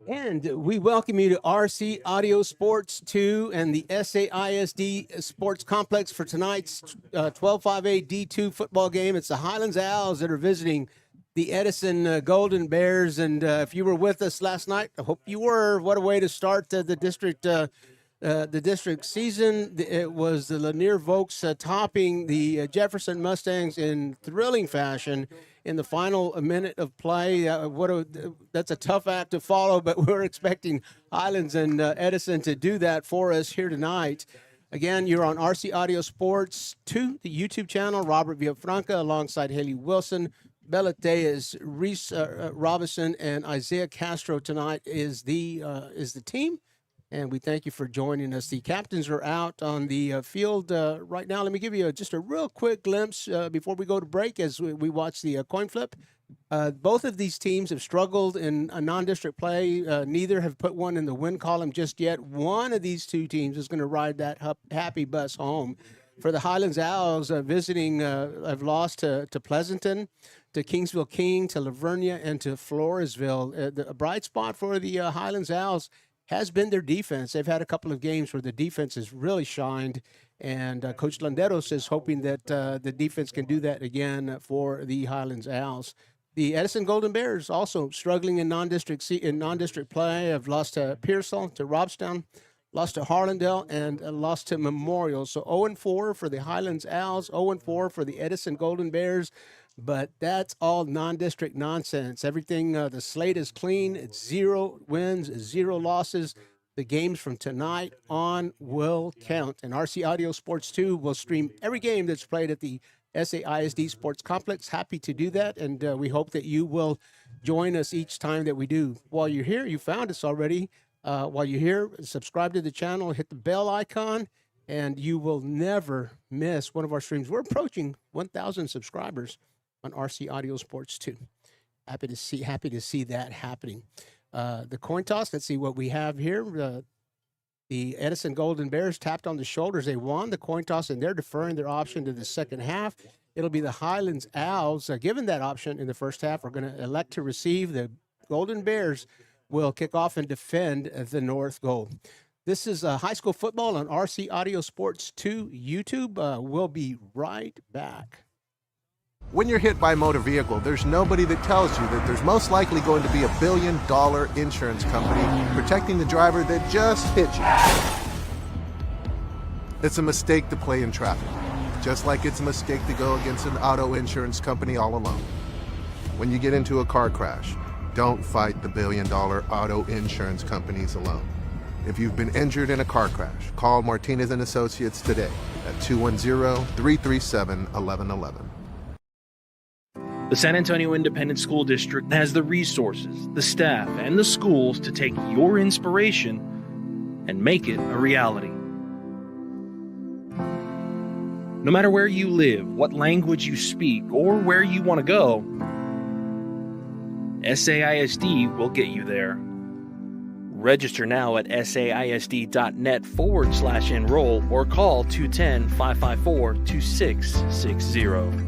And we welcome you to RC Audio Sports 2 and the SAISD Sports Complex for tonight's 12-5A D2 football game. It's the Highlands Owls that are visiting the Edison Golden Bears. And if you were with us last night, I hope you were. What a way to start the district season. It was the Lanier Vokes topping the Jefferson Mustangs in thrilling fashion in the final minute of play. That's a tough act to follow, but we're expecting Highlands and Edison to do that for us here tonight. Again, you're on RC Audio Sports 2, the YouTube channel. Robert Villafranca alongside Haley Wilson. Bella Diaz, Reese Robinson, and Isaiah Castro tonight is the team. And we thank you for joining us. The captains are out on the field right now. Let me give you just a real quick glimpse before we go to break as we watch the coin flip. Both of these teams have struggled in a non-district play. Neither have put one in the win column just yet. One of these two teams is going to ride that happy bus home. For the Highlands Owls, visiting have lost to Pleasanton, to Kingsville King, to Lavernia, and to Floresville. A bright spot for the Highlands Owls has been their defense. They've had a couple of games where the defense has really shined, and Coach Landeros is hoping that the defense can do that again for the Highlands Owls. The Edison Golden Bears also struggling in non-district play. Have lost to Pearsall, to Robstown, lost to Harlandale, and lost to Memorial. So 0-4 for the Highlands Owls, 0-4 for the Edison Golden Bears. But that's all non-district nonsense. Everything, the slate is clean. It's 0 wins, 0 losses. The games from tonight on will count. And RC Audio Sports 2 will stream every game that's played at the SAISD Sports Complex. Happy to do that, and we hope that you will join us each time that we do. While you're here, you found us already. While you're here, subscribe to the channel, hit the bell icon, and you will never miss one of our streams. We're approaching 1,000 subscribers on RC Audio Sports 2. Happy to see that happening. The coin toss, let's see what we have here. The Edison Golden Bears tapped on the shoulders. They won the coin toss, and they're deferring their option to the second half. It'll be the Highlands Owls, given that option in the first half, are going to elect to receive. The Golden Bears will kick off and defend the North Goal. This is high school football on RC Audio Sports 2 YouTube. We'll be right back. When you're hit by a motor vehicle, there's nobody that tells you that there's most likely going to be $1 billion insurance company protecting the driver that just hit you. It's a mistake to play in traffic, just like it's a mistake to go against an auto insurance company all alone. When you get into a car crash, don't fight the $1 billion auto insurance companies alone. If you've been injured in a car crash, call Martinez & Associates today at 210-337-1111. The San Antonio Independent School District has the resources, the staff, and the schools to take your inspiration and make it a reality. No matter where you live, what language you speak, or where you want to go, SAISD will get you there. Register now at saisd.net/enroll or call 210-554-2660.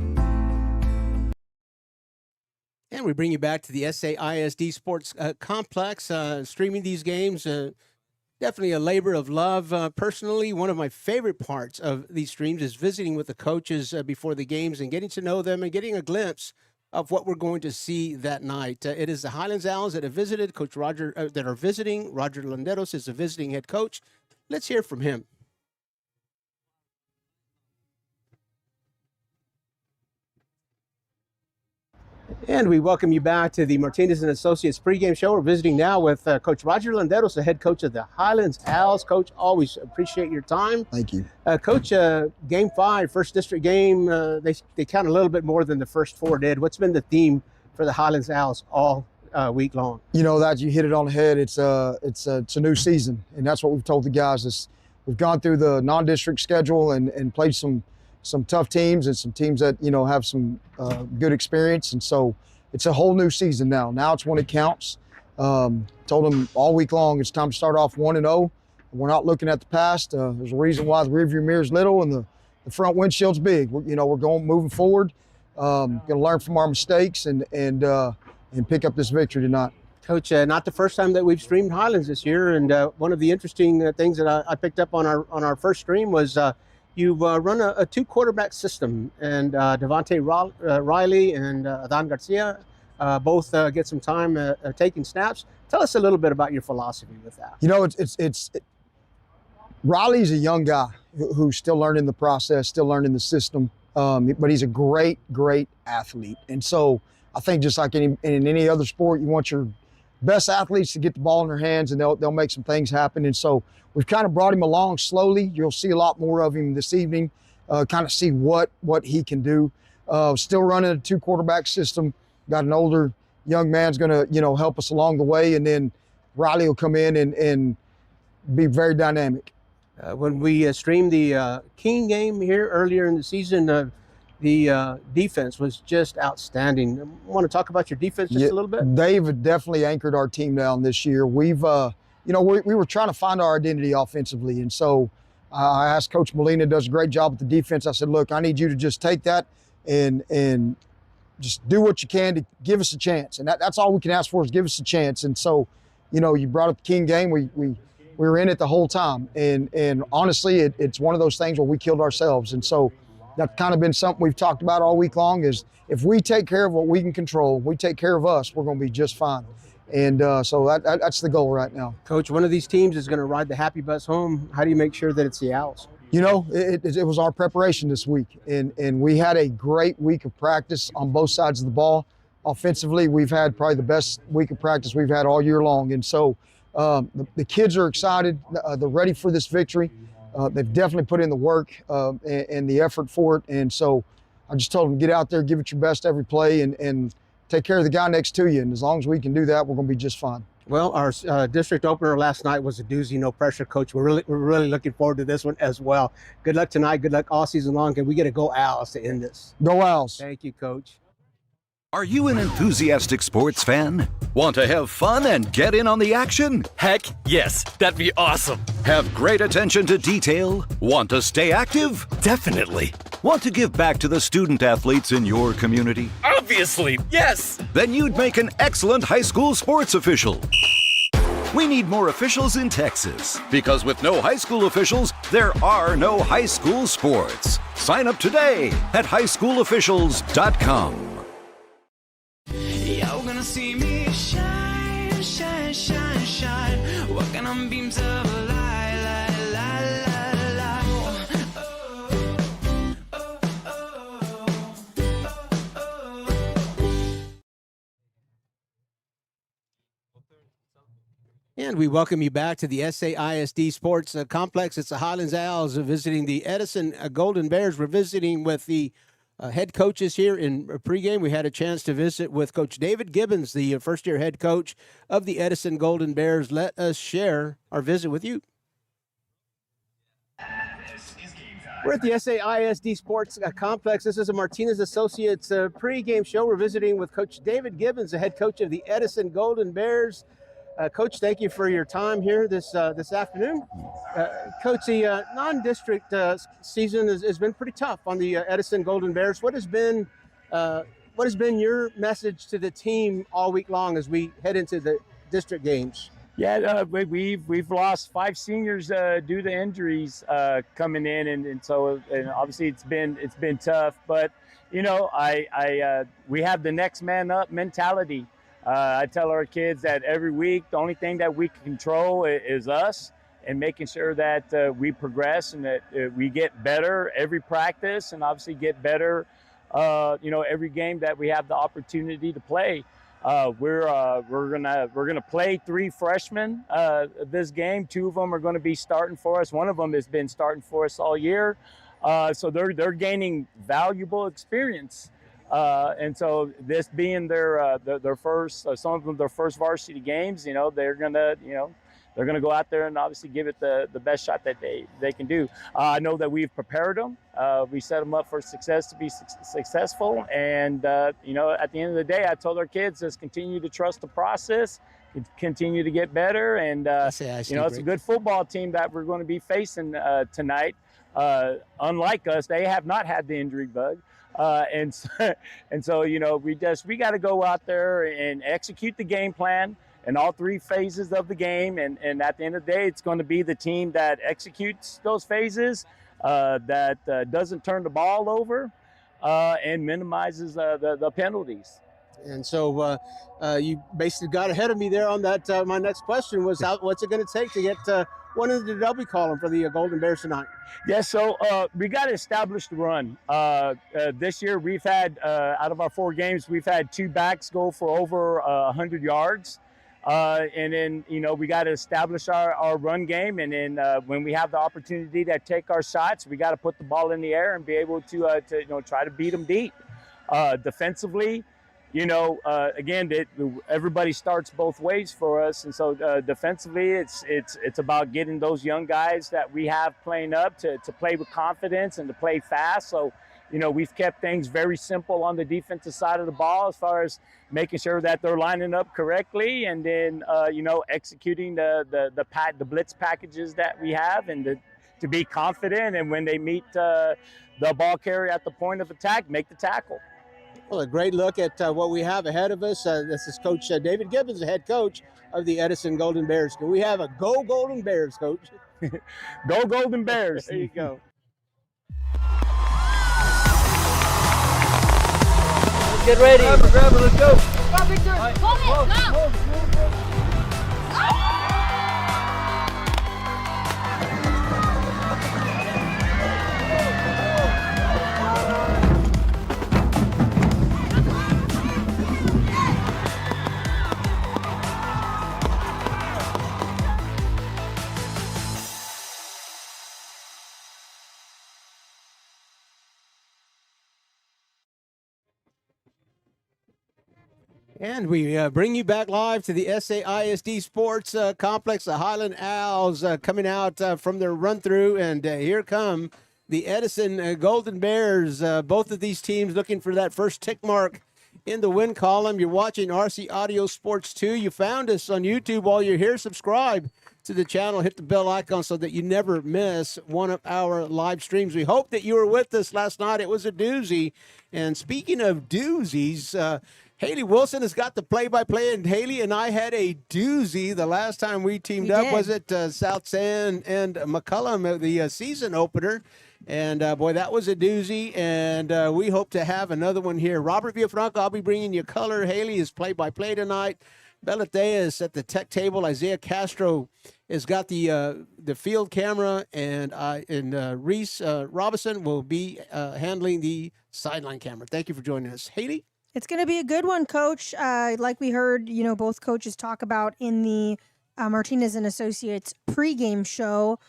And we bring you back to the SAISD Sports Complex, streaming these games. Definitely a labor of love. Personally, one of my favorite parts of these streams is visiting with the coaches before the games and getting to know them and getting a glimpse of what we're going to see that night. It is the Highlands Owls that have visited. That are visiting. Roger Landeros is the visiting head coach. Let's hear from him. And we welcome you back to the Martinez & Associates pregame show. We're visiting now with Coach Roger Landeros, the head coach of the Highlands Owls. Coach, always appreciate your time. Thank you. Coach, Game 5, first district game, they count a little bit more than the first 4 did. What's been the theme for the Highlands Owls all week long? You know, that you hit it on the head. It's a new season, and that's what we've told the guys. We've gone through the non-district schedule and played some tough teams and some teams that, you know, have some good experience. And so it's a whole new season now. Now it's when it counts. Told them all week long, it's time to start off 1-0. We're not looking at the past. There's a reason why the rearview mirror is little and the front windshield's big. We're moving forward. Going to learn from our mistakes and pick up this victory tonight. Coach, not the first time that we've streamed Highlands this year, and one of the interesting things that I picked up on our first stream was you run a two quarterback system, and Devontae Riley and Adan Garcia both get some time taking snaps. Tell us a little bit about your philosophy with that. You know, Riley's a young guy who's still learning the process, still learning the system, but he's a great athlete. And so I think just like in any other sport, you want your best athletes to get the ball in their hands, and they'll make some things happen. And so we've kind of brought him along slowly. You'll see a lot more of him this evening, kind of see what he can do. Still running a two quarterback system. Got an older young man's going to, help us along the way, and then Riley will come in and be very dynamic. When we streamed the King game here earlier in the season, the defense was just outstanding. Want to talk about your defense just a little bit? They've definitely anchored our team down this year. We've, we were trying to find our identity offensively, and so I asked Coach Molina, does a great job with the defense. I said, look, I need you to just take that and just do what you can to give us a chance. And that's all we can ask for, is give us a chance. And so, you brought up the King game. We were in it the whole time. And honestly, it's one of those things where we killed ourselves. And so that's kind of been something we've talked about all week long, is if we take care of what we can control, we take care of us, we're going to be just fine. And so that's the goal right now. Coach, one of these teams is going to ride the happy bus home. How do you make sure that it's the Owls? It was our preparation this week, and we had a great week of practice on both sides of the ball. Offensively, we've had probably the best week of practice we've had all year long. And so the kids are excited. They're ready for this victory. They've definitely put in the work and the effort for it. And so I just told them, get out there, give it your best every play, and take care of the guy next to you. And as long as we can do that, we're going to be just fine. Well, our district opener last night was a doozy, no pressure, Coach. We're really looking forward to this one as well. Good luck tonight. Good luck all season long. Can we get a go Owls to end this? Go Owls. Thank you, Coach. Are you an enthusiastic sports fan? Want to have fun and get in on the action? Heck yes, that'd be awesome. Have great attention to detail? Want to stay active? Definitely. Want to give back to the student athletes in your community? Obviously, yes. Then you'd make an excellent high school sports official. We need more officials in Texas, because with no high school officials, there are no high school sports. Sign up today at highschoolofficials.com. Y'all gonna see me shine, shine, shine, shine. Walking on beams of a light, light, light, light, light. Oh, oh, oh, oh, oh. And we welcome you back to the SAISD Sports Complex. It's the Highlands Owls visiting the Edison Golden Bears. We're visiting with the head coaches here in pregame. We had a chance to visit with Coach David Gibbons, the first-year head coach of the Edison Golden Bears. Let us share our visit with you. We're at the SAISD Sports Complex. This is a Martinez Associates pregame show. We're visiting with Coach David Gibbons, the head coach of the Edison Golden Bears. Coach, thank you for your time here this afternoon. Coach, the non-district season has been pretty tough on the Edison Golden Bears. What has been your message to the team all week long as we head into the district games? Yeah, we've lost 5 seniors due to injuries coming in, and so obviously it's been tough. But we have the next man up mentality. I tell our kids that every week the only thing that we can control is us, and making sure that we progress and that we get better every practice, and obviously get better every game that we have the opportunity to play. We're gonna play 3 freshmen this game. 2 of them are going to be starting for us. One of them has been starting for us all year, so they're gaining valuable experience. And so this being their first, some of them their first varsity games, they're gonna go out there and obviously give it the best shot that they can do. I know that we've prepared them. We set them up for success to be successful. And at the end of the day, I told our kids, just continue to trust the process, continue to get better. And it's a good football team that we're going to be facing tonight. Unlike us, they have not had the injury bug. And so we got to go out there and execute the game plan in all three phases of the game. And at the end of the day, it's going to be the team that executes those phases, that doesn't turn the ball over, and minimizes the penalties. And so you basically got ahead of me there on that. My next question was, what's it going to take to get one in the W column for the Golden Bears tonight? Yeah, so we got to establish the run. This year, we've had, out of our 4 games, we've had 2 backs go for over 100 yards. And then, we got to establish our run game. And then when we have the opportunity to take our shots, we got to put the ball in the air and be able to try to beat them deep. Defensively, again, everybody starts both ways for us, and so defensively, it's about getting those young guys that we have playing up to play with confidence and to play fast. So, we've kept things very simple on the defensive side of the ball as far as making sure that they're lining up correctly, and then executing the blitz packages that we have, and to be confident. And when they meet the ball carrier at the point of attack, make the tackle. Well, a great look at what we have ahead of us. This is Coach David Gibbons, the head coach of the Edison Golden Bears. Can we have a Go Golden Bears, Coach? Go Golden Bears. There you go. Get ready. Grab it, let's go. Come on, Victor. Go. And we bring you back live to the SAISD Sports Complex. The Highland Owls coming out from their run-through, and here come the Edison Golden Bears. Both of these teams looking for that first tick mark in the win column. You're watching RC Audio Sports 2. You found us on YouTube. While you're here, subscribe to the channel. Hit the bell icon so that you never miss one of our live streams. We hope that you were with us last night. It was a doozy. And speaking of doozies, Haley Wilson has got the play-by-play, and Haley and I had a doozy the last time we teamed up. Was it South San and McCullum, the season opener? And, boy, that was a doozy, and we hope to have another one here. Robert Villafranca, I'll be bringing you color. Haley is play-by-play tonight. Belatea is at the tech table. Isaiah Castro has got the field camera, and Reese Robinson will be handling the sideline camera. Thank you for joining us. Haley? It's going to be a good one, Coach. Like we heard, both coaches talk about in the Martinez and Associates pregame show.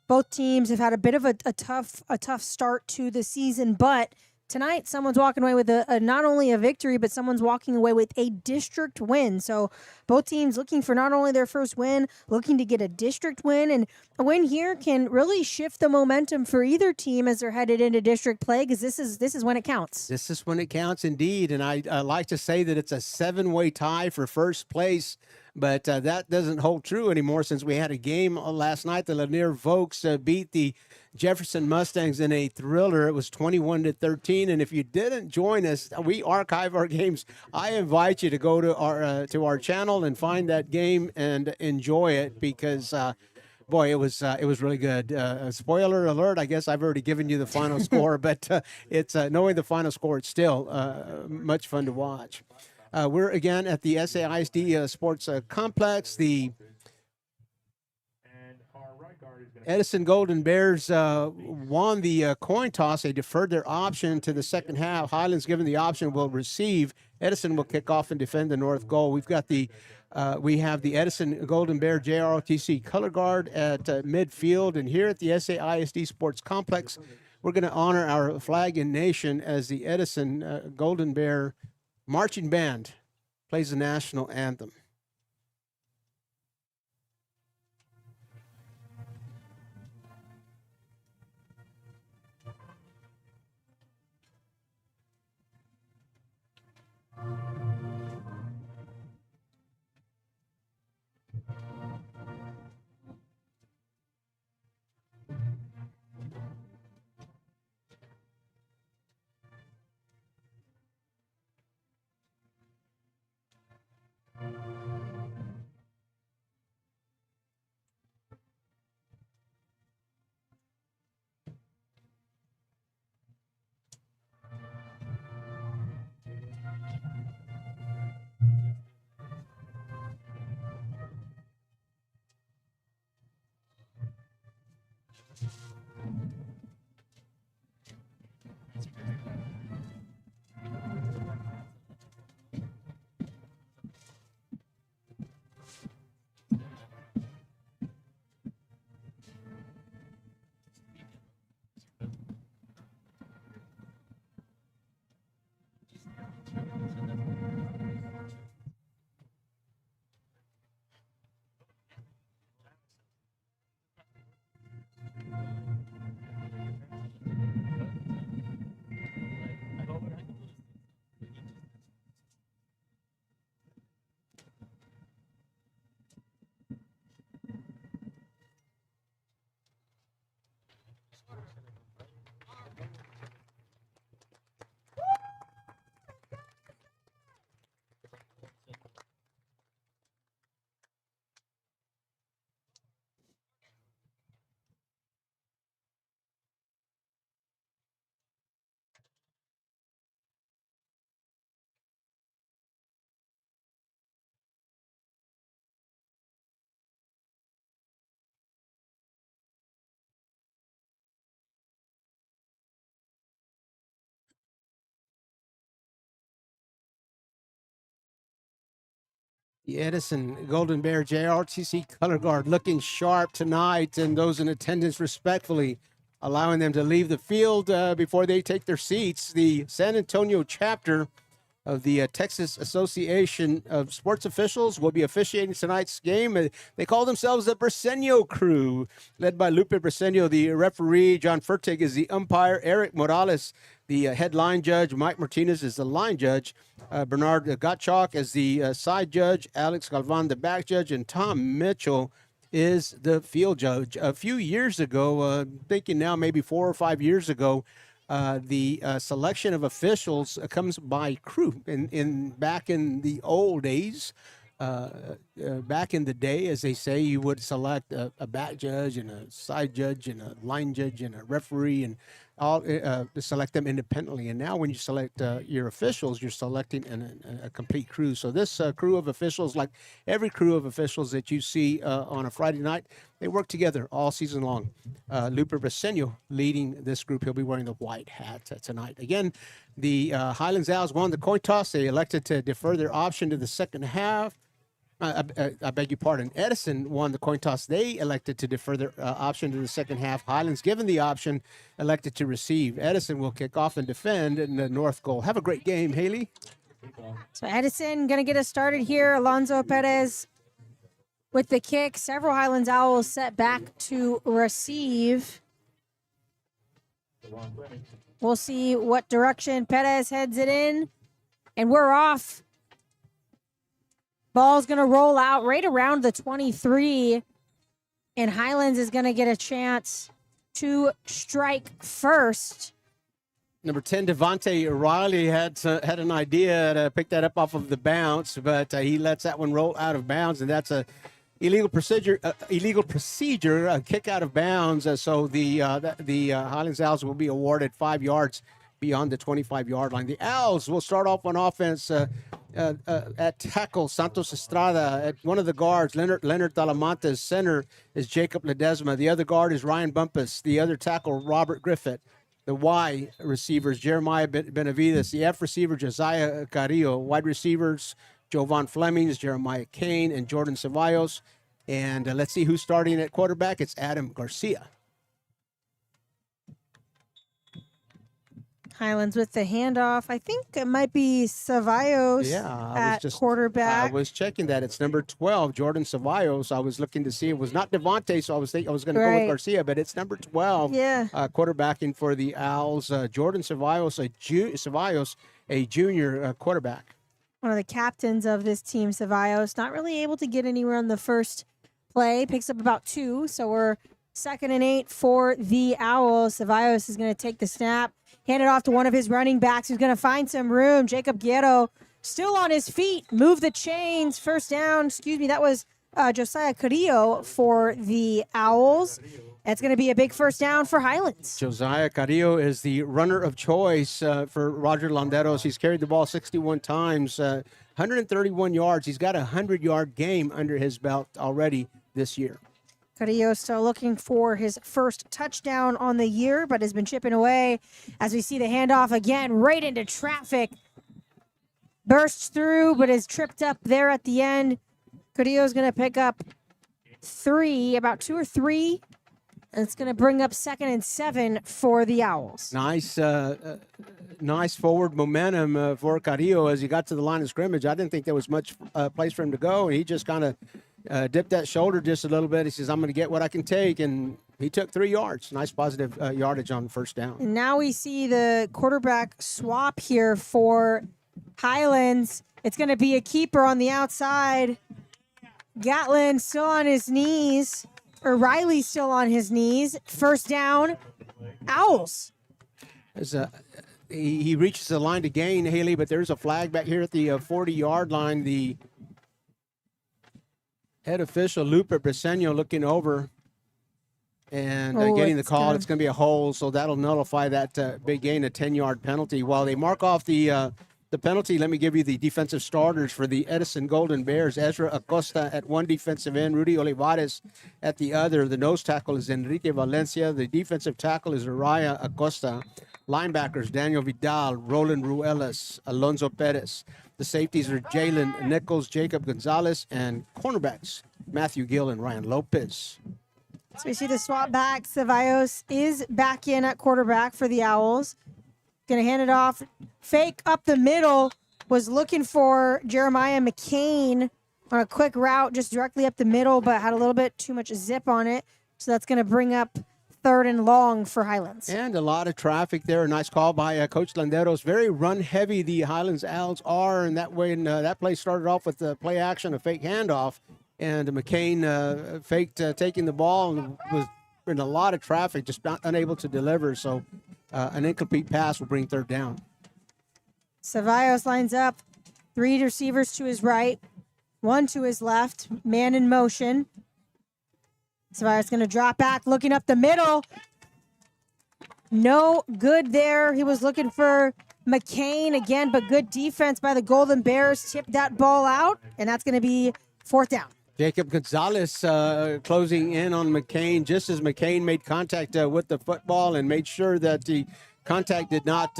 Both teams have had a bit of a tough start to the season, but tonight someone's walking away with not only a victory, but someone's walking away with a district win. So both teams looking for not only their first win, looking to get a district win, and a win here can really shift the momentum for either team as they're headed into district play, because this is when it counts. This is when it counts indeed, and I like to say that it's a 7-way tie for first place. But that doesn't hold true anymore, since we had a game last night. The Lanier Vokes beat the Jefferson Mustangs in a thriller. It was 21-13. And if you didn't join us, we archive our games. I invite you to go to our channel and find that game and enjoy it, because boy, it was really good. Spoiler alert! I guess I've already given you the final score, but it's knowing the final score, it's still much fun to watch. We're again at the SAISD Sports Complex. The Edison Golden Bears won the coin toss. They deferred their option to the second half. Highlands, given the option, will receive. Edison will kick off and defend the north goal. We have the Edison Golden Bear JROTC color guard at midfield, and here at the SAISD Sports Complex, we're going to honor our flag and nation as the Edison Golden Bear marching band plays the national anthem. The Edison Golden Bear JRTC color guard looking sharp tonight, and those in attendance respectfully allowing them to leave the field before they take their seats. The San Antonio chapter of the Texas Association of Sports Officials will be officiating tonight's game. They call themselves the Briseño Crew, led by Lupe Briseño, the referee. John Fertig is the umpire. Eric Morales, the head line judge. Mike Martinez is the line judge. Bernard Gottschalk is the side judge. Alex Galvan, the back judge. And Tom Mitchell is the field judge. A few years ago, thinking now maybe 4 or 5 years ago, the selection of officials comes by crew. Back in the old days, back in the day, as they say, you would select a back judge and a side judge and a line judge and a referee, and all select them independently. And now when you select your officials, you're selecting a complete crew. So this crew of officials, like every crew of officials that you see on a Friday night, they work together all season long. Lupe Briseño leading this group. He'll be wearing the white hat tonight. Again, the Highlands Owls won the coin toss. They elected to defer their option to the second half. I beg your pardon. Edison won the coin toss. They elected to defer their option to the second half. Highlands, given the option, elected to receive. Edison will kick off and defend in the north goal. Have a great game, Haley. So Edison going to get us started here. Alonso Perez with the kick. Several Highlands Owls set back to receive. We'll see what direction Perez heads it in. And we're off. Ball's going to roll out right around the 23. And Highlands is going to get a chance to strike first. Number 10, Devontae Riley had an idea to pick that up off of the bounce, but he lets that one roll out of bounds, and that's a illegal procedure, kick out of bounds. So the Highlands Owls will be awarded 5 yards beyond the 25-yard line. The Owls will start off on offense at tackle. Santos Estrada at one of the guards. Leonard Talamantes. Center is Jacob Ledesma. The other guard is Ryan Bumpus. The other tackle, Robert Griffith. The Y receivers, Jeremiah Benavides. The F receiver, Josiah Carrillo. Wide receivers, Jovan Flemings, Jeremiah Kane, and Jordan Ceballos. And let's see who's starting at quarterback. It's Adam Garcia. Highlands with the handoff. I think it might be Ceballos at quarterback. I was checking that. It's number 12, Jordan Ceballos. I was looking to see. It was not Devontae, so I was going to go with Garcia, but it's number 12. Quarterbacking for the Owls. Jordan Ceballos, a junior quarterback. One of the captains of this team, Ceballos, not really able to get anywhere on the first play. Picks up about 2, so we're 2nd and 8 for the Owls. Ceballos is going to take the snap. Hand it off to one of his running backs who's going to find some room. Jacob Guerrero still on his feet. Move the chains. First down. That was Josiah Carrillo for the Owls. That's going to be a big first down for Highlands. Josiah Carrillo is the runner of choice for Roger Landeros. He's carried the ball 61 times, 131 yards. He's got a 100-yard game under his belt already this year. Carrillo still looking for his first touchdown on the year, but has been chipping away as we see the handoff again right into traffic. Bursts through, but is tripped up there at the end. Carrillo's going to pick up 3, about 2 or 3. And it's going to bring up 2nd and 7 for the Owls. Nice forward momentum for Carrillo as he got to the line of scrimmage. I didn't think there was much place for him to go. He just kind of dipped that shoulder just a little bit. He says, I'm going to get what I can take. And he took 3 yards. Nice positive yardage on first down. And now we see the quarterback swap here for Highlands. It's going to be a keeper on the outside. Gatlin still on his knees. Or Riley still on his knees. First down, Owls. He reaches the line to gain, Haley, but there's a flag back here at the 40-yard line. The head official, Lupe Briseño, looking over and getting the call. It's going to be a hold, so that'll nullify that big gain, a 10-yard penalty. While they mark off the penalty, let me give you the defensive starters for the Edison Golden Bears. Ezra Acosta at one defensive end, Rudy Olivares at the other. The nose tackle is Enrique Valencia. The defensive tackle is Araya Acosta. Linebackers, Daniel Vidal, Roland Ruelas, Alonso Perez. The safeties are Jalen Nichols, Jacob Gonzalez, and cornerbacks Matthew Gill and Ryan Lopez. So we see the swap back. Ceballos is back in at quarterback for the Owls. Going to hand it off. Fake up the middle. Was looking for Jeremiah McCain on a quick route just directly up the middle, but had a little bit too much zip on it. So that's going to bring up 3rd and long for Highlands. And a lot of traffic there. A nice call by Coach Landeros. Very run-heavy the Highlands Owls are, and that way that play started off with the play action, a fake handoff, and McCain faked taking the ball and was in a lot of traffic, just not unable to deliver. So an incomplete pass will bring 3rd down. Ceballos lines up. 3 receivers to his right, 1 to his left. Man in motion. Ceballos going to drop back, looking up the middle. No good there. He was looking for McCain again, but good defense by the Golden Bears. Tipped that ball out, and that's going to be 4th down. Jacob Gonzalez closing in on McCain just as McCain made contact with the football and made sure that the contact did not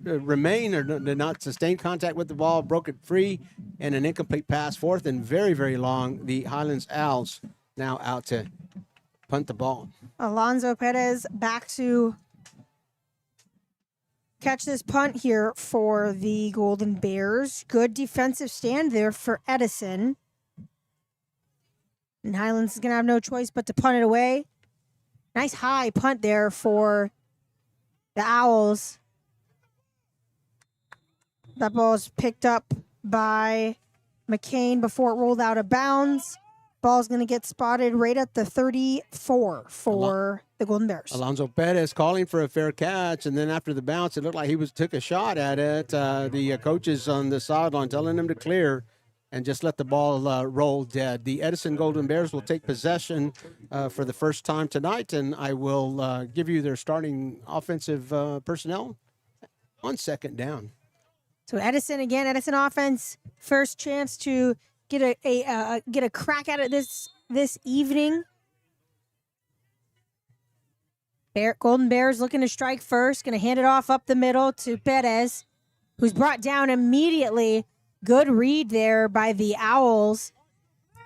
remain or did not sustain contact with the ball, broke it free, and an incomplete pass. 4th and very, very long. The Highlands Owls now out to punt the ball. Alonzo Perez back to catch this punt here for the Golden Bears. Good defensive stand there for Edison. And Highlands is going to have no choice but to punt it away. Nice high punt there for the Owls. That ball is picked up by McCain before it rolled out of bounds. Ball's going to get spotted right at the 34 for the Golden Bears. Alonzo Perez calling for a fair catch, and then after the bounce, it looked like he took a shot at it. The coaches on the sideline telling him to clear and just let the ball roll dead. The Edison Golden Bears will take possession for the first time tonight, and I will give you their starting offensive personnel on 2nd down. So Edison again, Edison offense, first chance to get a crack at it this evening. Golden Bears looking to strike first, going to hand it off up the middle to Perez, who's brought down immediately. Good read there by the Owls.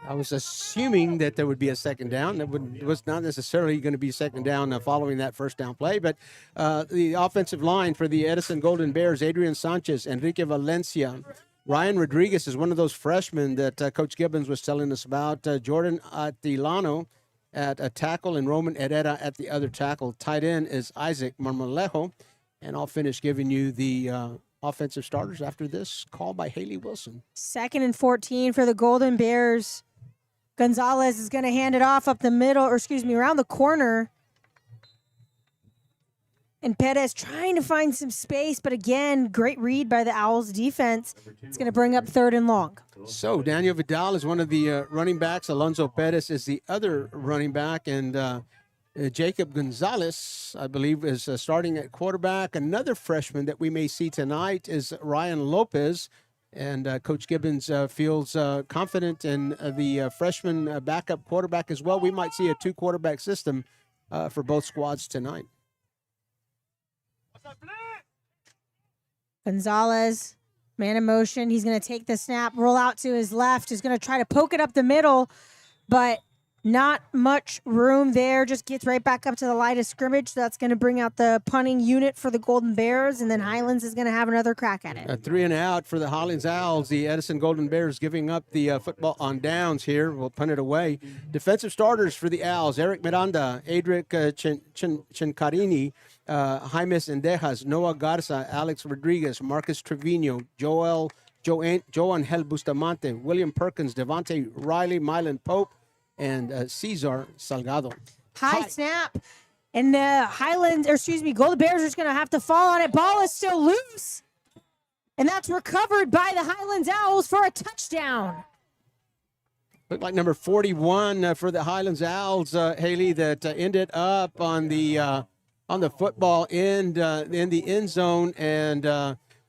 I was assuming that there would be a 2nd down. It was not necessarily going to be 2nd down following that first down play, but the offensive line for the Edison Golden Bears, Adrian Sanchez, Enrique Valencia, Ryan Rodriguez is one of those freshmen that Coach Gibbons was telling us about. Jordan Atilano at a tackle and Roman Herrera at the other tackle. Tight end is Isaac Marmolejo. And I'll finish giving you the offensive starters after this call by Haley Wilson. 2nd and 14 for the Golden Bears. Gonzalez is going to hand it off up the middle, around the corner. And Perez trying to find some space, but again, great read by the Owls defense. It's going to bring up 3rd and long. So Daniel Vidal is one of the running backs. Alonzo Perez is the other running back, and Jacob Gonzalez, I believe, is starting at quarterback. Another freshman that we may see tonight is Ryan Lopez, and Coach Gibbons feels confident in the freshman backup quarterback as well. We might see a 2-quarterback system for both squads tonight. Gonzalez, man in motion. He's going to take the snap, roll out to his left. He's going to try to poke it up the middle, but not much room there. Just gets right back up to the line of scrimmage. So that's going to bring out the punting unit for the Golden Bears, and then Highlands is going to have another crack at it. A 3 and out for the Highlands Owls. The Edison Golden Bears giving up the football on downs here. We'll punt it away. Defensive starters for the Owls: Eric Miranda, Adric Chincarini, Jaimes Endejas, Noah Garza, Alex Rodriguez, Marcus Trevino, Joan Hel Bustamante, William Perkins, Devontae Riley, Mylan Pope, and Cesar Salgado. High snap. And the Golden Bears are just going to have to fall on it. Ball is still loose. And that's recovered by the Highlands Owls for a touchdown. Looked like number 41 for the Highlands Owls, Haley, that ended up on the football end in the end zone. And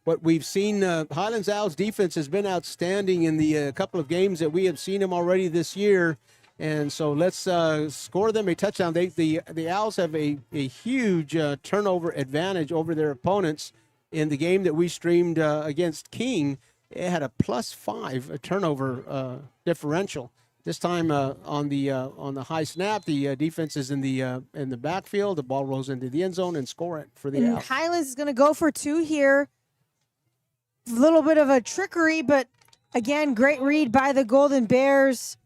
what we've seen, Highlands Owls defense has been outstanding in the couple of games that we have seen them already this year. And so let's score them a touchdown. The Owls have a huge turnover advantage over their opponents. in the game that we streamed against King, it had a +5 turnover differential. This time on the high snap, the defense is in the backfield. The ball rolls into the end zone and score it for the And out. Highlands is going to go for 2 here. A little bit of a trickery, but again, great read by the Golden Bears.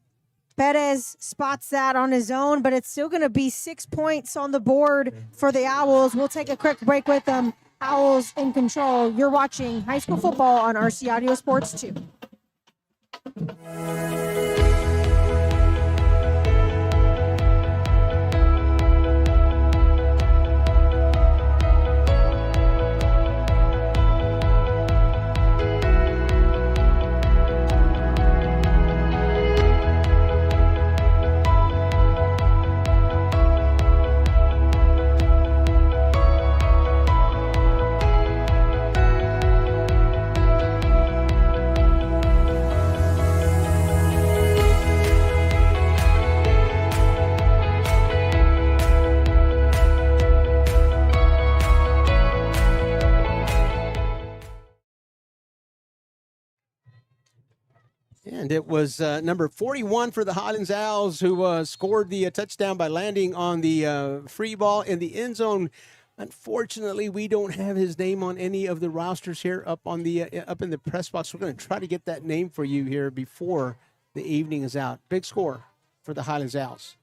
Perez spots that on his own, but it's still going to be 6 points on the board for the Owls. We'll take a quick break with them. Owls in control. You're watching high school football on RC Audio Sports 2. And it was number 41 for the Highlands Owls who scored the touchdown by landing on the free ball in the end zone. Unfortunately, we don't have his name on any of the rosters here up in the press box. We're going to try to get that name for you here before the evening is out. Big score for the Highlands Owls.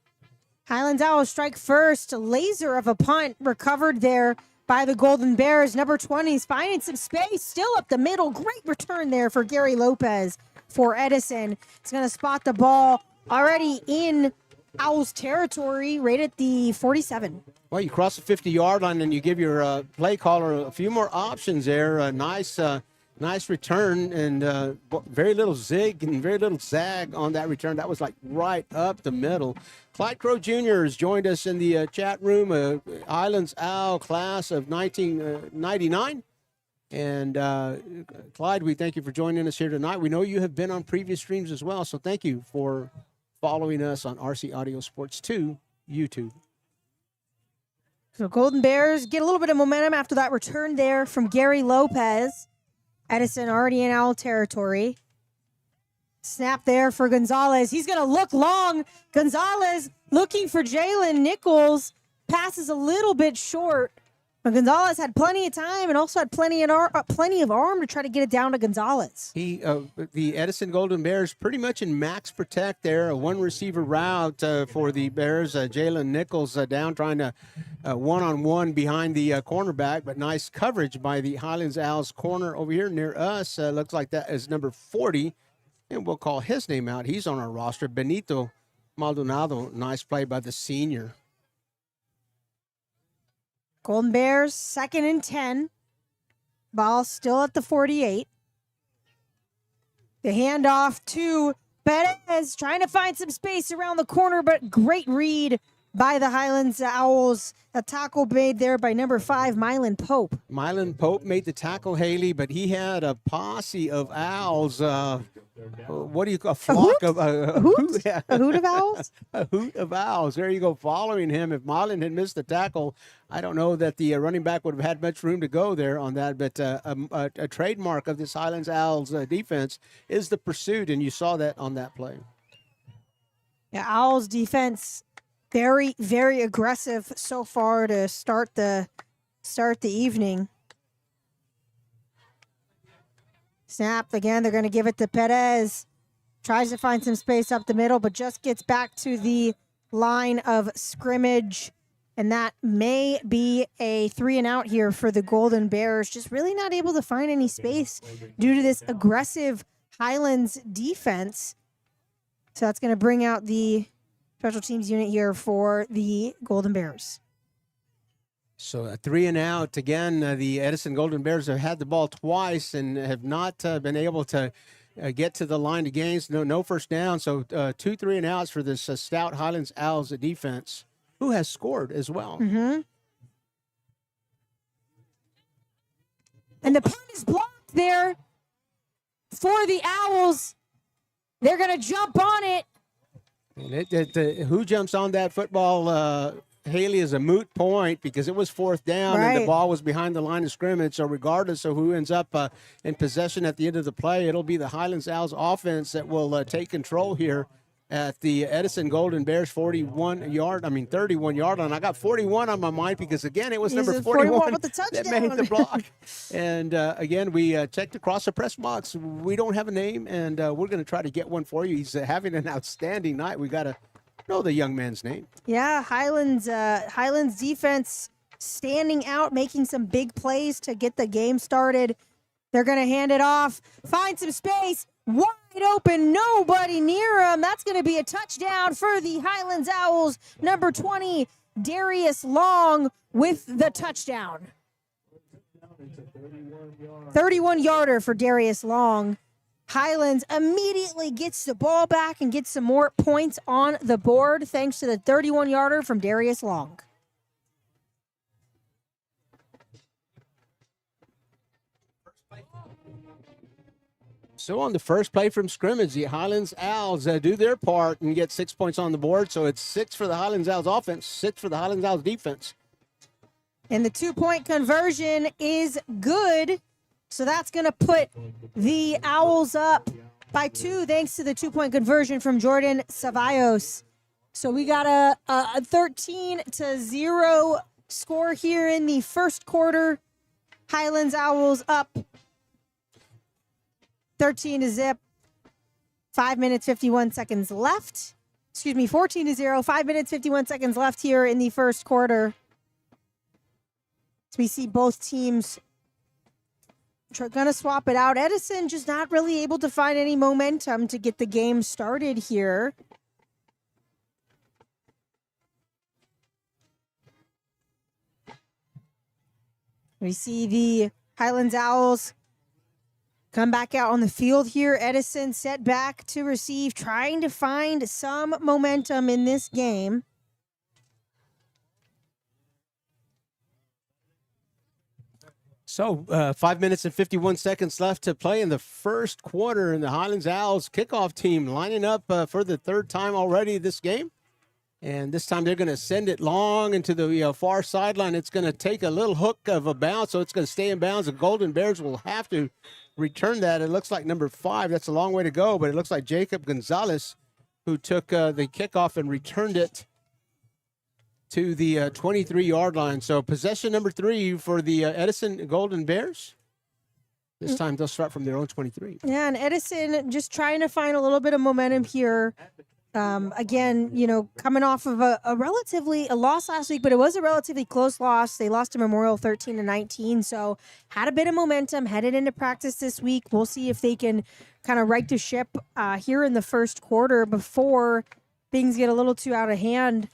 Highlands Owls strike first. A laser of a punt recovered there by the Golden Bears. Number 20 is finding some space. Still up the middle. Great return there for Gary Lopez for Edison. It's going to spot the ball already in Owls territory, right at the 47. Well, you cross the 50-yard line and you give your play caller a few more options there. Nice return and very little zig and very little zag on that return. That was like right up the middle. Clyde Crow Jr. has joined us in the chat room, Highlands Owl class of 1999. And Clyde, we thank you for joining us here tonight. We know you have been on previous streams as well, so thank you for following us on RC Audio Sports 2 YouTube. So Golden Bears get a little bit of momentum after that return there from Gary Lopez. Edison already in Owl territory. Snap there for Gonzalez. He's going to look long. Gonzalez looking for Jalen Nichols. Passes a little bit short. But Gonzalez had plenty of time and also had plenty of arm to try to get it down to Gonzalez. The Edison Golden Bears pretty much in max protect there. A one receiver route for the Bears. Jalen Nichols down trying to one-on-one behind the cornerback, but nice coverage by the Highlands Owls corner over here near us. Looks like that is number 40, and we'll call his name out. He's on our roster, Benito Maldonado. Nice play by the senior. Golden Bears, 2nd and 10. Ball still at the 48. The handoff to Perez, trying to find some space around the corner, but great read by the Highlands Owls. A tackle made there by number 5, Mylan Pope. Mylan Pope made the tackle, Haley, but he had a posse of Owls. What do you call a flock of a hoot? Yeah. A hoot of Owls? A hoot of Owls. There you go, following him. If Mylan had missed the tackle, I don't know that the running back would have had much room to go there on that. But a trademark of this Highlands Owls defense is the pursuit, and you saw that on that play. Yeah, Owls defense very, very aggressive so far to start the evening. Snap again. They're going to give it to Perez. Tries to find some space up the middle, but just gets back to the line of scrimmage. And that may be a 3-and-out here for the Golden Bears. Just really not able to find any space due to this aggressive Highlands defense. So that's going to bring out the special teams unit here for the Golden Bears. So a 3-and-out. Again, the Edison Golden Bears have had the ball twice and have not been able to get to the line of gains. No first down. So 2 3-and-outs for this stout Highlands Owls defense, who has scored as well. Mm-hmm. And the punt is blocked there for the Owls. They're going to jump on it. And who jumps on that football? Haley, is a moot point because it was fourth down and the Right. ball was behind the line of scrimmage. So regardless of who ends up in possession at the end of the play, it'll be the Highlands Owls offense that will take control here at the Edison Golden Bears 31-yard line. I got 41 on my mind because, again, it was He's number a 41 with the that touchdown. made the block. And, again, we checked across the press box. We don't have a name, and we're going to try to get one for you. He's having an outstanding night. We got to know the young man's name. Yeah, Highlands defense standing out, making some big plays to get the game started. They're going to hand it off, find some space, wide open, nobody near him. That's going to be a touchdown for the Highlands Owls. Number 20, Darius Long with the touchdown. 31-yarder for Darius Long. Highlands immediately gets the ball back and gets some more points on the board thanks to the 31-yarder from Darius Long. So on the first play from scrimmage, the Highlands Owls do their part and get 6 points on the board. So it's 6 for the Highlands Owls offense, 6 for the Highlands Owls defense. And the 2-point conversion is good. So that's going to put the Owls up by 2 thanks to the 2-point conversion from Jordan Ceballos. So we got a 13-0 score here in the first quarter. Highlands Owls up 13-0. 5 minutes, 51 seconds left. 14-0. 5 minutes, 51 seconds left here in the first quarter. So we see both teams going to swap it out. Edison just not really able to find any momentum to get the game started here. We see the Highlands Owls come back out on the field here. Edison set back to receive, trying to find some momentum in this game. So 5 minutes and 51 seconds left to play in the first quarter, and the Highlands Owls kickoff team lining up for the third time already this game. And this time they're going to send it long into the far sideline. It's going to take a little hook of a bounce, so it's going to stay in bounds. The Golden Bears will have to return that. It looks like number 5. That's a long way to go, but it looks like Jacob Gonzalez, who took the kickoff and returned it to the 23-yard line. So possession number 3 for the Edison Golden Bears. This time they'll start from their own 23. Yeah, and Edison just trying to find a little bit of momentum here. Again, coming off of a loss last week, but it was a relatively close loss. They lost to Memorial 13-19, so had a bit of momentum headed into practice this week. We'll see if they can kind of right the ship here in the first quarter before things get a little too out of hand.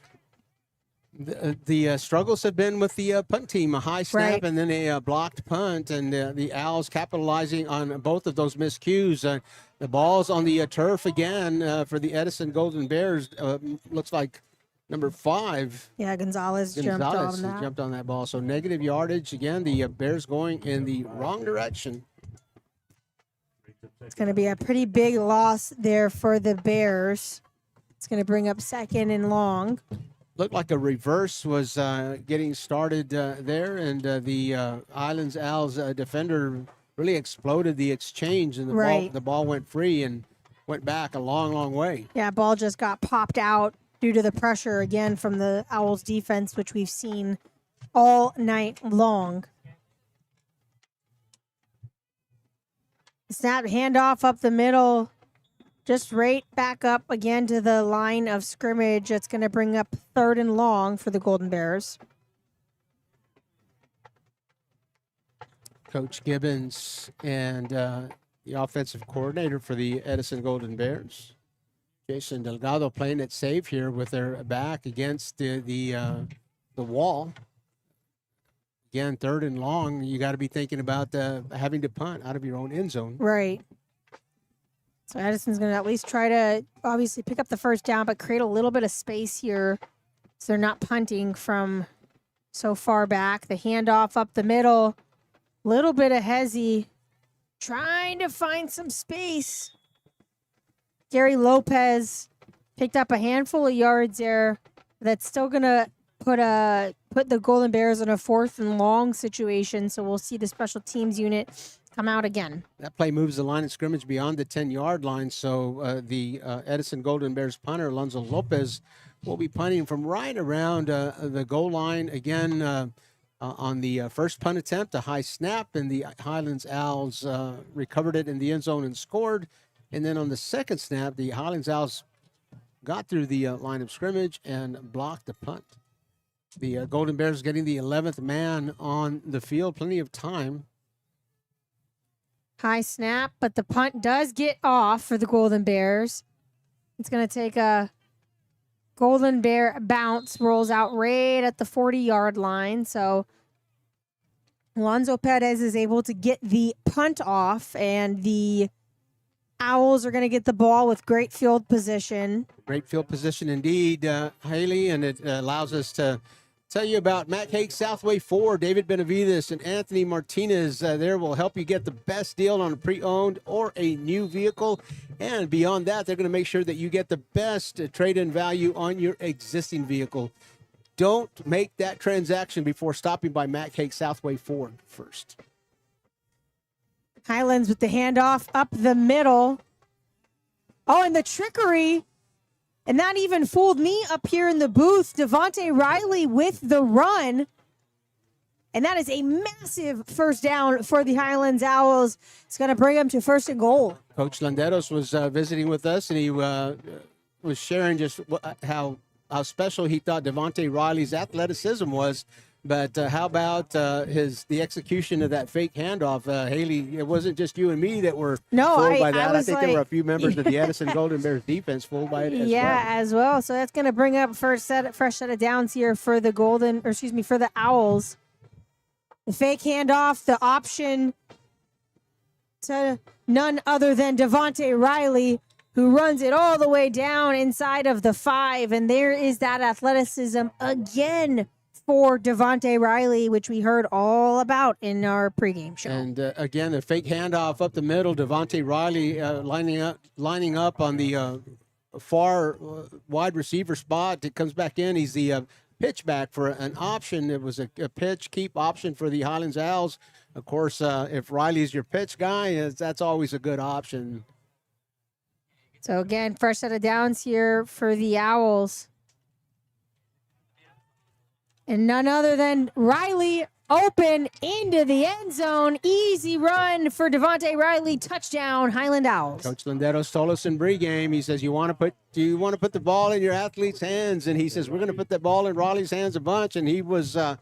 The struggles have been with the punt team, a high snap Right. and then a blocked punt, and the Owls capitalizing on both of those miscues. The ball's on the turf again for the Edison Golden Bears. Looks like number 5. Yeah, Gonzalez jumped on that. Ball. So negative yardage. Again, the Bears going in the wrong direction. It's going to be a pretty big loss there for the Bears. It's going to bring up 2nd and long. Looked like a reverse was getting started there, and the Highlands Owls defender really exploded the exchange, and Right. the ball went free and went back a long, long way. Yeah, ball just got popped out due to the pressure again from the Owls defense, which we've seen all night long. Snap handoff up the middle, just right back up again to the line of scrimmage. That's going to bring up 3rd and long for the Golden Bears. Coach Gibbons and the offensive coordinator for the Edison Golden Bears, Jason Delgado, playing it safe here with their back against the wall. Again, 3rd and long, you got to be thinking about having to punt out of your own end zone. Right. So Edison's going to at least try to obviously pick up the first down, but create a little bit of space here so they're not punting from so far back. The handoff up the middle, little bit of hezzy, trying to find some space. Gary Lopez picked up a handful of yards there. That's still going to put the Golden Bears in a 4th and long situation. So we'll see the special teams unit come out again. That play moves the line of scrimmage beyond the 10-yard line. So the Edison Golden Bears punter, Alonzo Lopez, will be punting from right around the goal line again. On the first punt attempt, a high snap, and the Highlands Owls recovered it in the end zone and scored. And then on the second snap, the Highlands Owls got through the line of scrimmage and blocked the punt. The Golden Bears getting the 11th man on the field, plenty of time. High snap, but the punt does get off for the Golden Bears. It's going to take a Golden Bear bounce, rolls out right at the 40-yard line. So Alonzo Perez is able to get the punt off, and the Owls are going to get the ball with great field position. Great field position indeed, Haley, and it allows us to tell you about Matt Haig Southway 4, David Benavides, and Anthony Martinez. There will help you get the best deal on a pre-owned or a new vehicle. And beyond that, they're going to make sure that you get the best trade-in value on your existing vehicle. Don't make that transaction before stopping by Matt Haig Southway 4 first. Highlands with the handoff up the middle. Oh, and the trickery. And that even fooled me up here in the booth. Devontae Riley with the run. And that is a massive first down for the Highlands Owls. It's going to bring them to 1st and goal. Coach Landeros was visiting with us, and he was sharing just how special he thought Devontae Riley's athleticism was. But how about the execution of that fake handoff? Haley, it wasn't just you and me that were fooled by that. I think there were a few members of the Edison Golden Bears defense fooled by it as well. Yeah, as well. So that's going to bring up fresh set of downs here for the for the Owls. The fake handoff, the option to none other than Devontae Riley, who runs it all the way down inside of the 5. And there is that athleticism again for Devontae Riley, which we heard all about in our pregame show. And again, the fake handoff up the middle, Devontae Riley lining up on the far wide receiver spot. It comes back in. He's the pitch back for an option. It was a pitch keep option for the Highlands Owls. Of course, if Riley's your pitch guy, that's always a good option. So again, fresh set of downs here for the Owls. And none other than Riley open into the end zone. Easy run for Devontae Riley. Touchdown, Highland Owls. Coach Landeros told us in pregame, he says, do you want to put the ball in your athlete's hands? And he says, we're going to put that ball in Riley's hands a bunch. And he wasn't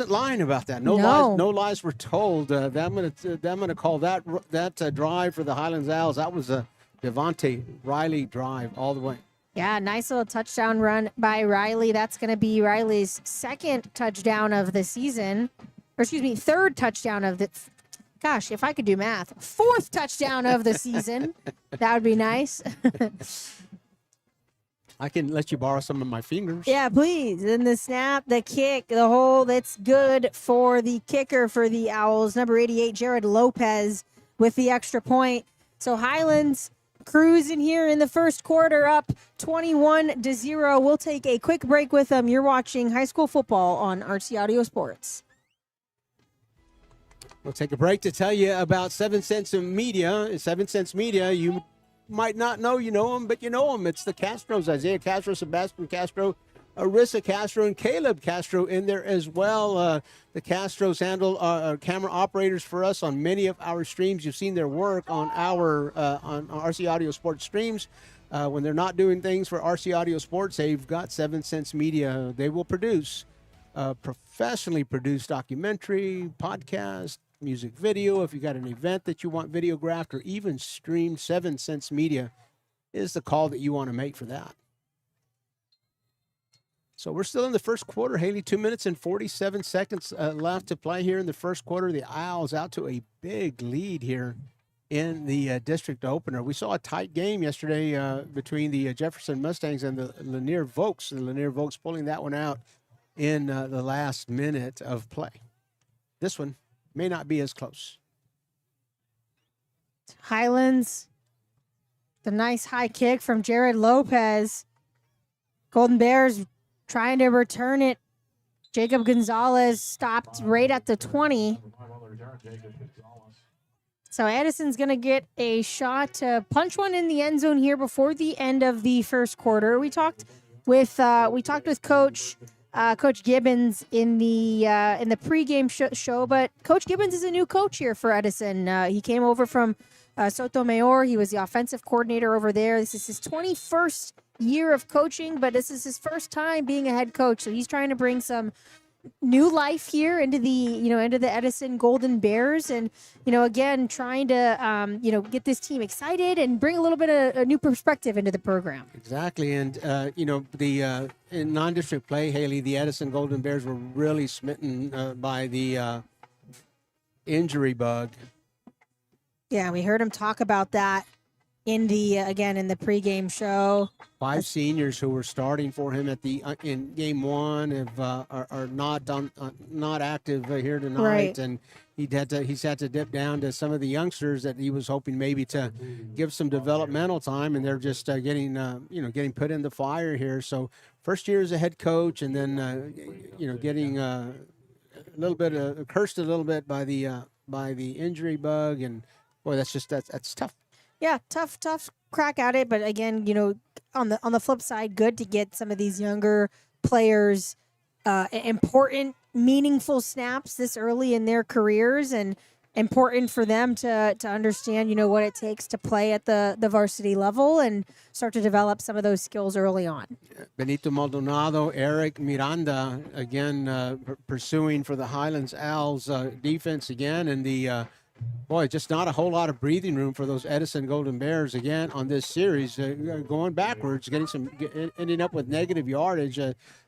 lying about that. No lies were told. I'm going to call that drive for the Highlands Owls. That was a Devontae Riley drive all the way. Yeah, nice little touchdown run by Riley. That's going to be Riley's 2nd touchdown of the season. Or 3rd touchdown of the... Gosh, if I could do math. 4th touchdown of the season. That would be nice. I can let you borrow some of my fingers. Yeah, please. And the snap, the kick, the hole, that's good for the kicker for the Owls. Number 88, Jared Lopez with the extra point. So Highlands cruising here in the first quarter, up 21-0. We'll take a quick break with them. You're watching high school football on RC Audio Sports. We'll take a break to tell you about 7 Cents Media. 7 Cents Media, you might not know you know them, but you know them. It's the Castros, Isaiah Castro, Sebastian Castro, Arissa Castro, and Caleb Castro in there as well. The Castros handle camera operators for us on many of our streams. You've seen their work on our on RC Audio Sports streams. When they're not doing things for RC Audio Sports, they've got 7 Cents Media. They will produce professionally produced documentary, podcast, music video. If you got an event that you want videographed or even streamed, 7 Cents Media is the call that you want to make for that. So we're still in the first quarter, Haley. 2 minutes and 47 seconds left to play here in the first quarter. The Owls out to a big lead here in the district opener. We saw a tight game yesterday between the Jefferson Mustangs and the Lanier Vokes. The Lanier Vokes pulling that one out in the last minute of play. This one may not be as close. Highlands, the nice high kick from Jared Lopez. Golden Bears trying to return it. Jacob Gonzalez stopped right at the 20. So Edison's going to get a shot to punch one in the end zone here before the end of the first quarter. We talked with Coach Gibbons in the pregame show, but Coach Gibbons is a new coach here for Edison. He came over from Sotomayor. He was the offensive coordinator over there. This is his 21st year of coaching, but this is his first time being a head coach. So he's trying to bring some new life here into the Edison Golden Bears, and again trying to get this team excited and bring a little bit of a new perspective into the program. Exactly, and in non-district play, Haley, the Edison Golden Bears were really smitten by the injury bug. Yeah, we heard him talk about that in the pregame show. 5 seniors who were starting for him in game 1 are not active here tonight, right. And he's had to dip down to some of the youngsters that he was hoping maybe to give some developmental time, and they're just getting put in the fire here. So first year as a head coach, and then getting a little bit cursed a little bit by the injury bug, and boy, that's tough. Yeah, tough crack at it. But again, on the flip side, good to get some of these younger players important, meaningful snaps this early in their careers, and important for them to understand, what it takes to play at the varsity level and start to develop some of those skills early on. Benito Maldonado, Eric Miranda, again, pursuing for the Highlands Owls defense again, and the boy, just not a whole lot of breathing room for those Edison Golden Bears again on this series, going backwards, ending up with negative yardage.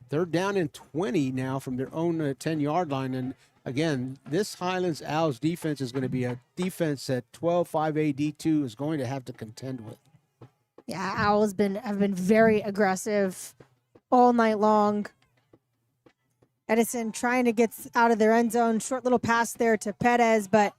They're down in 20 now from their own 10-yard line. And again, this Highlands Owls defense is going to be a defense that 12-5A D2 is going to have to contend with. Yeah, Owls have been very aggressive all night long. Edison trying to get out of their end zone. Short little pass there to Perez, but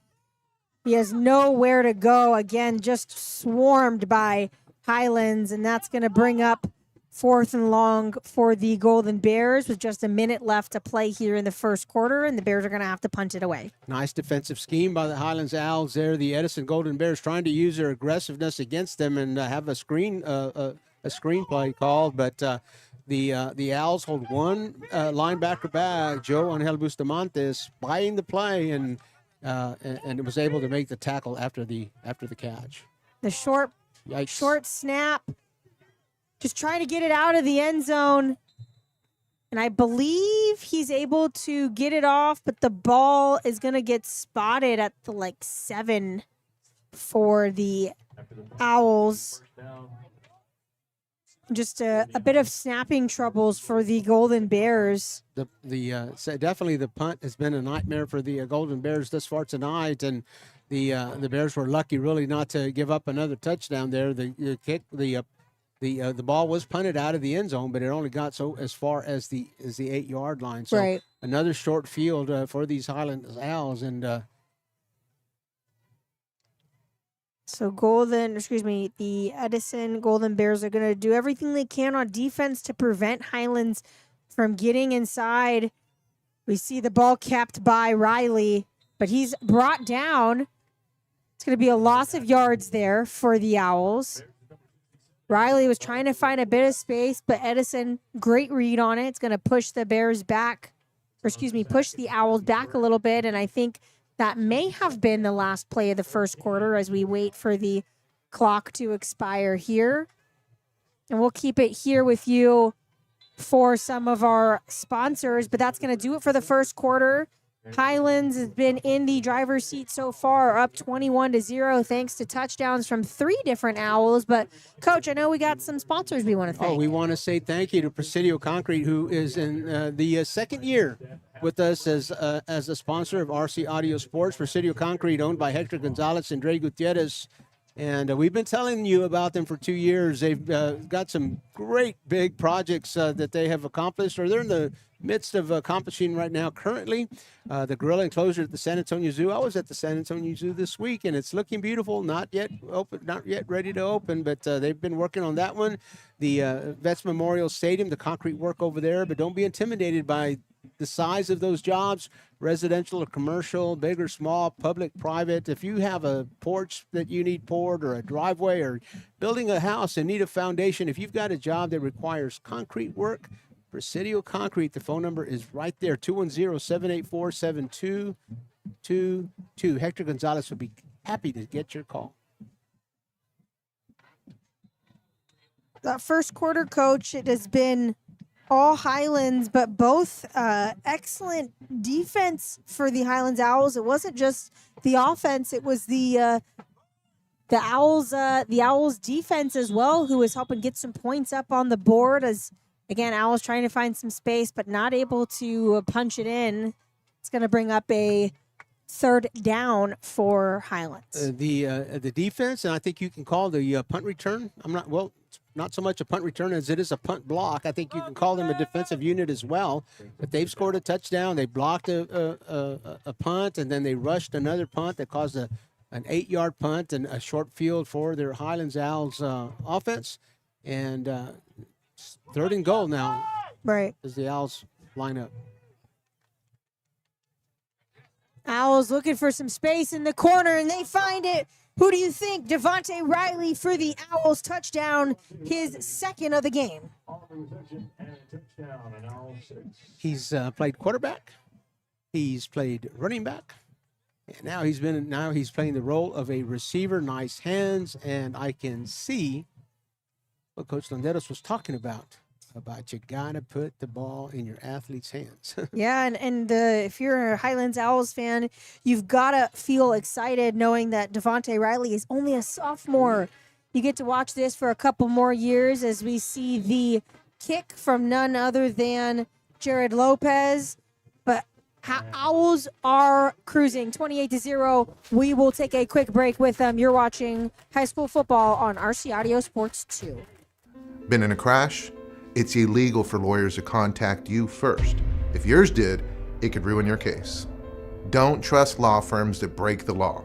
he has nowhere to go. Again, just swarmed by Highlands, and that's going to bring up 4th and long for the Golden Bears with just a minute left to play here in the first quarter, and the Bears are going to have to punt it away. Nice defensive scheme by the Highlands Owls there. The Edison Golden Bears trying to use their aggressiveness against them and have a screenplay called, but the Owls hold one linebacker back, Joe Angel Bustamante, buying the play, and it was able to make the tackle after the catch. The short snap, just trying to get it out of the end zone. And I believe he's able to get it off, but the ball is going to get spotted at the 7 for the Owls. Just a bit of snapping troubles for the Golden Bears. Definitely the punt has been a nightmare for the Golden Bears thus far tonight, and the Bears were lucky really not to give up another touchdown there. The ball was punted out of the end zone, but it only got as far as the 8-yard line. So right. Another short field for these Highlands Owls, and so the Edison Golden Bears are going to do everything they can on defense to prevent Highlands from getting inside. We see the ball kept by Riley, but he's brought down. It's going to be a loss of yards there for the Owls. Riley was trying to find a bit of space, but Edison, great read on it. It's going to push the Bears back, push the Owls back a little bit, and I think that may have been the last play of the first quarter as we wait for the clock to expire here. And we'll keep it here with you for some of our sponsors, but that's going to do it for the first quarter. Highlands has been in the driver's seat so far, up 21-0, thanks to touchdowns from 3 different Owls. But, Coach, I know we got some sponsors we want to thank. We want to say thank you to Presidio Concrete, who is in the second year with us as a sponsor of RC Audio Sports. Presidio Concrete, owned by Hector Gonzalez and Dre Gutierrez, And we've been telling you about them for 2 years. They've got some great big projects that they have accomplished, or they're in the midst of accomplishing right now currently. The gorilla enclosure at the San Antonio Zoo. I was at the San Antonio Zoo this week, and it's looking beautiful. Not yet open, not yet ready to open, but they've been working on that one. The Vets Memorial Stadium, the concrete work over there. But don't be intimidated by the size of those jobs, residential or commercial, big or small, public, private. If you have a porch that you need poured, or a driveway, or building a house and need a foundation, if you've got a job that requires concrete work, Presidio Concrete, the phone number is right there, 210-784-7222. Hector Gonzalez will be happy to get your call. That first quarter, Coach, it has been all Highlands, but both excellent defense for the Highlands Owls. It wasn't just the offense; it was the Owls defense as well, who was helping get some points up on the board. As again, Owls trying to find some space, but not able to punch it in. It's going to bring up a third down for Highlands. The defense, and I think you can call the punt return. Not so much a punt return as it is a punt block. I think you can call them a defensive unit as well. But they've scored a touchdown. They blocked a punt, and then they rushed another punt that caused an 8-yard punt and a short field for their Highlands Owls offense. And third and goal now. Right. As the Owls line up. Owls looking for some space in the corner, and they find it. Who do you think? Devontae Riley for the Owls, touchdown, his second of the game. He's played quarterback. He's played running back. And now he's playing the role of a receiver. Nice hands, and I can see what Coach Landeros was talking about you gotta put the ball in your athlete's hands. Yeah, and if you're a Highlands Owls fan, you've got to feel excited knowing that Devontae Riley is only a sophomore. You get to watch this for a couple more years as we see the kick from none other than Jared Lopez. But Owls are cruising 28-0. We will take a quick break with them. You're watching high school football on RC Audio Sports 2. Been in a crash? It's illegal for lawyers to contact you first. If yours did, it could ruin your case. Don't trust law firms that break the law.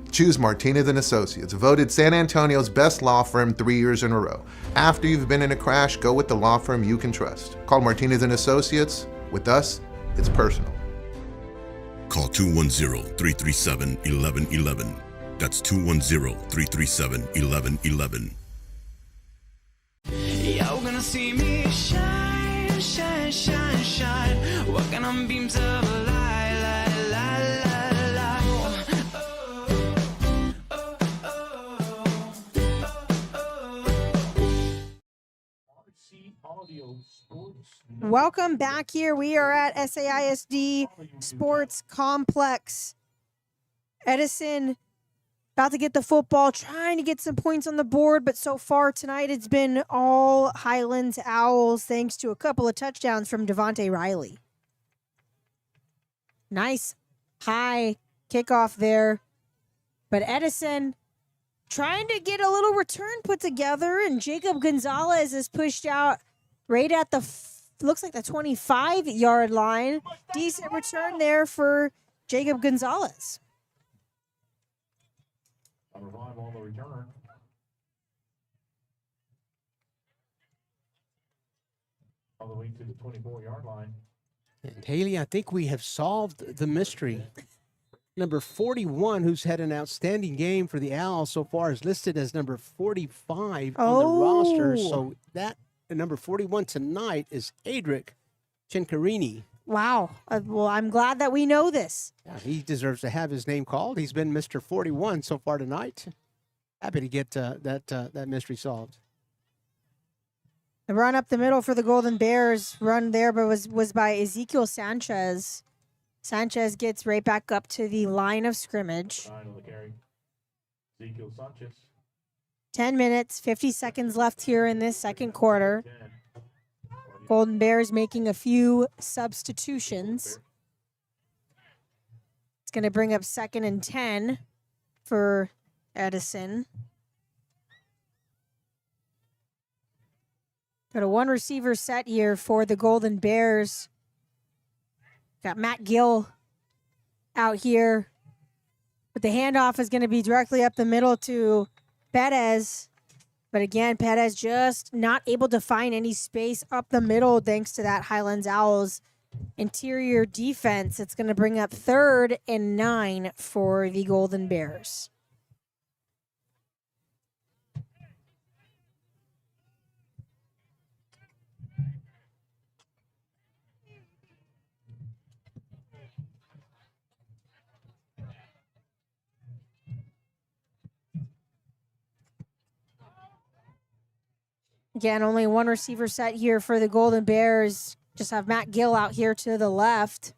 Choose Martinez & Associates, voted San Antonio's best law firm 3 years in a row. After you've been in a crash, go with the law firm you can trust. Call Martinez & Associates. With us, it's personal. Call 210-337-1111. That's 210-337-1111. You're gonna see me shine, shine, shine, shine. Walking on beams of a light, light, light, light, light. Oh, oh, oh. Welcome back here. We are at SAISD Sports Complex. Edison about to get the football, trying to get some points on the board, but so far tonight it's been all Highlands Owls thanks to a couple of touchdowns from Devontae Riley. Nice high kickoff there. But Edison trying to get a little return put together, and Jacob Gonzalez is pushed out right at the, looks like the 25-yard line. Decent return there for Jacob Gonzalez. Number 5 on the return. All the way to the 24-yard line. And Haley, I think we have solved the mystery. Number 41, who's had an outstanding game for the Owls so far, is listed as number 45 on the roster. So that number 41 tonight is Adric Chincarini. Wow. Well, I'm glad that we know this. Yeah, he deserves to have his name called. He's been Mr. 41 so far tonight. Happy to get that mystery solved. The run up the middle for the Golden Bears, run there, but was by Ezekiel Sanchez. Sanchez gets right back up to the line of scrimmage. 9 on the carry. Ezekiel Sanchez. 10 minutes, 50 seconds left here in this second quarter. Golden Bears making a few substitutions. It's going to bring up 2nd and 10 for Edison. Got a one receiver set here for the Golden Bears. Got Matt Gill out here. But the handoff is going to be directly up the middle to Perez. But again, Perez just not able to find any space up the middle thanks to that Highlands Owls interior defense. It's going to bring up 3rd and 9 for the Golden Bears. Again, only one receiver set here for the Golden Bears. Just have Matt Gill out here to the left.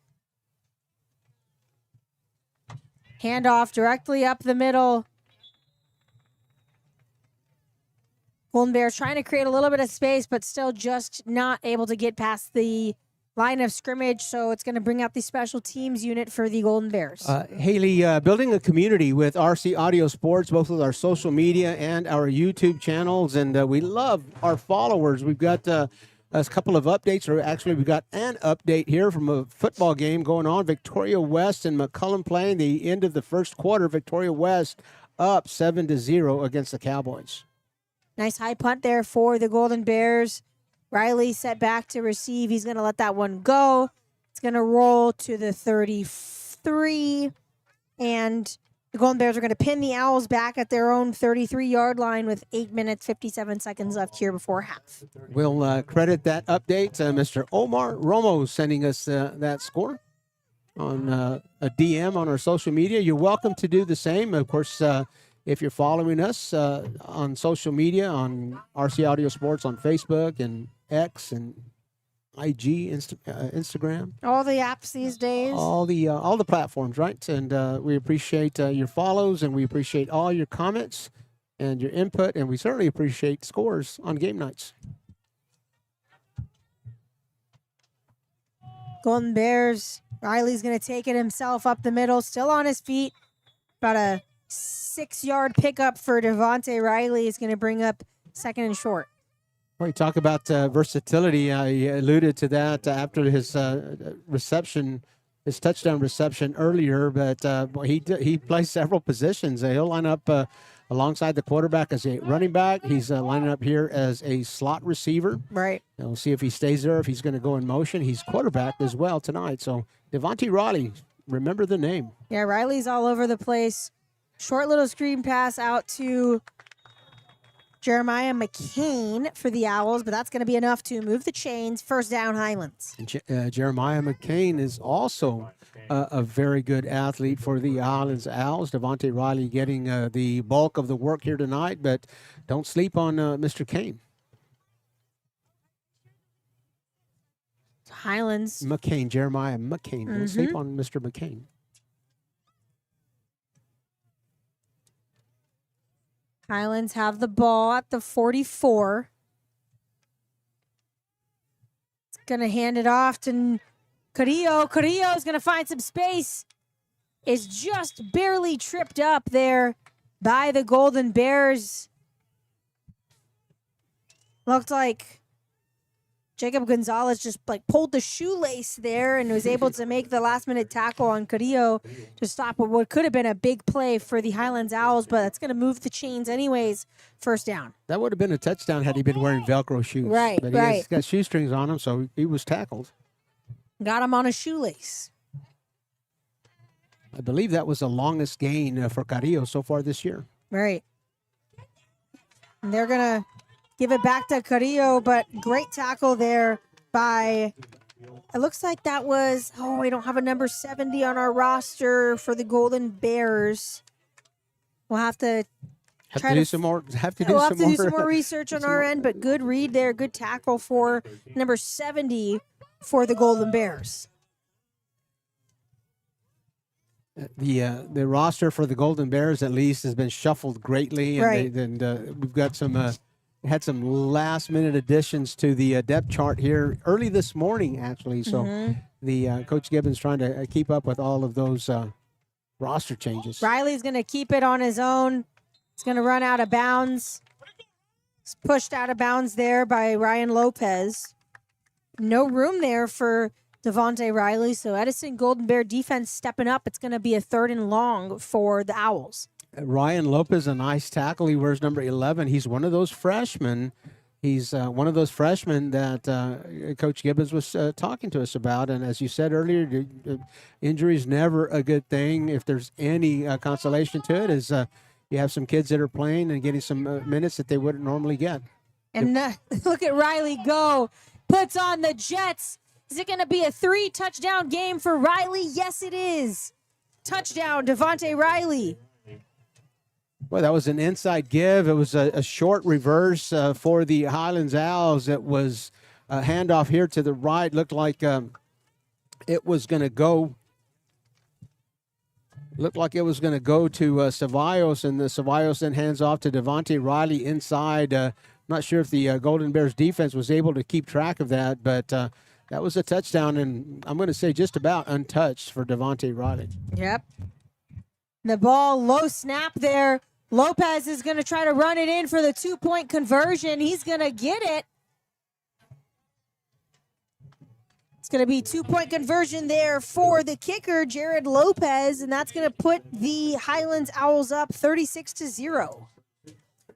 Handoff directly up the middle. Golden Bears trying to create a little bit of space, but still just not able to get past the line of scrimmage, so it's going to bring out the special teams unit for the Golden Bears. Haley, building a community with RC Audio Sports, both with our social media and our YouTube channels, and we love our followers. We've got a couple of updates, or actually we've got an update here from a football game going on. Victoria West and McCullum playing the end of the first quarter. Victoria West up 7-0 against the Cowboys. Nice high punt there for the Golden Bears. Riley set back to receive. He's going to let that one go. It's going to roll to the 33. And the Golden Bears are going to pin the Owls back at their own 33-yard line with 8 minutes, 57 seconds left here before half. We'll credit that update to Mr. Omar Romo sending us that score on a DM on our social media. You're welcome to do the same. Of course, if you're following us on social media, on RC Audio Sports, on Facebook and X and IG, Instagram. All the apps these days. All the platforms, right? And we appreciate your follows, and we appreciate all your comments and your input, and we certainly appreciate scores on game nights. Golden Bears. Riley's going to take it himself up the middle, still on his feet. About a 6-yard pickup for Devontae Riley is going to bring up 2nd and short. Well, you talk about versatility. I alluded to that after his reception, his touchdown reception earlier. But he plays several positions. He'll line up alongside the quarterback as a running back. He's lining up here as a slot receiver. Right. We'll see if he stays there, if he's going to go in motion. He's quarterback as well tonight. So Devontae Riley, remember the name. Yeah, Riley's all over the place. Short little screen pass out to Jeremiah McCain for the Owls, but that's going to be enough to move the chains. 1st down, Highlands. And Jeremiah McCain is also a very good athlete for the Highlands Owls. Devontae Riley getting the bulk of the work here tonight, but don't sleep on Mr. Kane. Highlands. McCain, Jeremiah McCain. Don't sleep on Mr. McCain. Highlands have the ball at the 44. It's going to hand it off to Carrillo. Carrillo is going to find some space. Is just barely tripped up there by the Golden Bears. Looked like Jacob Gonzalez just pulled the shoelace there and was able to make the last-minute tackle on Carrillo to stop what could have been a big play for the Highlands Owls, but it's going to move the chains anyways. 1st down. That would have been a touchdown had he been wearing Velcro shoes. Right, but right. He's got shoestrings on him, so he was tackled. Got him on a shoelace. I believe that was the longest gain for Carrillo so far this year. Right. And they're going to give it back to Carrillo, but great tackle there by, it looks like that was, we don't have a number 70 on our roster for the Golden Bears. We'll have to do some more research on our end, but good read there, good tackle for number 70 for the Golden Bears. The roster for the Golden Bears at least has been shuffled greatly, and, right. We've got some had some last-minute additions to the depth chart here early this morning, actually. So the Coach Gibbons trying to keep up with all of those roster changes. Riley's going to keep it on his own. It's going to run out of bounds. It's pushed out of bounds there by Ryan Lopez. No room there for Devontae Riley. So Edison Golden Bear defense stepping up. It's going to be a 3rd and long for the Owls. Ryan Lopez, a nice tackle. He wears number 11. He's one of those freshmen. He's one of those freshmen that Coach Gibbons was talking to us about. And as you said earlier, injury is never a good thing. If there's any consolation to it, is you have some kids that are playing and getting some minutes that they wouldn't normally get. And look at Riley go. Puts on the Jets. Is it going to be a 3-touchdown game for Riley? Yes, it is. Touchdown, Devontae Riley. Well, that was an inside give. It was a short reverse for the Highlands Owls. It was a handoff here to the right. Looked like it was going to go. Looked like it was going to go to Ceballos, and the Ceballos then hands off to Devontae Riley inside. Not sure if the Golden Bears defense was able to keep track of that, but that was a touchdown, and I'm going to say just about untouched for Devontae Riley. Yep. The ball, low snap there. Lopez is going to try to run it in for the 2-point conversion. He's going to get it. It's going to be 2-point conversion there for the kicker, Jared Lopez, and that's going to put the Highlands Owls up 36-0.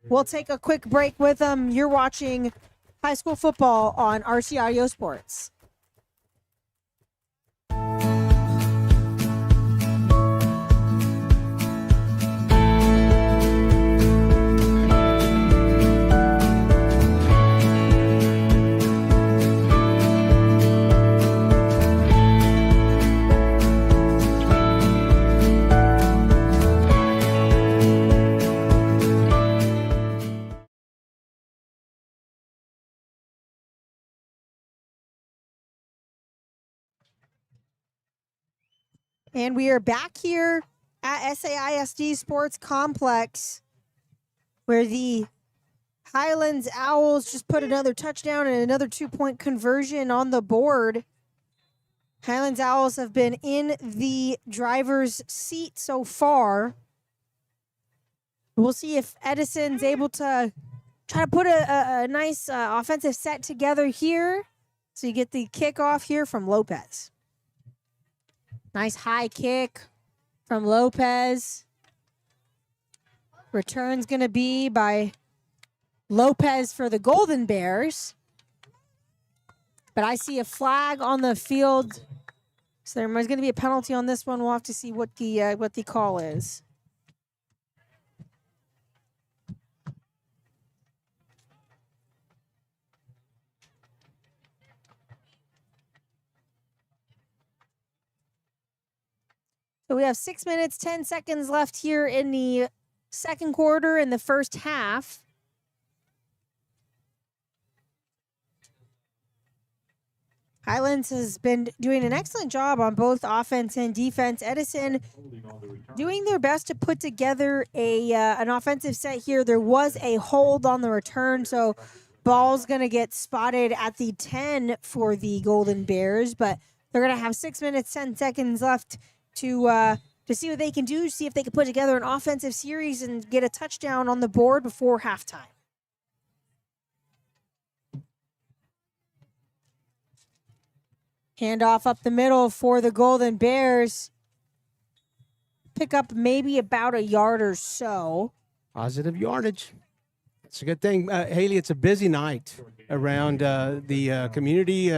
We'll take a quick break with them. You're watching high school football on RC Audio Sports. And we are back here at SAISD Sports Complex, where the Highlands Owls just put another touchdown and another 2-point conversion on the board. Highlands Owls have been in the driver's seat so far. We'll see if Edison's able to try to put a nice offensive set together here. So you get the kickoff here from Lopez. Nice high kick from Lopez. Return's going to be by Lopez for the Golden Bears. But I see a flag on the field. So there's going to be a penalty on this one. We'll have to see what the call is. So we have 6 minutes, 10 seconds left here in the second quarter in the first half. Highlands has been doing an excellent job on both offense and defense. Edison doing their best to put together an offensive set here. There was a hold on the return, so ball's going to get spotted at the 10 for the Golden Bears, but they're going to have 6 minutes, 10 seconds left to see what they can do, see if they can put together an offensive series and get a touchdown on the board before halftime. Handoff up the middle for the Golden Bears. Pick up maybe about a yard or so. Positive yardage. It's a good thing. Haley, it's a busy night around the community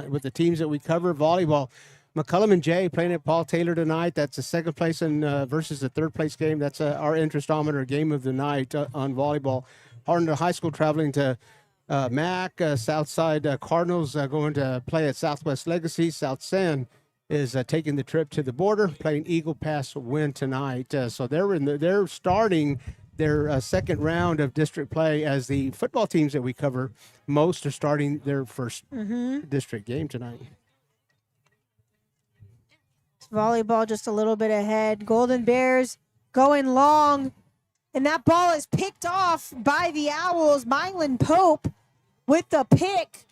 with the teams that we cover. Volleyball. McCullum and Jay playing at Paul Taylor tonight. That's the second place versus the third place game. That's our interestometer game of the night on volleyball. Harden High School traveling to Mac. Southside Cardinals going to play at Southwest Legacy. South San is taking the trip to the border, playing Eagle Pass win tonight. So they're starting their second round of district play, as the football teams that we cover, most are starting their first district game tonight. Volleyball just a little bit ahead. Golden Bears going long. And that ball is picked off by the Owls. Mylan Pope with the pick.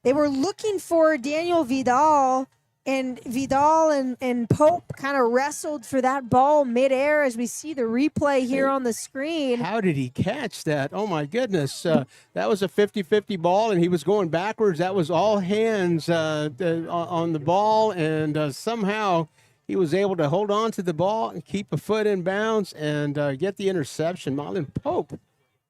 They were looking for Daniel Vidal, And Vidal and Pope kind of wrestled for that ball midair as we see the replay here on the screen. How did he catch that? Oh, my goodness. That was a 50-50 ball, and he was going backwards. That was all hands on the ball, and somehow he was able to hold on to the ball and keep a foot in bounds and get the interception. Marlon Pope,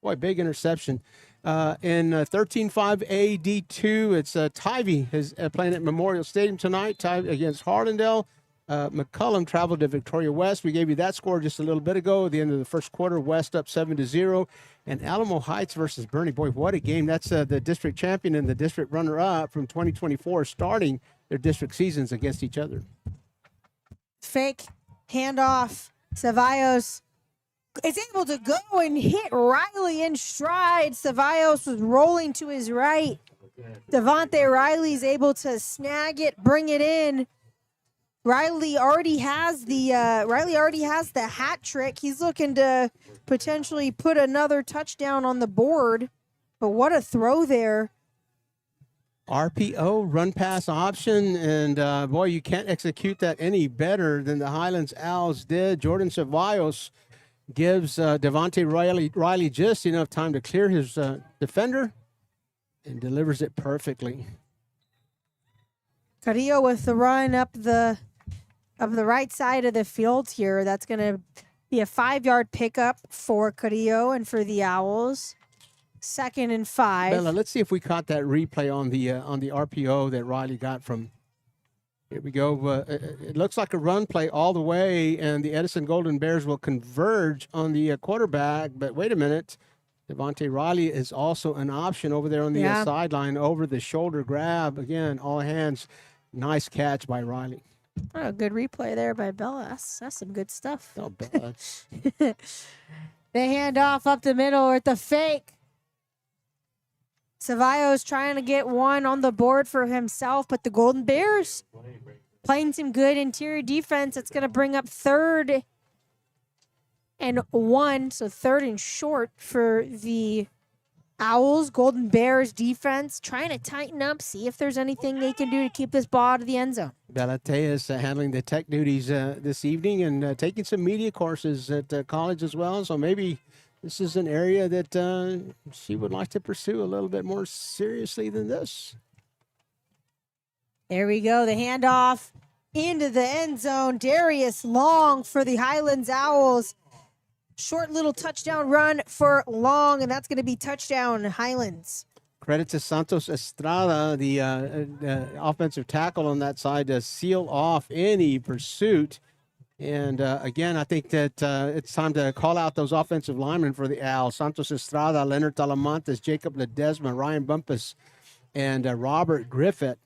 boy, big interception. In 13-5 AD2, it's Tivy is playing at Memorial Stadium tonight. Tivy against Harlandale. McCullum traveled to Victoria West. We gave you that score just a little bit ago. At the end of the first quarter, West up 7-0. And Alamo Heights versus Bernie. Boy, what a game. That's the district champion and the district runner-up from 2024 starting their district seasons against each other. Fake handoff. Ceballos is able to go and hit Riley in stride. Ceballos was rolling to his right. Devontae Riley's able to snag it, bring it in. Riley already has the hat trick. He's looking to potentially put another touchdown on the board. But what a throw there. RPO, run pass option, and boy, you can't execute that any better than the Highlands Owls did. Jordan Ceballos gives Devontae Riley just enough time to clear his defender and delivers it perfectly. Carrillo with the run up the right side of the field here. That's going to be a 5-yard pickup for Carrillo and for the Owls. 2nd and 5. Bella, let's see if we caught that replay on the RPO that Riley got from. Here we go. It looks like a run play all the way, and the Edison Golden Bears will converge on the quarterback. But wait a minute. Devontae Riley is also an option over there on the sideline, over the shoulder grab. Again, all hands. Nice catch by Riley. Oh, good replay there by Bella. That's some good stuff. Oh, Bella. The handoff up the middle with the fake. Ceballos trying to get one on the board for himself, but the Golden Bears playing some good interior defense. It's going to bring up 3rd and 1, so 3rd and short for the Owls. Golden Bears defense trying to tighten up, see if there's anything they can do to keep this ball out of the end zone. Belate is handling the tech duties this evening and taking some media courses at college as well, so maybe this is an area that she would like to pursue a little bit more seriously than this. There we go. The handoff into the end zone. Darius Long for the Highlands Owls. Short little touchdown run for Long, and that's going to be touchdown Highlands. Credit to Santos Estrada, the offensive tackle on that side, to seal off any pursuit. And again, I think that it's time to call out those offensive linemen for the Owls. Santos Estrada, Leonard Talamantes, Jacob Ledesma, Ryan Bumpus, and Robert Griffith.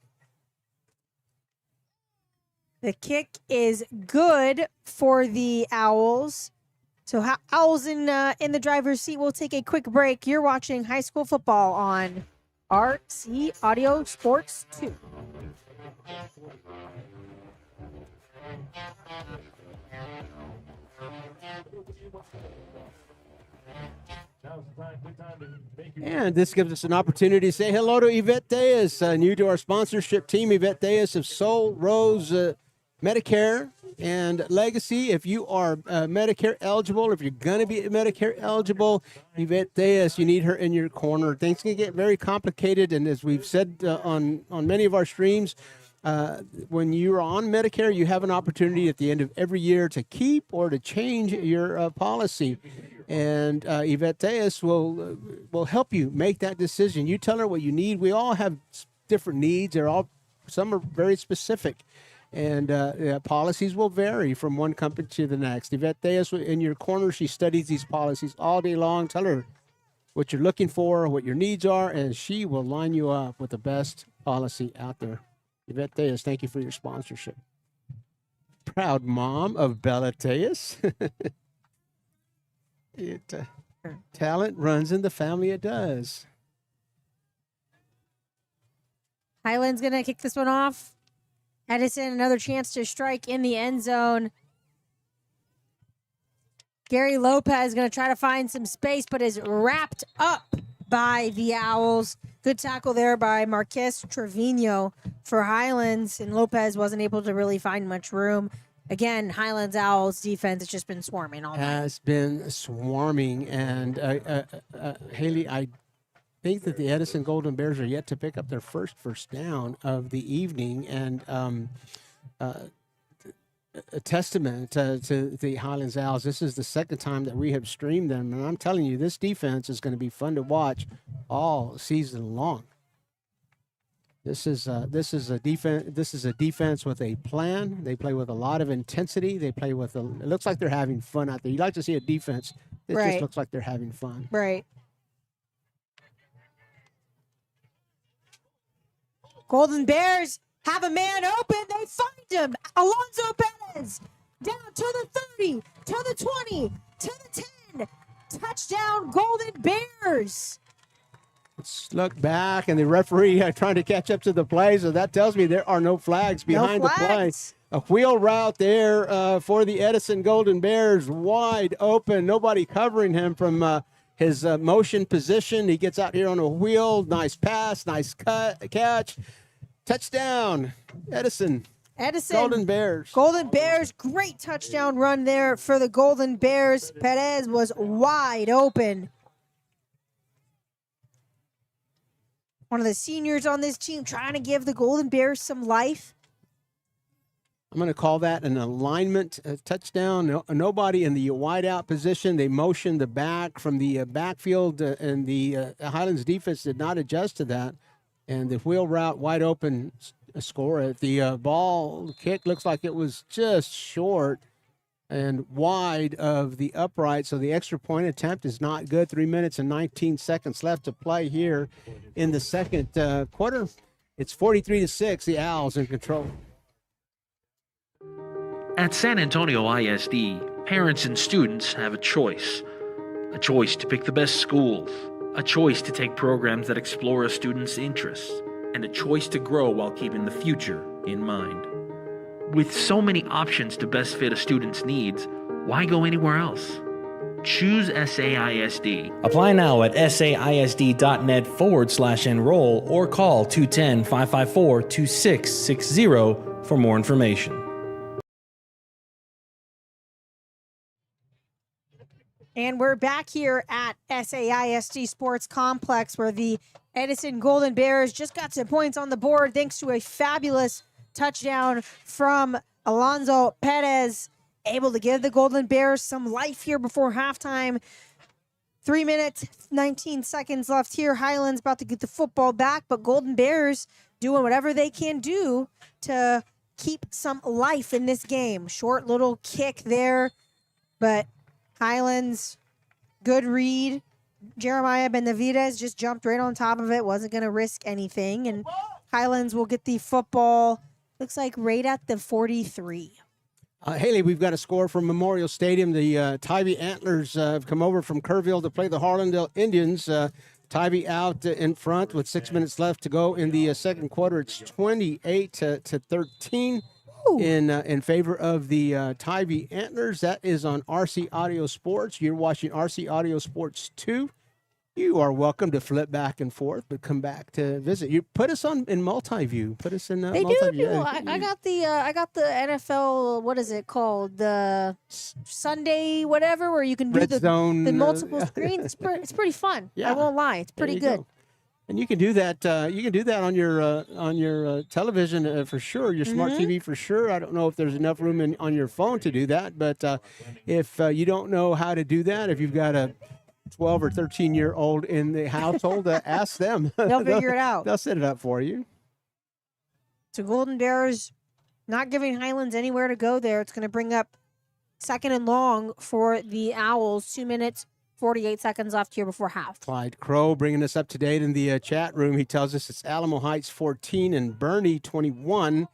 The kick is good for the Owls. So Owls in the driver's seat. We'll take a quick break. You're watching high school football on RC Audio Sports 2. And this gives us an opportunity to say hello to Yvette Diaz, new to our sponsorship team. Yvette Diaz of Soul Rose Medicare and Legacy. If you are Medicare eligible, if you're going to be Medicare eligible, Yvette Diaz, you need her in your corner. Things can get very complicated, and as we've said on many of our streams, when you're on Medicare, you have an opportunity at the end of every year to keep or to change your policy. And Yvette Diaz will help you make that decision. You tell her what you need. We all have different needs. Some are very specific. And policies will vary from one company to the next. Yvette Diaz in your corner. She studies these policies all day long. Tell her what you're looking for, what your needs are, and she will line you up with the best policy out there. Yvette Diaz, thank you for your sponsorship. Proud mom of Bella Diaz. Talent runs in the family, it does. Highlands going to kick this one off. Edison, another chance to strike in the end zone. Gary Lopez going to try to find some space, but is wrapped up by the Owls. Good tackle there by Marquez Trevino for Highlands, and Lopez wasn't able to really find much room. Again, Highlands Owls defense has just been swarming all night. Has been swarming, and Haley, I think that the Edison Golden Bears are yet to pick up their first down of the evening, and a testament to the Highlands Owls. This is the second time that we have streamed them, and I'm telling you, this defense is going to be fun to watch all season long. This is a defense with a plan. They play with a lot of intensity. They play with it looks like they're having fun out there. You like to see a defense that Right. just looks like they're having fun. Right. Golden Bears have a man open. They find him. Alonzo Perez down to the 30, to the 20, to the 10. Touchdown, Golden Bears. Let's look back, and the referee trying to catch up to the play, so that tells me there are no flags behind the play. flags. A wheel route there for the Edison Golden Bears, wide open. Nobody covering him from his motion position. He gets out here on a wheel. Nice pass, nice catch. Touchdown, Edison. Golden Bears. Golden Bears, great touchdown run there for the Golden Bears. Perez was wide open. One of the seniors on this team trying to give the Golden Bears some life. I'm going to call that an alignment touchdown. Nobody in the wideout position. They motioned the back from the backfield, and the Highlands defense did not adjust to that. And the wheel route, wide open score. The ball kick looks like it was just short and wide of the upright. So the extra point attempt is not good. 3 minutes and 19 seconds left to play here in the second quarter. It's 43-6. The Owls in control. At San Antonio ISD, parents and students have a choice to pick the best schools, a choice to take programs that explore a student's interests, and a choice to grow while keeping the future in mind. With so many options to best fit a student's needs, why go anywhere else? Choose SAISD. Apply now at saisd.net/enroll or call 210-554-2660 for more information. And we're back here at SAISD Sports Complex, where the Edison Golden Bears just got some points on the board thanks to a fabulous touchdown from Alonzo Perez, able to give the Golden Bears some life here before halftime. 3 minutes, 19 seconds left here. Highlands about to get the football back, but Golden Bears doing whatever they can do to keep some life in this game. Short little kick there, but Highlands, good read. Jeremiah Benavidez just jumped right on top of it, wasn't going to risk anything. And Highlands will get the football, looks like right at the 43. Haley, we've got a score from Memorial Stadium. The Tybee Antlers have come over from Kerrville to play the Harlandale Indians. Tybee out in front with 6 minutes left to go in the second quarter. It's 28-13. In favor of the Tybee Antlers. That is on RC Audio Sports. You're watching RC Audio Sports 2. You are welcome to flip back and forth, but come back to visit. You put us on in multi-view. Put us in They multi-view. do. I got the NFL. What is it called? The Sunday whatever, where you can do Red Zone, the multiple screens. It's pretty fun. Yeah. I won't lie. It's pretty There you good. go. And you can do that. You can do that on your television for sure. Your smart TV for sure. I don't know if there's enough room on your phone to do that, but if you don't know how to do that, if you've got a 12 or 13-year-old in the household, ask them. They'll figure it out. They'll set it up for you. So Golden Bears not giving Highlands anywhere to go there. It's going to bring up second and long for the Owls. 2 minutes, 48 seconds left here before half. Clyde Crow bringing us up to date in the chat room. He tells us it's Alamo Heights 14 and Bernie 21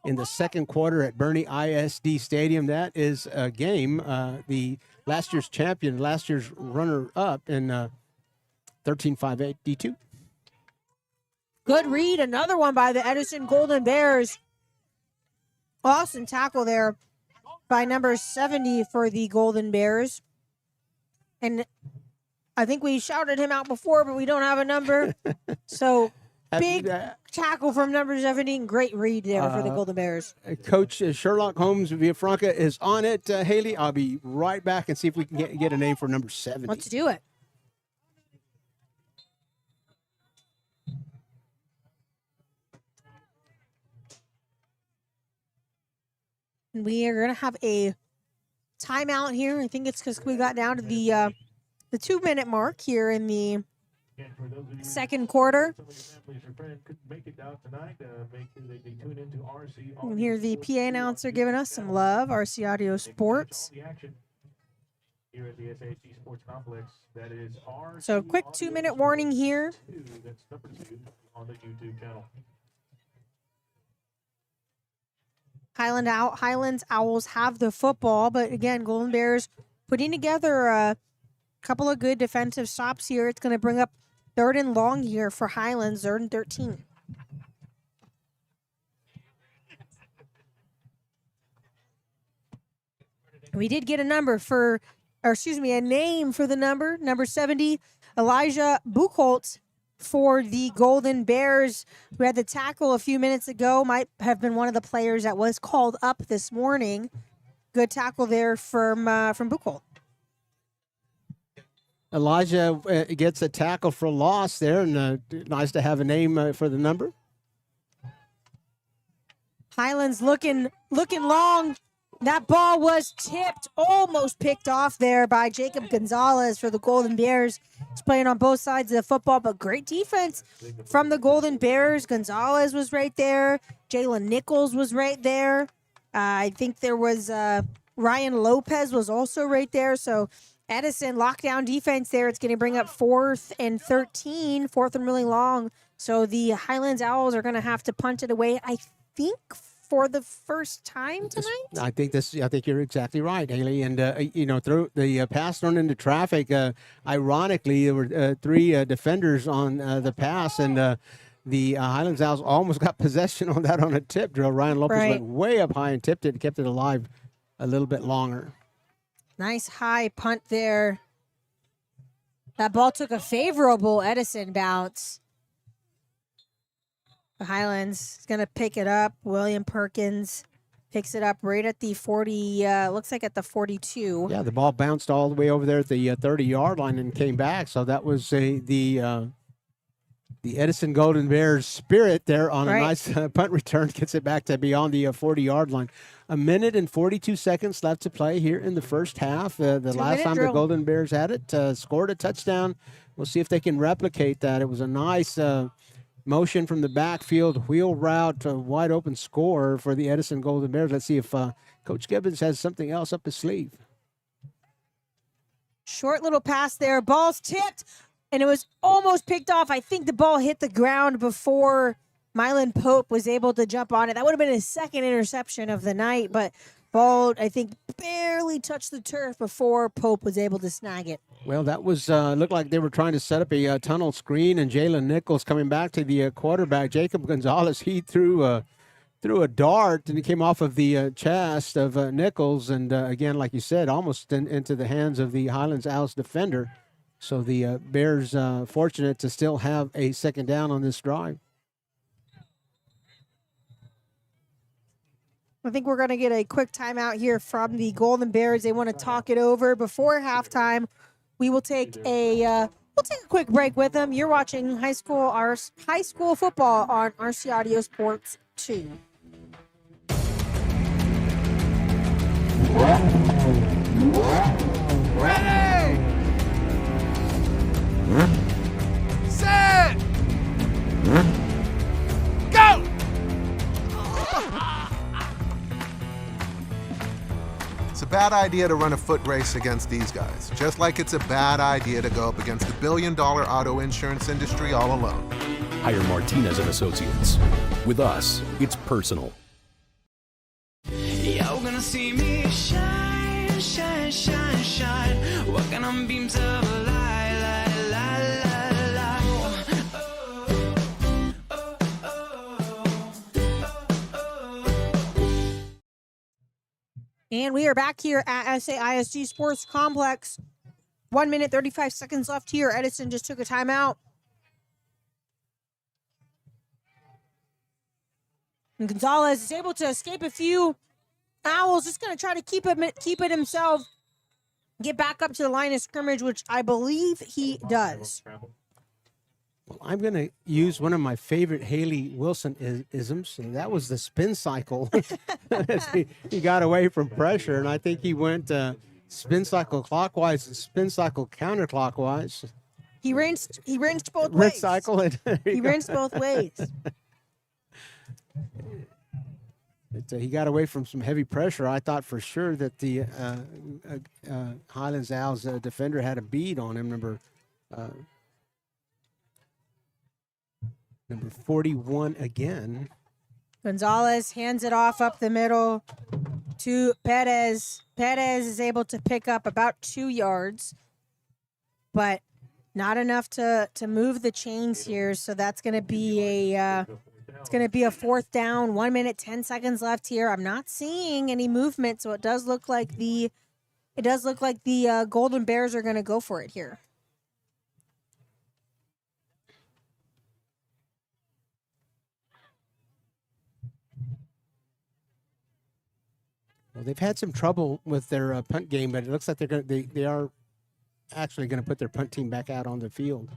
in the second quarter at Bernie ISD Stadium. That is a game. The last year's champion, last year's runner-up in 13-5 D2. Good read. Another one by the Edison Golden Bears. Awesome tackle there by number 70 for the Golden Bears. And I think we shouted him out before, but we don't have a number. So big tackle from number 17. Great read there for the Golden Bears. Coach Sherlock Holmes Villafranca is on it, Haley. I'll be right back and see if we can get a name for number 70. Let's do it. We are going to have a timeout here. I think it's because we got down to the 2-minute mark here in the second quarter. You can hear the PA announcer giving us some love, RC Audio Sports. Here at the SAISD Sports Complex, that is So quick 2-minute warning here. That's number 2 on the YouTube channel. Highlands Owls have the football, but again, Golden Bears putting together a couple of good defensive stops here. It's going to bring up 3rd and long here for Highlands, 3rd and 13. We did get a name for the number 70, Elijah Buchholz for the Golden Bears, who had the tackle a few minutes ago. Might have been one of the players that was called up this morning. Good tackle there from Buchholz. Elijah gets a tackle for loss there, and nice to have a name for the number. Highlands looking long. That ball was tipped, almost picked off there by Jacob Gonzalez for the Golden Bears. He's playing on both sides of the football, but great defense from the Golden Bears. Gonzalez was right there. Jalen Nichols was right there. I think there was Ryan Lopez was also right there. So Edison lockdown defense there. It's going to bring up 4th and 13, 4th and really long. So the Highlands Owls are going to have to punt it away, I think, for the first time tonight. I think you're exactly right, Haley. And through the pass thrown into traffic, ironically, there were 3 defenders on the pass, and the Highlands Owls almost got possession on that on a tip drill. Ryan Lopez went way up high and tipped it and kept it alive a little bit longer. Nice high punt there. That ball took a favorable Edison bounce. The Highlands is going to pick it up. William Perkins picks it up right at the 40, looks like at the 42. Yeah, the ball bounced all the way over there at the 30-yard line and came back. So that was the Edison Golden Bears spirit there on a nice punt return. Gets it back to beyond the 40-yard line. 1 minute and 42 seconds left to play here in the first half. The last time the Golden Bears had it, scored a touchdown. We'll see if they can replicate that. It was a nice motion from the backfield, wheel route, wide open score for the Edison Golden Bears. Let's see if Coach Gibbons has something else up his sleeve. Short little pass there. Ball's tipped, and it was almost picked off. I think the ball hit the ground before Mylan Pope was able to jump on it. That would have been his second interception of the night, but ball, I think, barely touched the turf before Pope was able to snag it. Well, that was looked like they were trying to set up a tunnel screen, and Jalen Nichols coming back to the quarterback. Jacob Gonzalez, he threw a dart, and it came off of the chest of Nichols, and again, like you said, almost into the hands of the Highlands Owls defender. So the Bears fortunate to still have a second down on this drive. I think we're going to get a quick timeout here from the Golden Bears. They want to talk it over before halftime. We will take a quick break with them. You're watching high school football on RC Audio Sports 2. Ready! Set! Go! It's a bad idea to run a foot race against these guys, just like it's a bad idea to go up against the billion-dollar auto insurance industry all alone. Hire Martinez and Associates. With us, it's personal. You're gonna see me shine, shine, shine, shine. Walking on beams of a light, light, light, light, light. Oh, oh, oh, oh. And we are back here at SAISD Sports Complex. 1 minute, 35 seconds left here. Edison just took a timeout. And Gonzalez is able to escape a few. Owls just going to try to keep it himself. Get back up to the line of scrimmage, which I believe he does. Well, I'm going to use one of my favorite Haley Wilson isms, and that was the spin cycle. He got away from pressure, and I think he went spin cycle clockwise and spin cycle counterclockwise. He rinsed both ways. Rinse cycle it. He rinsed both ways. He got away from some heavy pressure. I thought for sure that the Highlands Owls defender had a bead on him, number 41 again. Gonzalez hands it off up the middle to Perez. Perez is able to pick up about 2 yards, but not enough to move the chains here. So that's going to be a fourth down. 1 minute, 10 seconds left here. I'm not seeing any movement, so it does look like the Golden Bears are going to go for it here. Well, they've had some trouble with their punt game, but it looks like they are actually going to put their punt team back out on the field,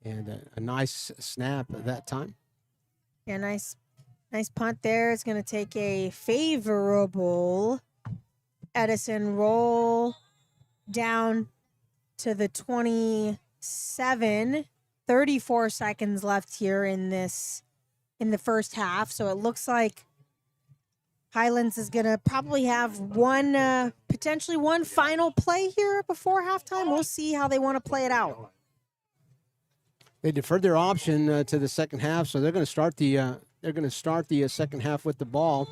and a nice snap at that time. Yeah, nice punt there. It's going to take a favorable Edison roll down to the 27. 34 seconds left here in the first half, so it looks like Highlands is going to probably have potentially one final play here before halftime. We'll see how they want to play it out. They deferred their option to the second half, so they're going to start the second half with the ball.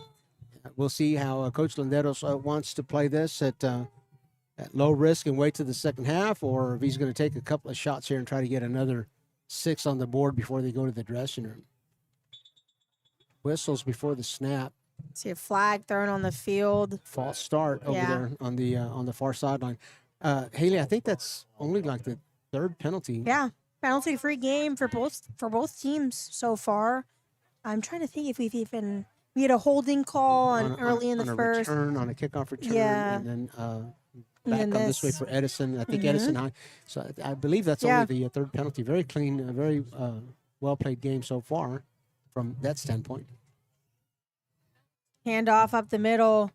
We'll see how Coach Landeros wants to play this at low risk and wait to the second half, or if he's going to take a couple of shots here and try to get another 6 on the board before they go to the dressing room. Whistles before the snap. See a flag thrown on the field. False start over there on the far sideline. Haley, I think that's only like the third penalty. Yeah, penalty-free game for both teams so far. I'm trying to think if we had a holding call early in the first. Return, on a kickoff return, yeah, and then back on this way for Edison. I think Edison. So I believe that's only the third penalty. Very clean, very well played game so far from that standpoint. Handoff up the middle.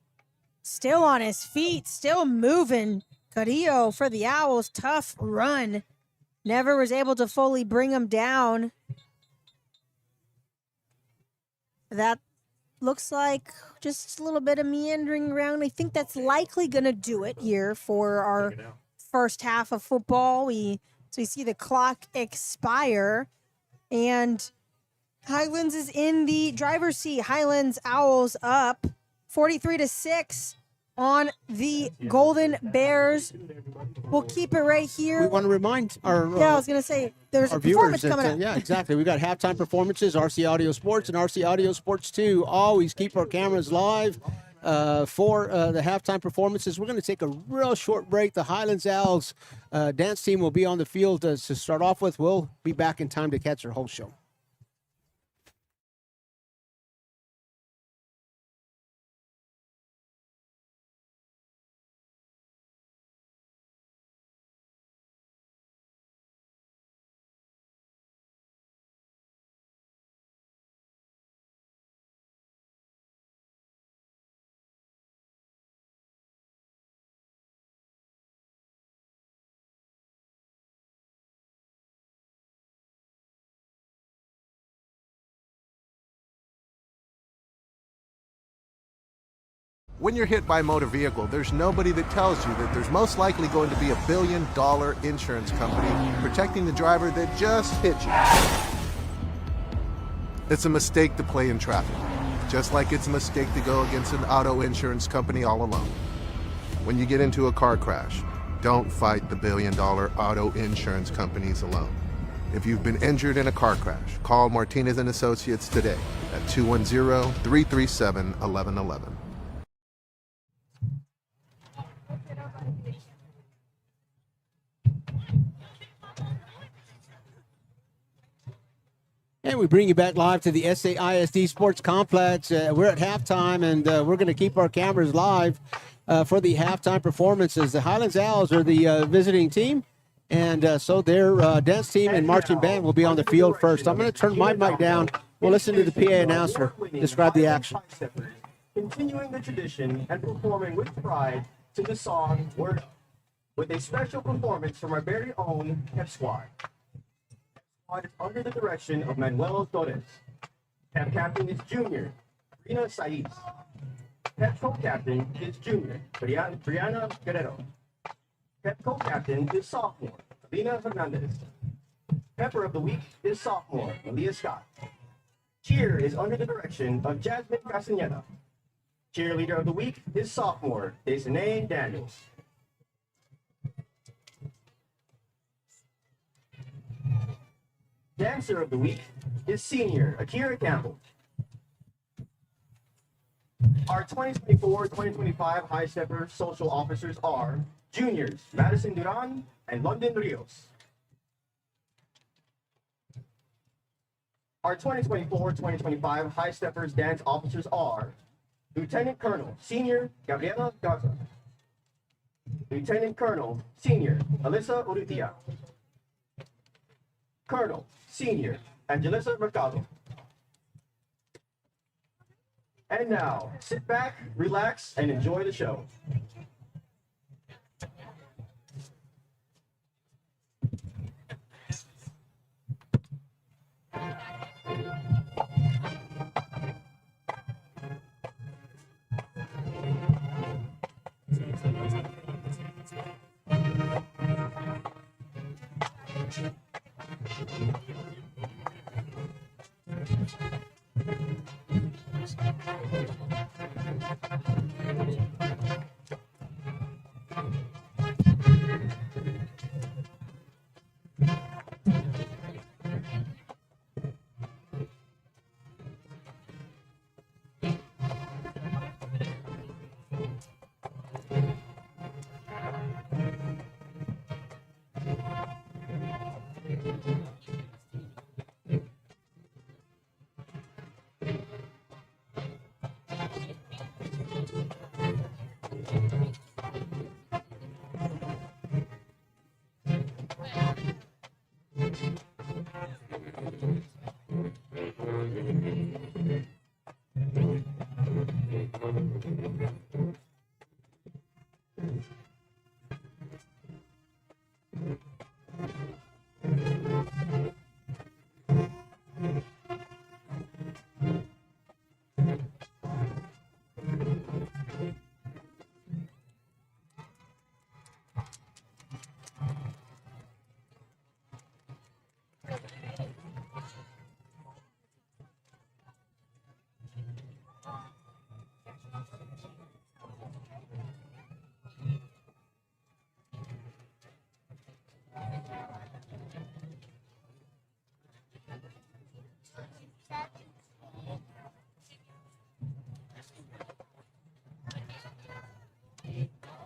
Still on his feet, still moving. Carrillo for the Owls. Tough run. Never was able to fully bring him down. That looks like just a little bit of meandering around. I think that's likely going to do it here for our first half of football. We see the clock expire, and Highlands is in the driver's seat. Highlands Owls up 43-6 on the Golden Bears. We'll keep it right here. We want to remind our I was going to say there's a performance coming up. Yeah, exactly. We got halftime performances, RC Audio Sports and RC Audio Sports 2. Always keep our cameras live for the halftime performances. We're going to take a real short break. The Highlands Owls dance team will be on the field to start off with. We'll be back in time to catch our whole show. When you're hit by a motor vehicle, there's nobody that tells you that there's most likely going to be $1 billion insurance company protecting the driver that just hit you. It's a mistake to play in traffic, just like it's a mistake to go against an auto insurance company all alone. When you get into a car crash, don't fight the $1 billion auto insurance companies alone. If you've been injured in a car crash, call Martinez & Associates today at 210-337-1111. We bring you back live to the SAISD Sports Complex. We're at halftime, and we're going to keep our cameras live for the halftime performances. The Highlands Owls are the visiting team, and so their dance team and marching band will be on the field first. I'm going to turn my mic down. We'll listen to the PA announcer describe the action. Continuing the tradition and performing with pride to the song Word Up, with a special performance from our very own Pep Squad. Squad is under the direction of Manuel Torres. Pep captain is junior, Rina Saiz. Pep co-captain is junior, Brianna Guerrero. Pep co-captain is sophomore, Alina Hernandez. Pepper of the week is sophomore, Malia Scott. Cheer is under the direction of Jasmine Castaneda. Cheerleader of the week is sophomore, Desiree Daniels. Dancer of the week is senior, Akira Campbell. Our 2024-2025 High Stepper social officers are juniors, Madison Duran and London Rios. Our 2024-2025 High Steppers dance officers are Lieutenant Colonel, Senior, Gabriela Garza. Lieutenant Colonel, Senior, Alyssa Urrutia. Colonel, Senior, Angelissa Mercado. And now, sit back, relax, and enjoy the show.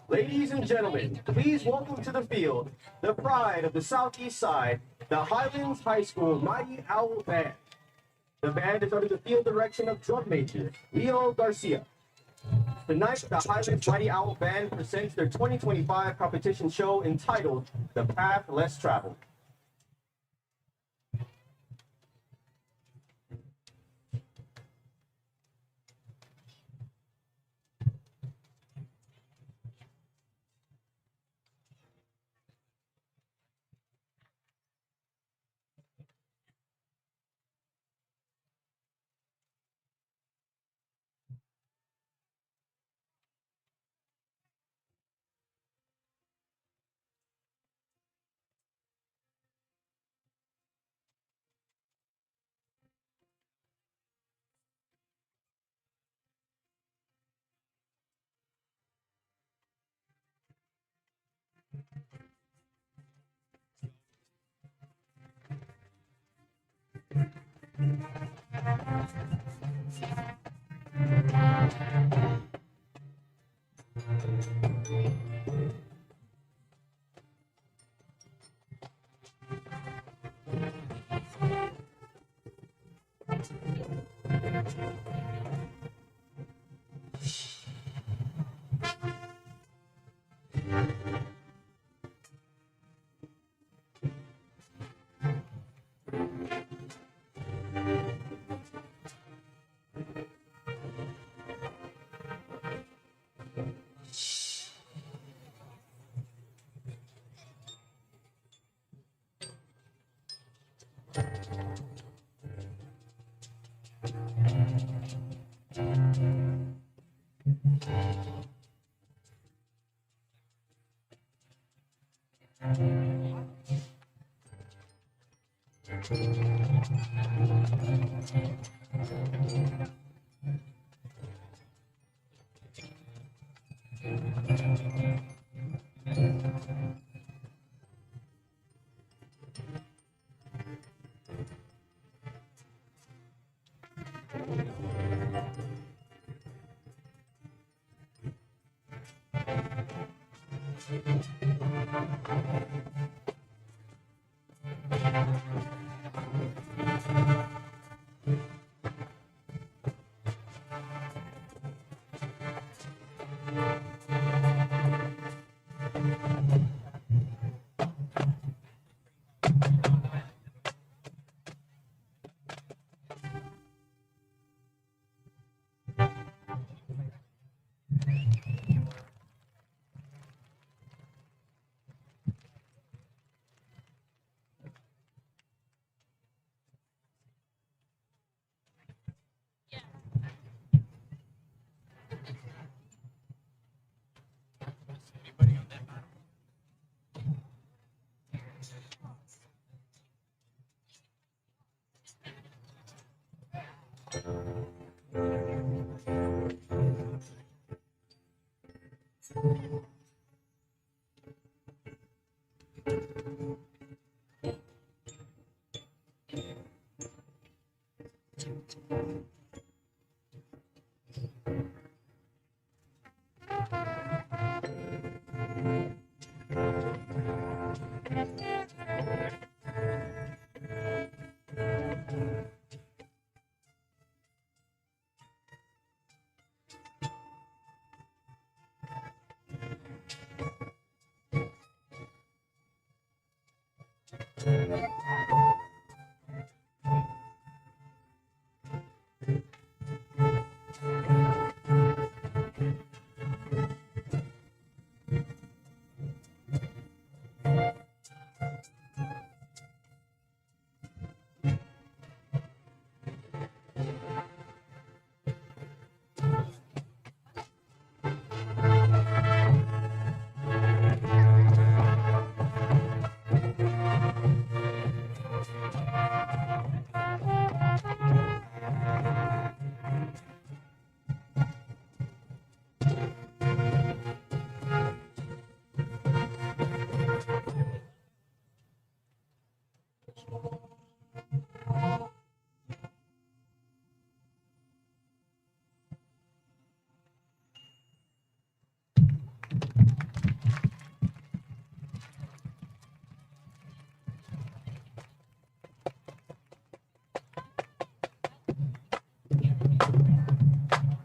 Ladies and gentlemen, please welcome to the field the pride of the Southeast Side, the Highlands High School Mighty Owl Band. The band is under the field direction of drum major Leo Garcia. Tonight, the Highlands Mighty Owl Band presents their 2025 competition show entitled The Path Less Traveled.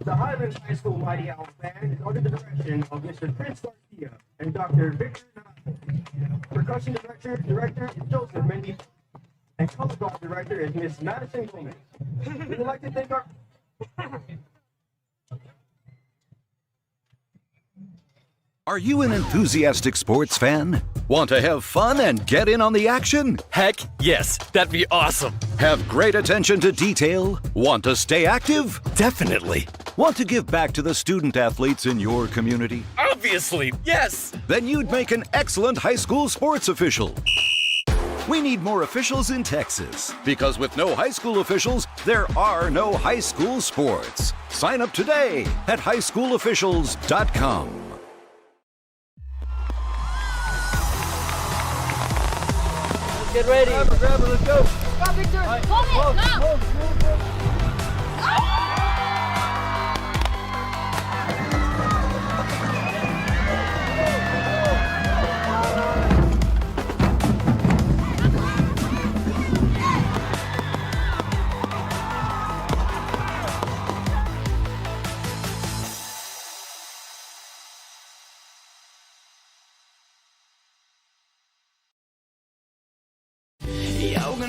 The Highlands High School Mighty Owls Band is under the direction of Mr. Chris Garcia and Dr. Victor Navajo. Percussion director is Joseph Mendy, and color guard director is Miss Madison Gomez. We would like to thank our... Are you an enthusiastic sports fan? Want to have fun and get in on the action? Heck, yes, that'd be awesome. Have great attention to detail? Want to stay active? Definitely. Want to give back to the student athletes in your community? Obviously, yes. Then you'd make an excellent high school sports official. We need more officials in Texas, because with no high school officials, there are no high school sports. Sign up today at highschoolofficials.com. Get ready. Grab it, let's go. Go, Victor. Right. Go.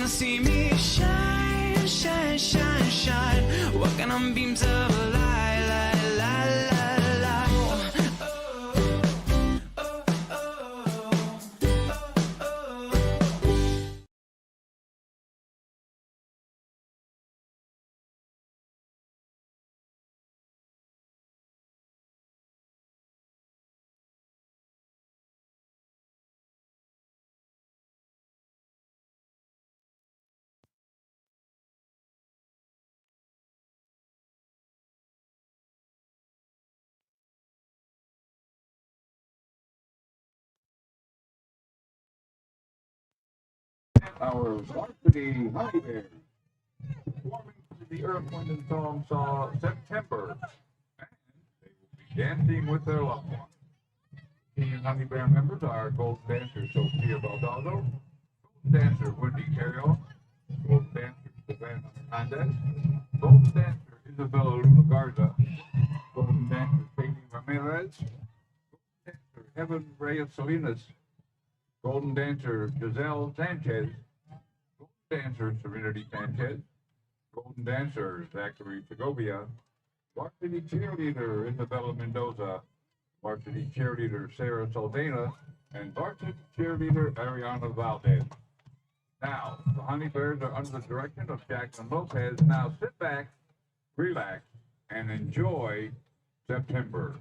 wanna see me shine, shine, shine, shine. Walking on beams of light, light, light, light, light. Our varsity Honey Bears performing the Earth, Wind, and Song September. And they will be dancing with their loved ones. Team Honey Bear members are Gold Dancer Sophia Baldado, Gold Dancer Wendy Carrion, Gold Dancer Savannah Hernandez, Gold Dancer Isabella Luna Garza, Gold Dancer Katie Ramirez, Gold Dancer Evan Reyes Salinas, Golden Dancer Giselle Sanchez, Golden Dancer Serenity Sanchez, Golden Dancer Zachary Segovia, Varsity Cheerleader Isabella Mendoza, Varsity Cheerleader Sarah Saldana, and Varsity Cheerleader Ariana Valdez. Now, the Honey Bears are under the direction of Jackson Lopez. Now sit back, relax, and enjoy September.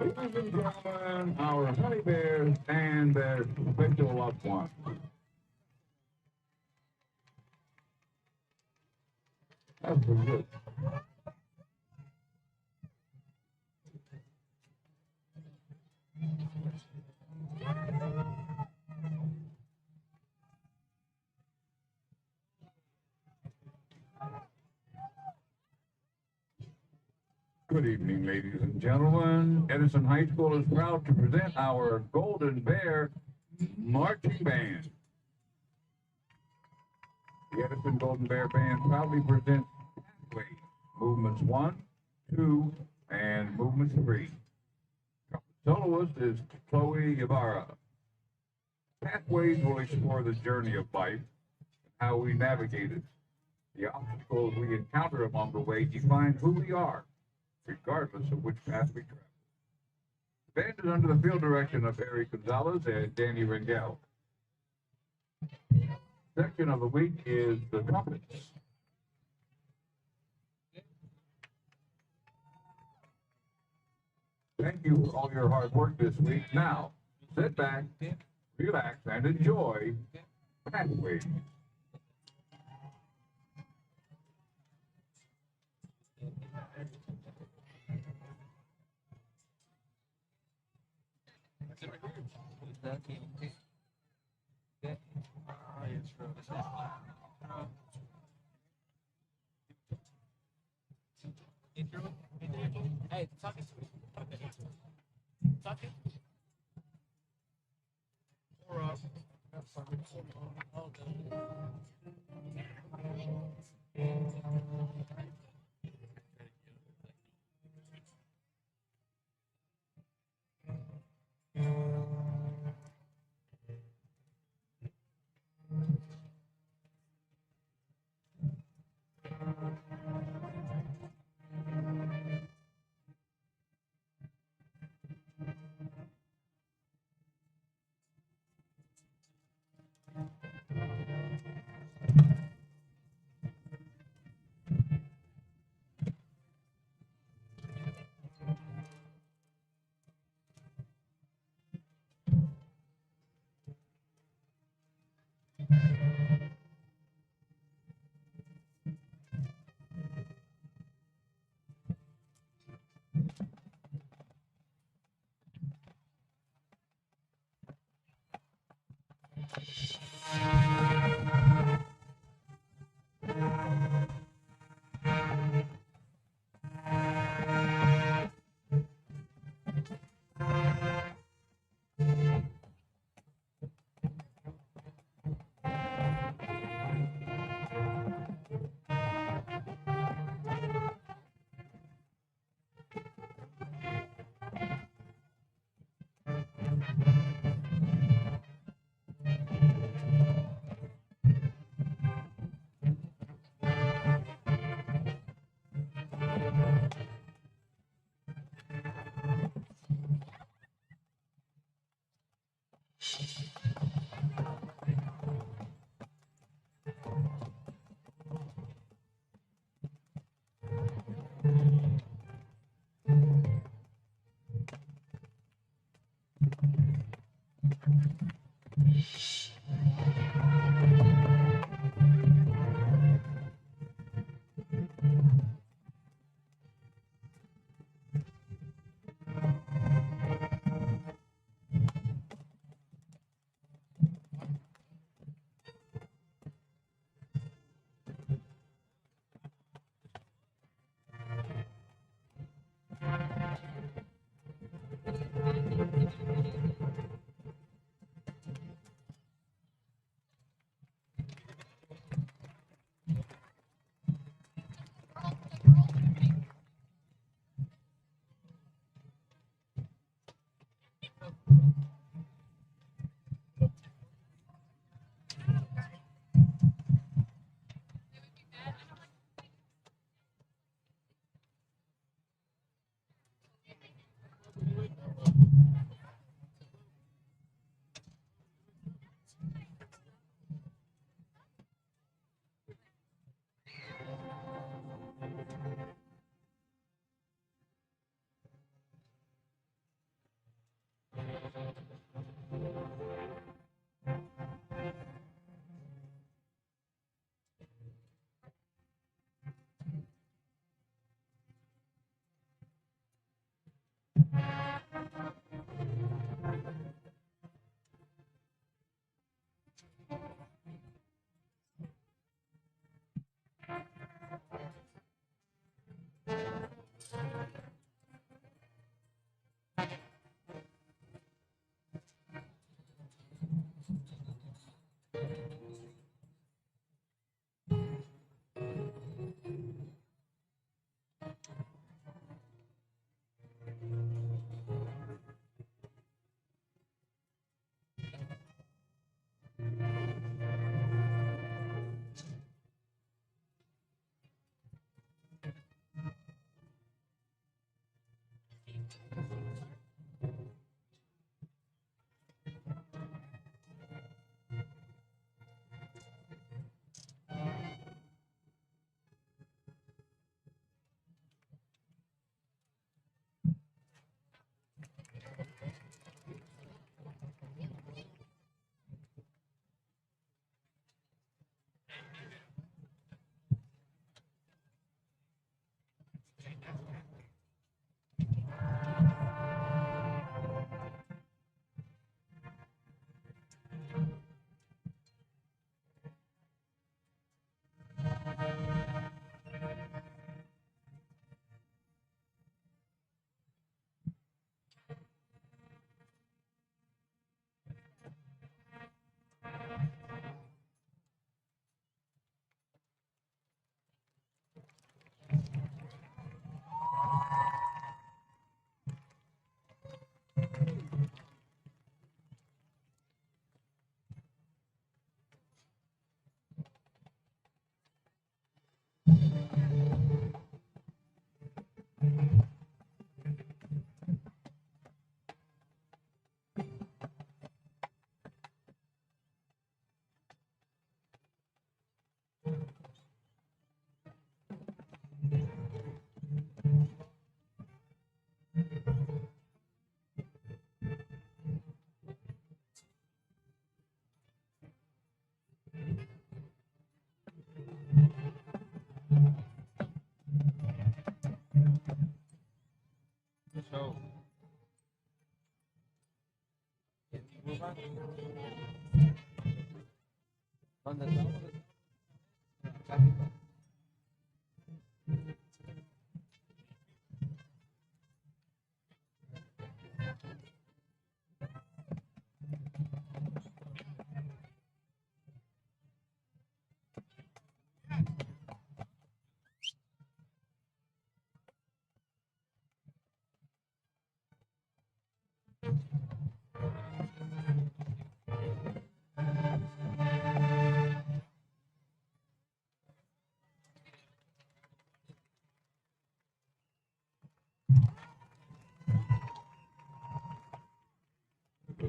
Ladies and gentlemen, our Honey Bears and their special loved ones. That's pretty good. Good evening, ladies and gentlemen. Edison High School is proud to present our Golden Bear Marching Band. The Edison Golden Bear Band proudly presents Pathway Movements 1, 2, and Movements 3. Soloist is Chloe Ibarra. Pathways will explore the journey of life and how we navigate it. The obstacles we encounter along the way define who we are, regardless of which path we travel. The band is under the field direction of Eric Gonzalez and Danny Rangel. Section of the week is the trumpets. Thank you for all your hard work this week. Now, sit back, relax, and enjoy Pathways. Hey, talk to me.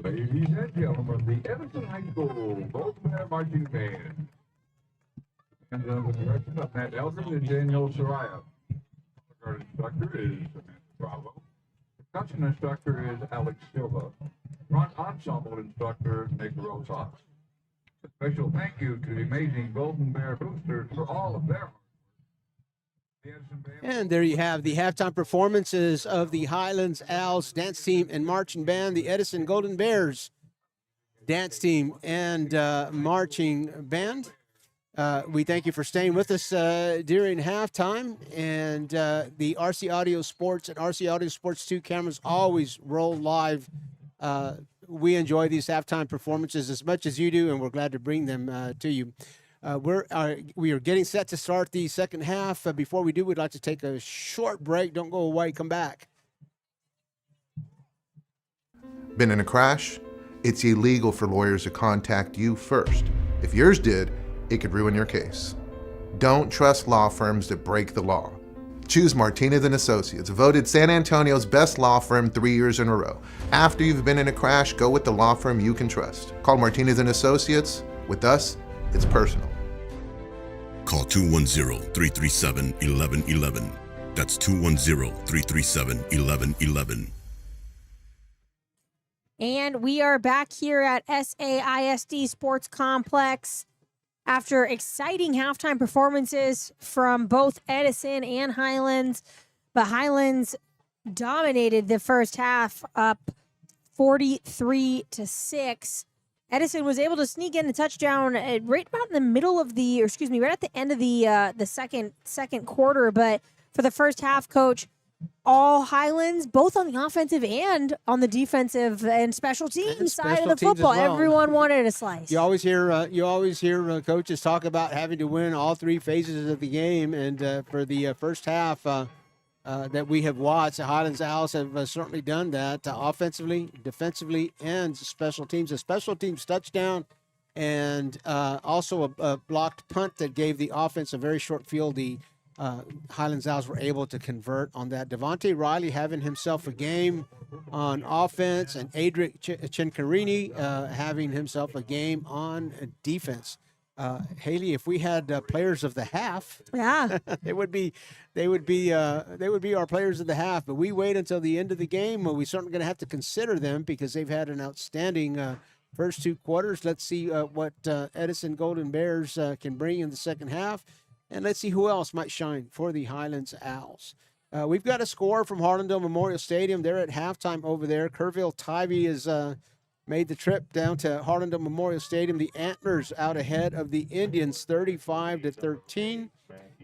Ladies and gentlemen, the Edison High School Golden Marching Band. And under the direction of Matt Elgin and Daniel Soraya. Our instructor is Samantha Bravo. Percussion instructor is Alex Silva. Front ensemble instructor Nick Rosas. A special thank you to the amazing Golden Bear Boosters for all of their And there you have the halftime performances of the Highlands Owls dance team and marching band, the Edison Golden Bears dance team and marching band. We thank you for staying with us during halftime. And the RC Audio Sports and RC Audio Sports 2 cameras always roll live. We enjoy these halftime performances as much as you do, and we're glad to bring them to you. We are getting set to start the second half. Before we do, we'd like to take a short break. Don't go away. Come back. Been in a crash? It's illegal for lawyers to contact you first. If yours did, it could ruin your case. Don't trust law firms that break the law. Choose Martinez & Associates, voted San Antonio's best law firm 3 years in a row. After you've been in a crash, go with the law firm you can trust. Call Martinez & Associates. With us, it's personal. Call 210-337-1111. That's 210-337-1111. And we are back here at SAISD Sports Complex after exciting halftime performances from both Edison and Highlands. But Highlands dominated the first half, up 43-6. Edison was able to sneak in a touchdown right about in the middle of the, right at the end of the second quarter. But for the first half, Coach, all Highlands, both on the offensive and on the defensive and special teams side of the football, everyone wanted a slice. You always hear coaches talk about having to win all three phases of the game, and for the first half that we have watched, the Highlands Owls have certainly done that offensively, defensively, and special teams. A special teams touchdown and also a blocked punt that gave the offense a very short field. The Highlands Owls were able to convert on that. Devontae Riley having himself a game on offense, and Adric Chincarini having himself a game on defense. Haley, if we had players of the half, yeah, they would be our players of the half. But we wait until the end of the game. We're certainly going to have to consider them because they've had an outstanding first two quarters. Let's see what Edison Golden Bears can bring in the second half. And let's see who else might shine for the Highlands Owls. We've got a score from Harlandale Memorial Stadium. They're at halftime over there. Kerrville Tivy has made the trip down to Harlandale Memorial Stadium. The Antlers out ahead of the Indians, 35-13.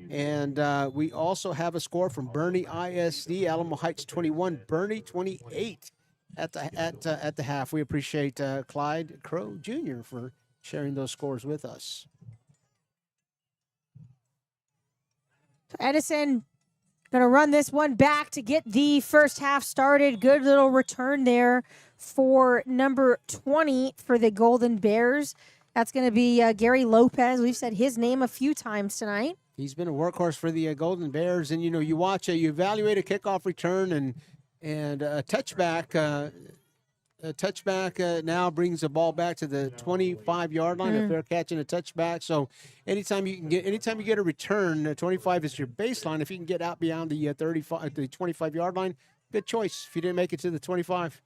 And we also have a score from Bernie ISD, Alamo Heights 21, Bernie 28 at the half. We appreciate Clyde Crow Jr. for sharing those scores with us. Edison going to run this one back to get the first half started. Good little return there for number 20 for the Golden Bears. That's going to be Gary Lopez. We've said his name a few times tonight. He's been a workhorse for the Golden Bears. And, you watch, you evaluate a kickoff return and a touchback. A touchback now brings the ball back to the 25-yard line, a fair catch and a touchback. So anytime you get a return, 25 is your baseline. If you can get out beyond the 25-yard line, good choice. If you didn't make it to the 25,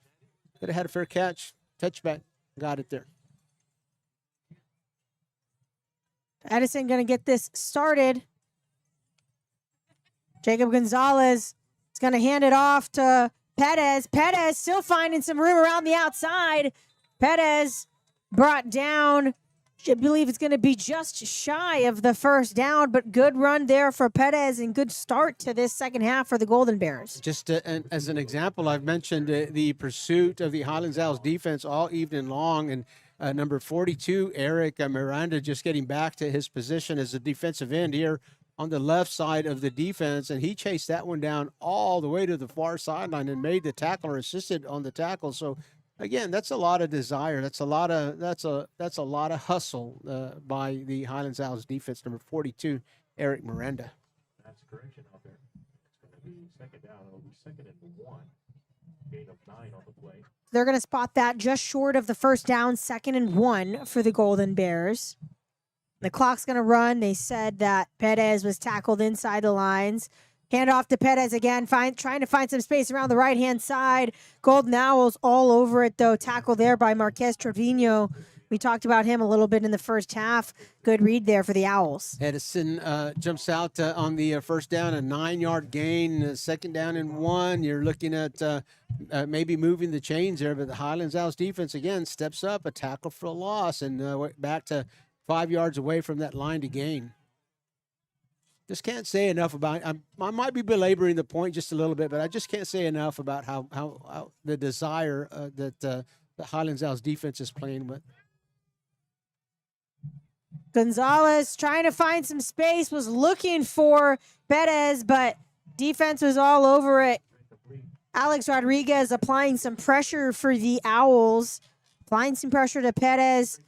could have had a fair catch, touchback, got it there. Edison going to get this started. Jacob Gonzalez is going to hand it off to Perez. Perez still finding some room around the outside. Perez brought down. I believe it's going to be just shy of the first down, but good run there for Perez and good start to this second half for the Golden Bears. Just as an example, I've mentioned the pursuit of the Highlands Owls defense all evening long, and number 42, Eric Miranda, just getting back to his position as a defensive end here on the left side of the defense, and he chased that one down all the way to the far sideline and made the tackle or assisted on the tackle. So again, that's a lot of desire. That's a lot of hustle by the Highlands Owls defense. Number 42, Eric Miranda. That's a correction out there. It's going to be second down. It'll be 2nd and 1. Gain of 9 on the play. They're going to spot that just short of the first down, 2nd and 1 for the Golden Bears. The clock's going to run. They said that Perez was tackled inside the lines. Hand off to Perez again, trying to find some space around the right-hand side. Golden Owls all over it, though. Tackle there by Marquez Trevino. We talked about him a little bit in the first half. Good read there for the Owls. Edison jumps out on the first down, a 9-yard gain, 2nd down and 1. You're looking at maybe moving the chains there, but the Highlands Owls defense, again, steps up, a tackle for a loss, and back to 5 yards away from that line to gain. Just can't say enough about it. I might be belaboring the point just a little bit, but I just can't say enough about how the desire that the Highlands Owls defense is playing with. Gonzalez trying to find some space, was looking for Perez, but defense was all over it. Alex Rodriguez applying some pressure for the Owls, applying some pressure to Perez.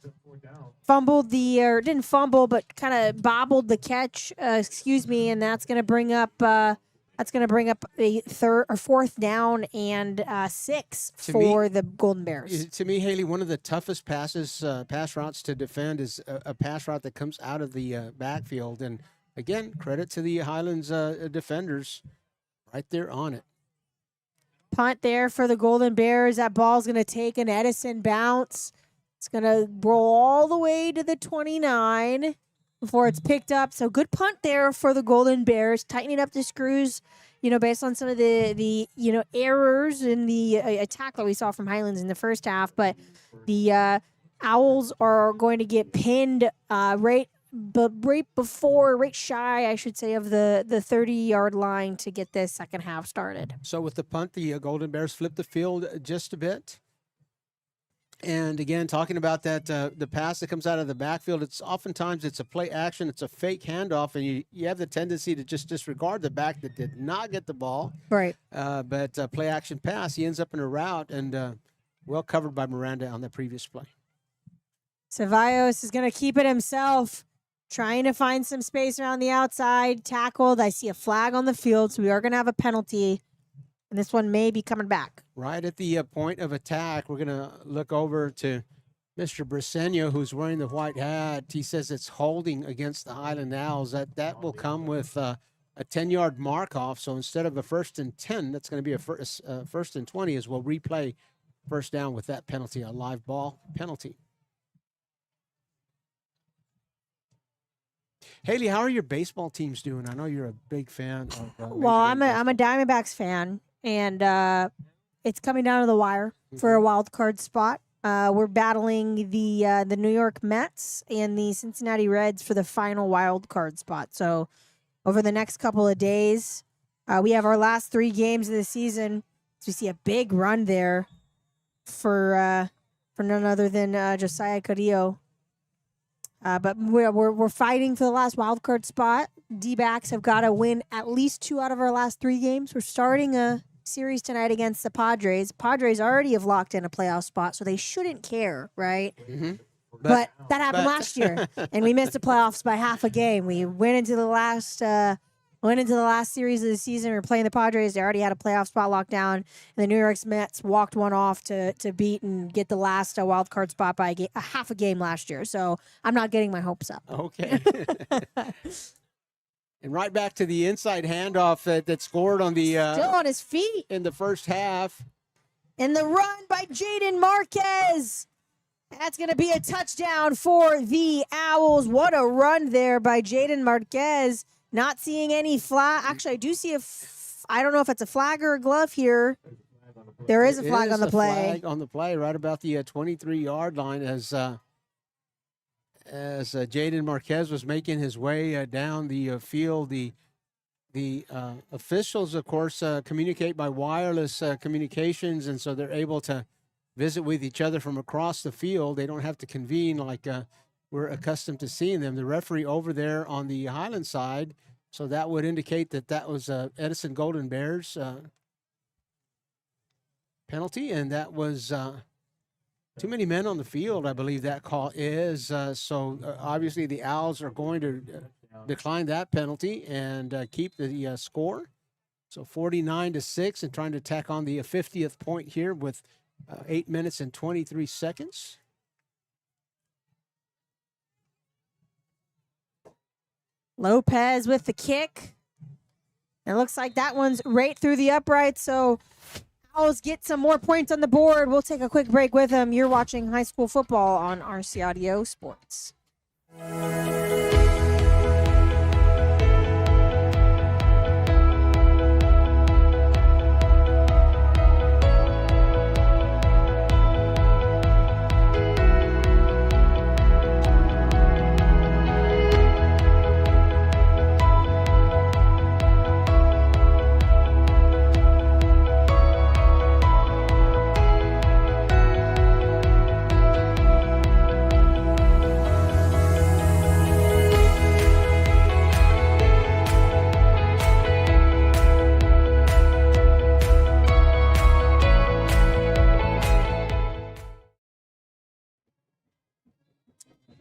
Fumbled didn't fumble, but kind of bobbled the catch, and that's going to bring up a 3rd or 4th down and 6 for the Golden Bears. To me, Haley, one of the toughest pass routes to defend is a pass route that comes out of the backfield. And again, credit to the Highlands defenders, right there on it. Punt there for the Golden Bears. That ball's going to take an Edison bounce. It's going to roll all the way to the 29 before it's picked up. So good punt there for the Golden Bears, tightening up the screws, based on some of the errors in the attack that we saw from Highlands in the first half. But the Owls are going to get pinned right shy, I should say, of the 30-yard line to get this second half started. So with the punt, the Golden Bears flip the field just a bit. And again, talking about that, the pass that comes out of the backfield, it's oftentimes a play action, it's a fake handoff, and you have the tendency to just disregard the back that did not get the ball. Right. But play action pass, he ends up in a route, and well covered by Miranda on the previous play. Ceballos is going to keep it himself, trying to find some space around the outside. Tackled. I see a flag on the field, so we are going to have a penalty. And this one may be coming back. Right at the point of attack, we're going to look over to Mr. Briseño, who's wearing the white hat. He says it's holding against the Highland Owls. That will come with a 10-yard mark-off. So instead of a 1st and 10, that's going to be a 1st and 20 as we'll replay first down with that penalty, a live ball penalty. Haley, how are your baseball teams doing? I know you're a big fan of well, I'm a Diamondbacks fan. And it's coming down to the wire for a wild card spot. We're battling the New York Mets and the Cincinnati Reds for the final wild card spot. So over the next couple of days, we have our last 3 games of the season. So we see a big run there for none other than Josiah Carrillo. But we're fighting for the last wild card spot. D-backs have got to win at least 2 out of our last 3 games. We're starting a series tonight against the Padres. Padres already have locked in a playoff spot, so they shouldn't care, right? Mm-hmm. But that happened last year, and we missed the playoffs by half a game. We went into the last series of the season. We were playing the Padres. They already had a playoff spot locked down, and the New York Mets walked one off to beat and get the last wild card spot by a half a game last year. So I'm not getting my hopes up. Okay. And right back to the inside handoff that scored on the still on his feet in the first half. And the run by Jaden Marquez. That's going to be a touchdown for the Owls. What a run there by Jaden Marquez. Not seeing any flag. Actually, I do see I don't know if it's a flag or a glove here. There is a flag on the play. Flag on the play, right about the 23-yard line, as Jaden Marquez was making his way down the field. The officials, of course, communicate by wireless communications, and so they're able to visit with each other from across the field. They don't have to convene like we're accustomed to seeing them. The referee over there on the Highlands side, so that would indicate that was Edison Golden Bears penalty, and that was too many men on the field, I believe that call is. So obviously the Owls are going to decline that penalty and keep the score. So 49-6, and trying to tack on the 50th point here with 8 minutes and 23 seconds. Lopez with the kick. It looks like that one's right through the upright, so Owls get some more points on the board. We'll take a quick break with them. You're watching high school football on RC Audio Sports.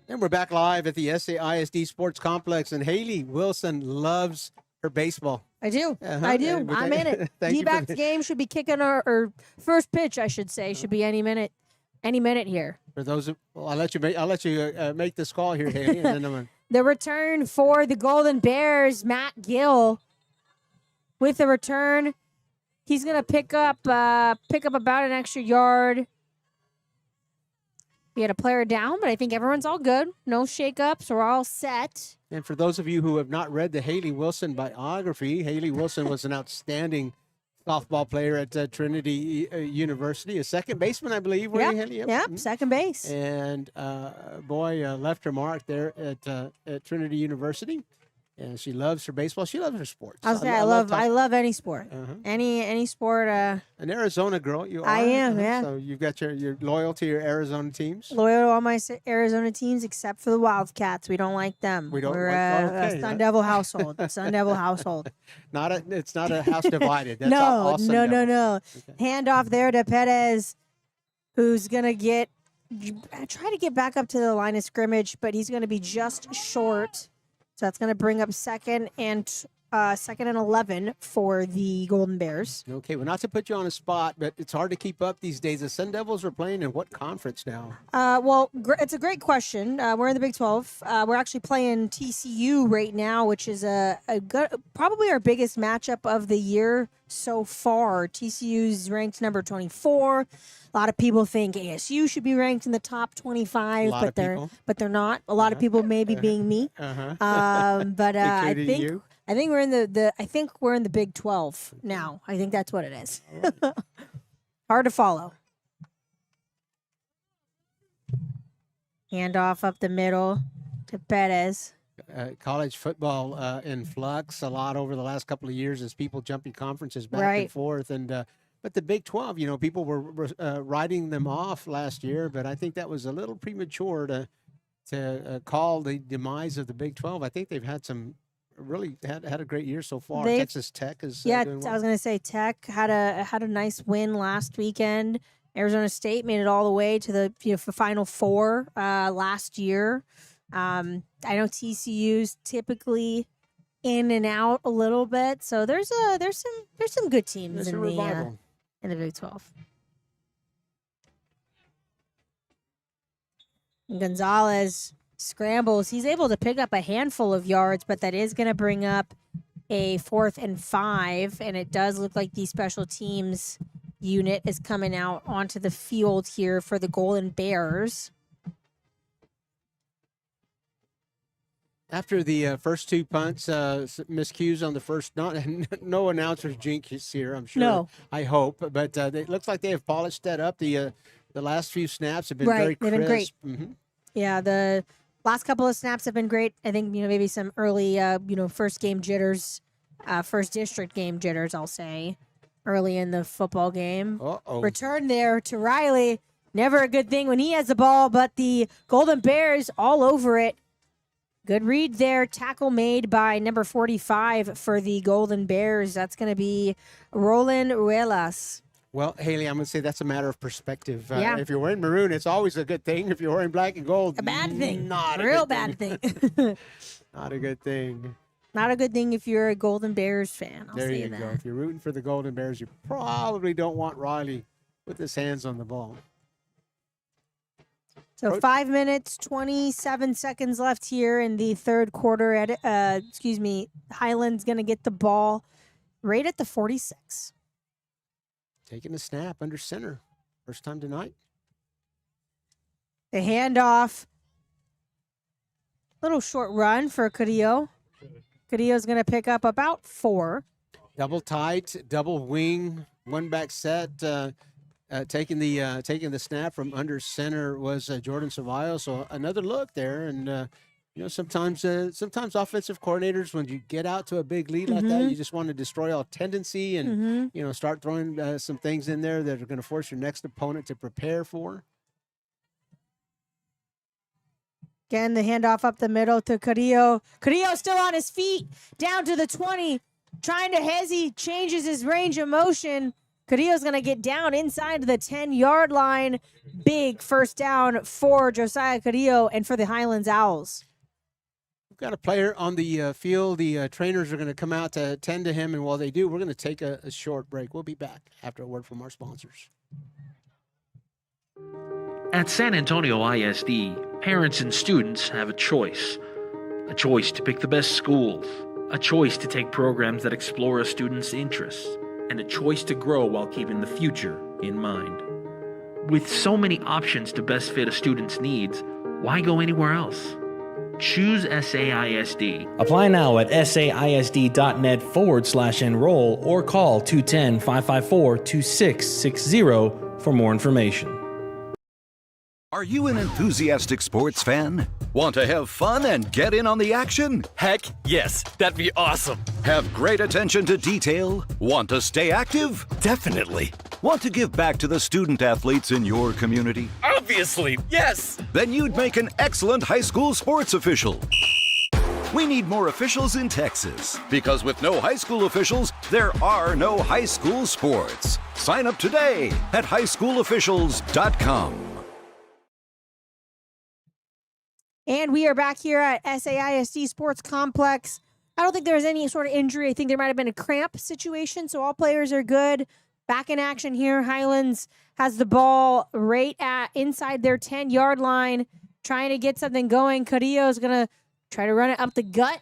And we're back live at the SAISD Sports Complex, and Haley Wilson loves her baseball. I do. Uh-huh. I do. And I'm in it. thank you for D-backs that. game should be kicking or first pitch, I should say, should be any minute here. For those, I'll let you make this call here, Haley, and then I'm gonna, The return for the Golden Bears, Matt Gill, with the return, he's gonna pick up about an extra yard. We had a player down, but I think everyone's all good. No shakeups. We're all set. And for those of you who have not read the Haley Wilson biography, Haley Wilson was an outstanding softball player at Trinity University, a second baseman, I believe. Were you, Haley? Yep, second base. And left her mark there at Trinity University. And she loves her baseball. She loves her sports. I love any sport. Uh-huh. Any sport. An Arizona girl, you are. I am, yeah. So you've got your loyal to your Arizona teams. Loyal to all my Arizona teams except for the Wildcats. We don't like them. We don't We're like a Sun Devil household. Sun Devil household. It's not a house divided. That's No. all Sun Devils. Okay. Hand off there to Perez, who's gonna try to get back up to the line of scrimmage, but he's gonna be just short. So that's going to bring up second and 11 for the Golden Bears. Okay, well, not to put you on a spot, but it's hard to keep up these days. The Sun Devils are playing in what conference now? It's a great question. We're in the Big 12. We're actually playing TCU right now, which is probably our biggest matchup of the year so far. TCU's ranked number 24. A lot of people think ASU should be ranked in the top 25, but they're not. A lot of people maybe being me. But I think we're in the Big 12 now. I think that's what it is. Hard to follow. Handoff up the middle to Perez. College football in flux a lot over the last couple of years as people jumping conferences back and forth. And but the Big 12, people were writing them off last year, but I think that was a little premature to call the demise of the Big 12. I think they've had had a great year so far. Texas Tech is doing well. I was going to say Tech had a nice win last weekend. Arizona State made it all the way to the Final Four last year. I know TCU's typically in and out a little bit, so there's some good teams in the Big 12. Gonzalez scrambles. He's able to pick up a handful of yards, but that is going to bring up a 4th and 5, and it does look like the special teams unit is coming out onto the field here for the Golden Bears. After the first two punts, miscues on the first, no announcer's jinx here, I'm sure. No. I hope, but it looks like they have polished that up. The last few snaps have been very crisp. They've been great. Mm-hmm. Yeah, the last couple of snaps have been great. I think maybe some early first game jitters, first district game jitters, I'll say, early in the football game. Uh-oh. Return there to Riley. Never a good thing when he has the ball, but the Golden Bears all over it. Good read there. Tackle made by number 45 for the Golden Bears. That's going to be Roland Ruelas. Well, Haley, I'm going to say that's a matter of perspective. Yeah. If you're wearing maroon, it's always a good thing. If you're wearing black and gold, A bad thing. Not a Real good bad thing. thing. Not a good thing. Not a good thing if you're a Golden Bears fan. I'll There say you that. go. If you're rooting for the Golden Bears, you probably don't want Riley with his hands on the ball. So 5 minutes, 27 seconds left here in the third quarter. Highlands going to get the ball right at the 46. Taking a snap under center. First time tonight. The handoff. Little short run for Carrillo. Carrillo's going to pick up about 4. Double tight, double wing, one back set. Taking the snap from under center was Jordan Cevallos. So another look there, and sometimes offensive coordinators, when you get out to a big lead like that, you just want to destroy all tendency and start throwing some things in there that are going to force your next opponent to prepare for. Again, the handoff up the middle to Carrillo. Carrillo still on his feet, down to the 20, trying to hesitate, changes his range of motion. Carrillo's going to get down inside the 10-yard line. Big first down for Josiah Carrillo and for the Highlands Owls. We've got a player on the field. The trainers are going to come out to tend to him, and while they do, we're going to take a short break. We'll be back after a word from our sponsors. At San Antonio ISD, parents and students have a choice. A choice to pick the best schools, a choice to take programs that explore a student's interests, and a choice to grow while keeping the future in mind. With so many options to best fit a student's needs, why go anywhere else? Choose SAISD. Apply now at saisd.net/enroll or call 210-554-2660 for more information. Are you an enthusiastic sports fan? Want to have fun and get in on the action? Heck yes, that'd be awesome. Have great attention to detail? Want to stay active? Definitely. Want to give back to the student athletes in your community? Obviously, yes. Then you'd make an excellent high school sports official. We need more officials in Texas because with no high school officials, there are no high school sports. Sign up today at highschoolofficials.com. And we are back here at SAISD Sports Complex. I don't think there was any sort of injury. I think there might have been a cramp situation, so all players are good. Back in action here. Highlands has the ball right at inside their 10-yard line, trying to get something going. Carrillo is going to try to run it up the gut.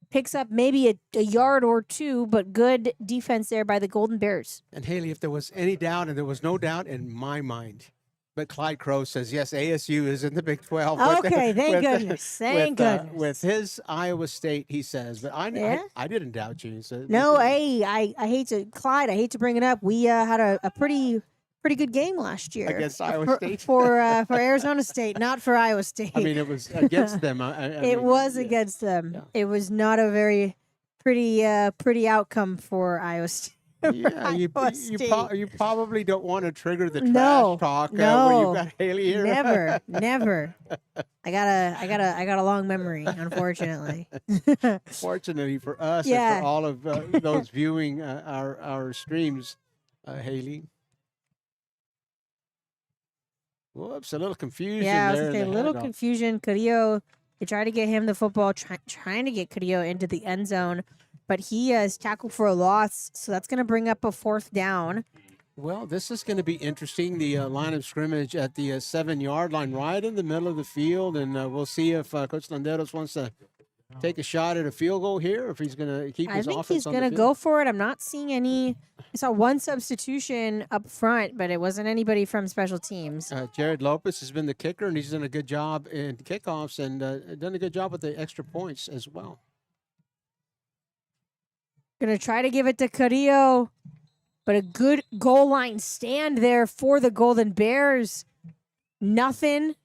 Picks up maybe a yard or two, but good defense there by the Golden Bears. And Haley, if there was any doubt, and there was no doubt in my mind, but Clyde Crow says, yes, ASU is in the Big 12. Okay, thank goodness. Thank goodness. With his Iowa State, he says. But I didn't doubt you. So, no, hey, I hate to, Clyde, I hate to bring it up. We had a pretty good game last year. Against Iowa State? For Arizona State, not for Iowa State. I mean, it was against them. It was against them. Yeah. It was not a very pretty outcome for Iowa State. Yeah, you probably don't want to trigger the trash talk when you've got Haley here. Never. I got a long memory, unfortunately. Fortunately for us and for all of those viewing our streams, Haley. Whoops, a little confusion there. Yeah, I was a little confusion. Carrillo, they tried to get him the football, trying to get Carrillo into the end zone. But he is tackled for a loss, so that's going to bring up a 4th down. Well, this is going to be interesting. The line of scrimmage at the 7-yard line, right in the middle of the field, and we'll see if Coach Landeros wants to take a shot at a field goal here, or if he's going to keep his I think offense he's on the going to field? go for it. I'm not seeing any. I saw one substitution up front, but it wasn't anybody from special teams. Jared Lopez has been the kicker, and he's done a good job in kickoffs and done a good job with the extra points as well. Going to try to give it to Carrillo, but a good goal line stand there for the Golden Bears. Nothing.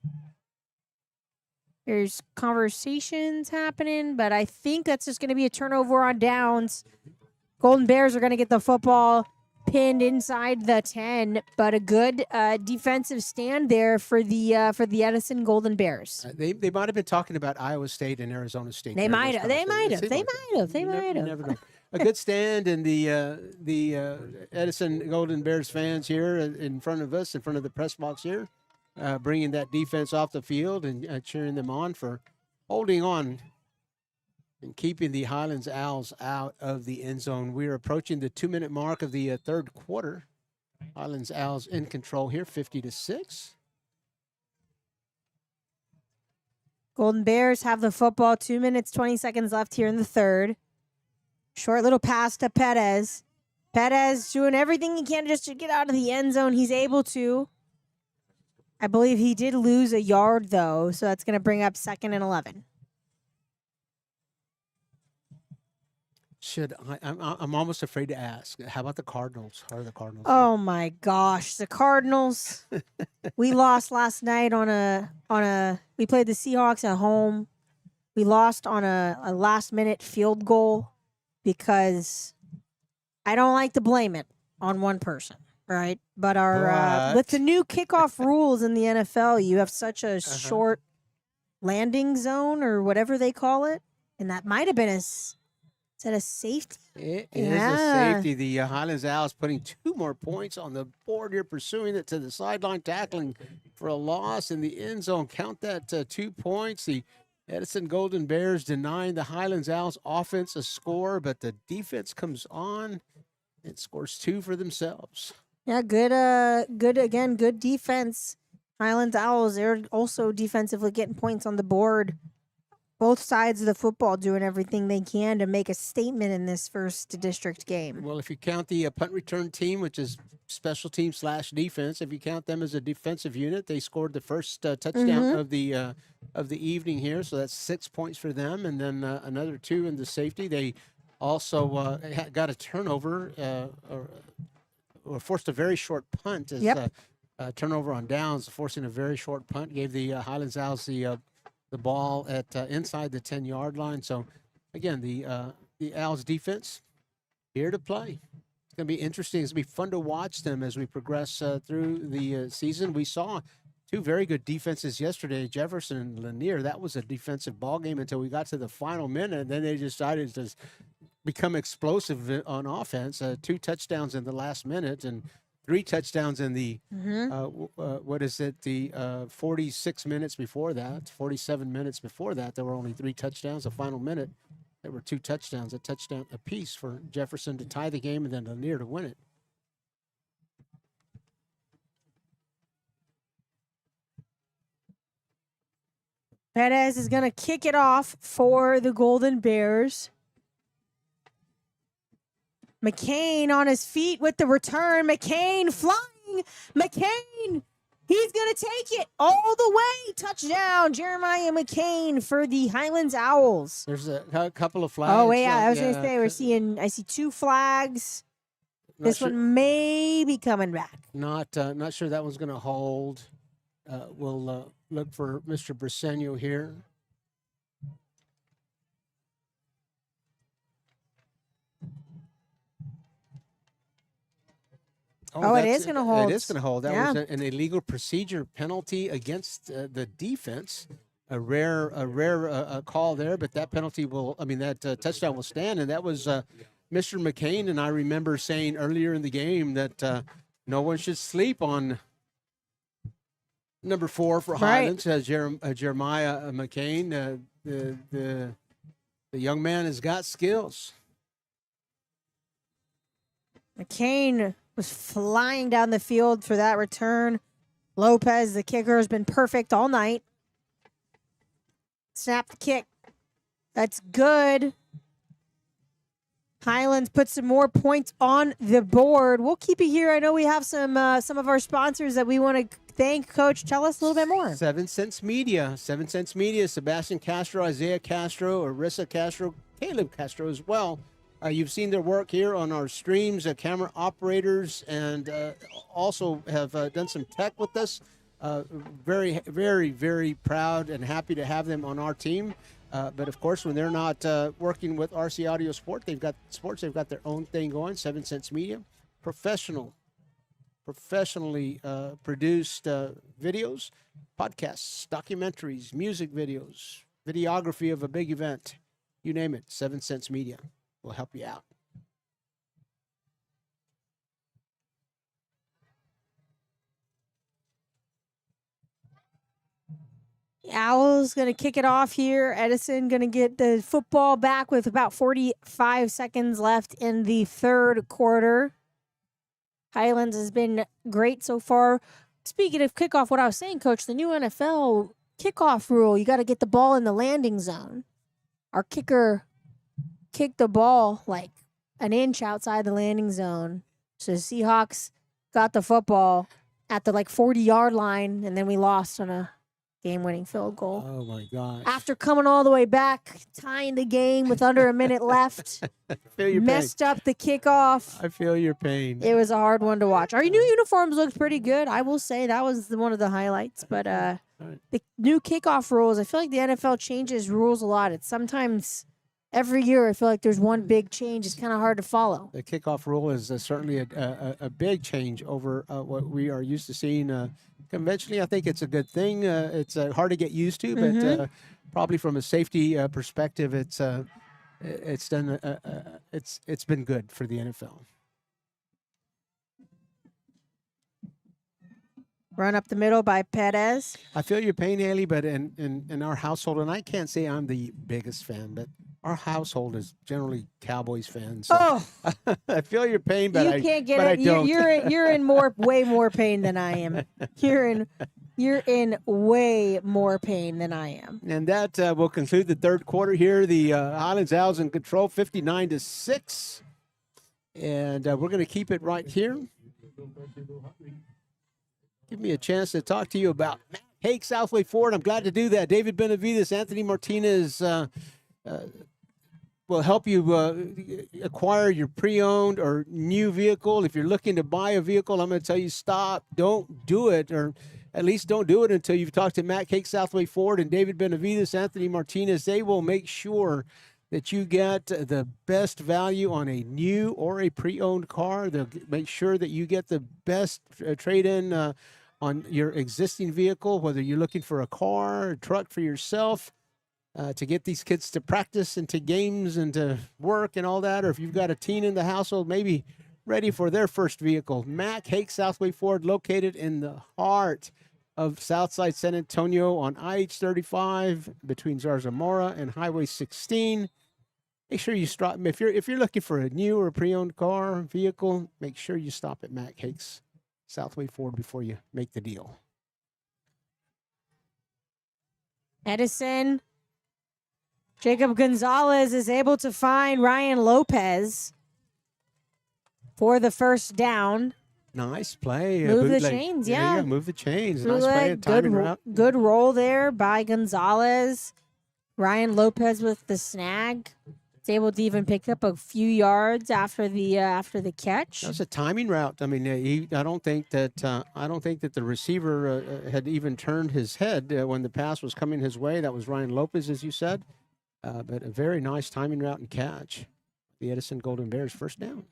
There's conversations happening, but I think that's just going to be a turnover on downs. Golden Bears are going to get the football pinned inside the 10, but a good defensive stand there for the Edison Golden Bears. They might have been talking about Iowa State and Arizona State. They might have. They might have. You never know. A good stand, and the Edison Golden Bears fans here in front of us, in front of the press box here, bringing that defense off the field and cheering them on for holding on and keeping the Highlands Owls out of the end zone. We're approaching the 2-minute mark of the third quarter. Highlands Owls in control here, 50-6. Golden Bears have the football. 2 minutes, 20 seconds left here in the third. Short little pass to Perez. Perez doing everything he can just to get out of the end zone. He's able to. I believe he did lose a yard, though, so that's going to bring up 2nd and 11. I'm almost afraid to ask. How about the Cardinals? How are the Cardinals? Oh my gosh, the Cardinals. We lost last night on a. We played the Seahawks at home. We lost on a last-minute field goal because I don't like to blame it on one person, right? But our with the new kickoff rules in the NFL, you have such a short landing zone or whatever they call it, and that might have been is that a safety? It is a safety. The Highlands Owls putting 2 more points on the board here, pursuing it to the sideline, tackling for a loss in the end zone. Count that 2 points. The Edison Golden Bears denying the Highlands Owls offense a score, but the defense comes on and scores 2 for themselves. Yeah, good defense. Highlands Owls, they're also defensively getting points on the board. Both sides of the football doing everything they can to make a statement in this first district game. Well, if you count the punt return team, which is special team / defense, if you count them as a defensive unit, they scored the first touchdown of the evening here, so that's 6 points for them, and then another 2 in the safety. They also got a turnover or forced a very short punt. Turnover on downs, forcing a very short punt, gave the Highlands Owls the ball at inside the 10-yard line. So, again, the Owls defense here to play. It's going to be interesting. It's going to be fun to watch them as we progress through the season. We saw 2 very good defenses yesterday, Jefferson and Lanier. That was a defensive ball game until we got to the final minute. Then they decided to become explosive on offense. 2 touchdowns in the last minute and 3 touchdowns in the, the 46 minutes before that, 47 minutes before that. There were only 3 touchdowns. The final minute, there were 2 touchdowns, a touchdown apiece for Jefferson to tie the game and then Lanier to win it. Perez is going to kick it off for the Golden Bears. McCain on his feet with the return. McCain flying. McCain, he's going to take it all the way. Touchdown, Jeremiah McCain for the Highlands Owls. There's a couple of flags. Oh, yeah, I was going to say, I see 2 flags. This one may be coming back. Not sure that one's going to hold. We'll look for Mr. Briseño here. It is going to hold. It is going to hold. That was an illegal procedure penalty against the defense. A rare call there, but that penalty that touchdown will stand. And that was Mr. McCain. And I remember saying earlier in the game that no one should sleep on number 4 for Highlands, Jeremiah McCain. The young man has got skills. McCain was flying down the field for that return. Lopez, the kicker, has been perfect all night. Snap the kick. That's good. Highlands put some more points on the board. We'll keep you here. I know we have some of our sponsors that we want to thank. Coach, tell us a little bit more. 7 Cents Media. 7 Cents Media, Sebastian Castro, Isaiah Castro, Arissa Castro, Caleb Castro as well. You've seen their work here on our streams, camera operators, and also have done some tech with us. Very, very, very proud and happy to have them on our team. But of course, when they're not working with RC Audio Sport, they've got their own thing going. 7 Cents Media, professionally produced videos, podcasts, documentaries, music videos, videography of a big event, you name it. 7 Cents Media will help you out. Owls going to kick it off here. Edison going to get the football back with about 45 seconds left in the third quarter. Highlands has been great so far. Speaking of kickoff, what I was saying, Coach, the new NFL kickoff rule, you got to get the ball in the landing zone. Our kicker kicked the ball like an inch outside the landing zone. So the Seahawks got the football at the 40-yard line, and then we lost on a game-winning field goal. Oh, my gosh. After coming all the way back, tying the game with under a minute left, I feel your messed up the kickoff. I feel your pain. It was a hard one to watch. Our new uniforms looked pretty good. I will say that was one of the highlights. But the new kickoff rules, I feel like the NFL changes rules a lot. It's sometimes every year I feel like there's one big change. It's kind of hard to follow. The kickoff rule is certainly a big change over what we are used to seeing conventionally. I think it's a good thing. It's hard to get used to, but probably from a safety perspective, it's been good for the NFL. Run up the middle by Perez. I feel your pain, Haley, but in our household, and I can't say I'm the biggest fan, but our household is generally Cowboys fans. So I feel your pain, but you can't get but it. I don't. You're in way more pain than I am. You're in way more pain than I am. And that will conclude the third quarter here. The Highlands Owls in control, 59-6, and we're going to keep it right here. Give me a chance to talk to you about Matt Hake, Southway Ford. I'm glad to do that. David Benavides, Anthony Martinez will help you acquire your pre-owned or new vehicle. If you're looking to buy a vehicle, I'm going to tell you stop. Don't do it, or at least don't do it until you've talked to Matt Hake, Southway Ford, and David Benavides, Anthony Martinez. They will make sure that you get the best value on a new or a pre-owned car. They'll make sure that you get the best trade-in on your existing vehicle, whether you're looking for a car, a truck for yourself, to get these kids to practice and to games and to work and all that, or if you've got a teen in the household, maybe ready for their first vehicle. Mac Hake Southway Ford, located in the heart of Southside San Antonio on IH-35 between Zarzamora and Highway 16. Make sure you stop. If you're looking for a new or pre-owned car or vehicle, make sure you stop at Mac Hake's Southway Ford before you make the deal. Edison. Jacob Gonzalez is able to find Ryan Lopez for the first down. Nice play. Move the chains, yeah. Move the chains. Nice play. Timing route. Good roll there by Gonzalez. Ryan Lopez with the snag. It's able to even pick up a few yards after the catch. That's a timing route. I mean, I don't think that the receiver had even turned his head when the pass was coming his way. That was Ryan Lopez, as you said. But a very nice timing route and catch. The Edison Golden Bears first down.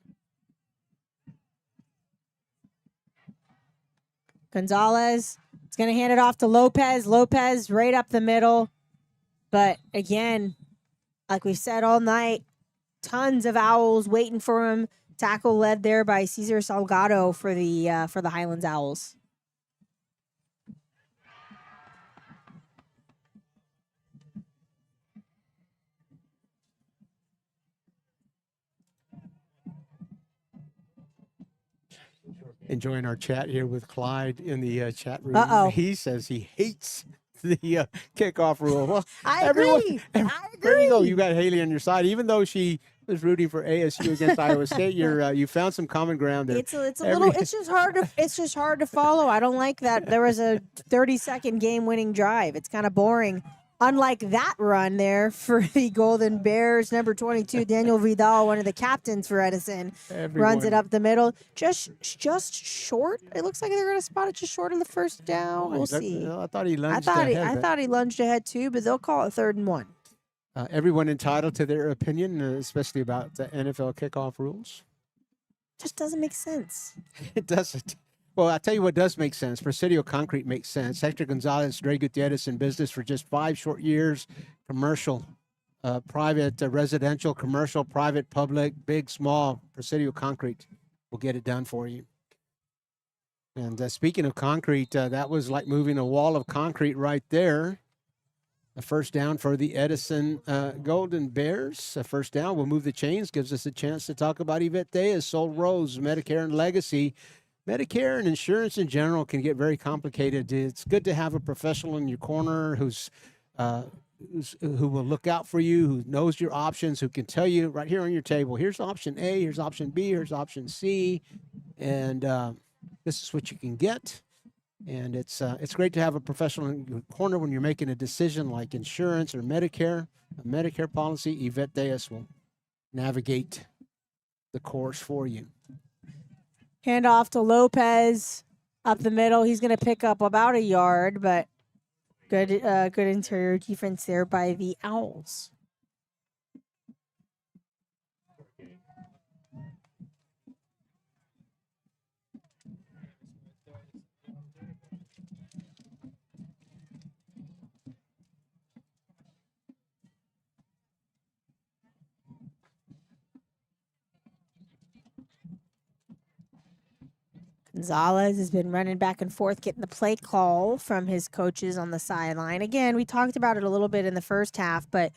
Gonzalez is going to hand it off to Lopez. Lopez right up the middle. But again, like we've said all night, tons of Owls waiting for him. Tackle led there by Cesar Salgado for the Highlands Owls. Enjoying our chat here with Clyde in the chat room. Uh-oh. He says he hates the kickoff rule. Well, I everyone, agree. There you go. You got Haley on your side, even though she was rooting for ASU against Iowa State. You found some common ground there. It's just hard to follow. I don't like that there was a 30-second game-winning drive. It's kind of boring. Unlike that run there for the Golden Bears, number 22, Daniel Vidal, one of the captains for Edison, runs it up the middle. Just short. It looks like they're going to spot it just short of the first down. We'll see. I thought he lunged ahead. I thought he lunged ahead too, but they'll call it 3rd and 1. Everyone entitled to their opinion, especially about the NFL kickoff rules. Just doesn't make sense. It doesn't. Well, I'll tell you what does make sense. Presidio Concrete makes sense. Hector Gonzalez, Dre Gutierrez in business for just 5 short years. Commercial, private, residential, commercial, private, public, big, small. Presidio Concrete will get it done for you. And speaking of concrete, that was like moving a wall of concrete right there. A first down for the Edison Golden Bears. A first down. We'll move the chains. Gives us a chance to talk about Yvette Diaz, Soul Rose, Medicare and Legacy. Medicare and insurance in general can get very complicated. It's good to have a professional in your corner who will look out for you, who knows your options, who can tell you right here on your table, here's option A, here's option B, here's option C, and this is what you can get. And it's great to have a professional in your corner when you're making a decision like insurance or Medicare, a Medicare policy. Yvette Diaz will navigate the course for you. Hand off to Lopez up the middle. He's going to pick up about a yard, but good interior defense there by the Owls. Gonzalez has been running back and forth, getting the play call from his coaches on the sideline. Again, we talked about it a little bit in the first half, but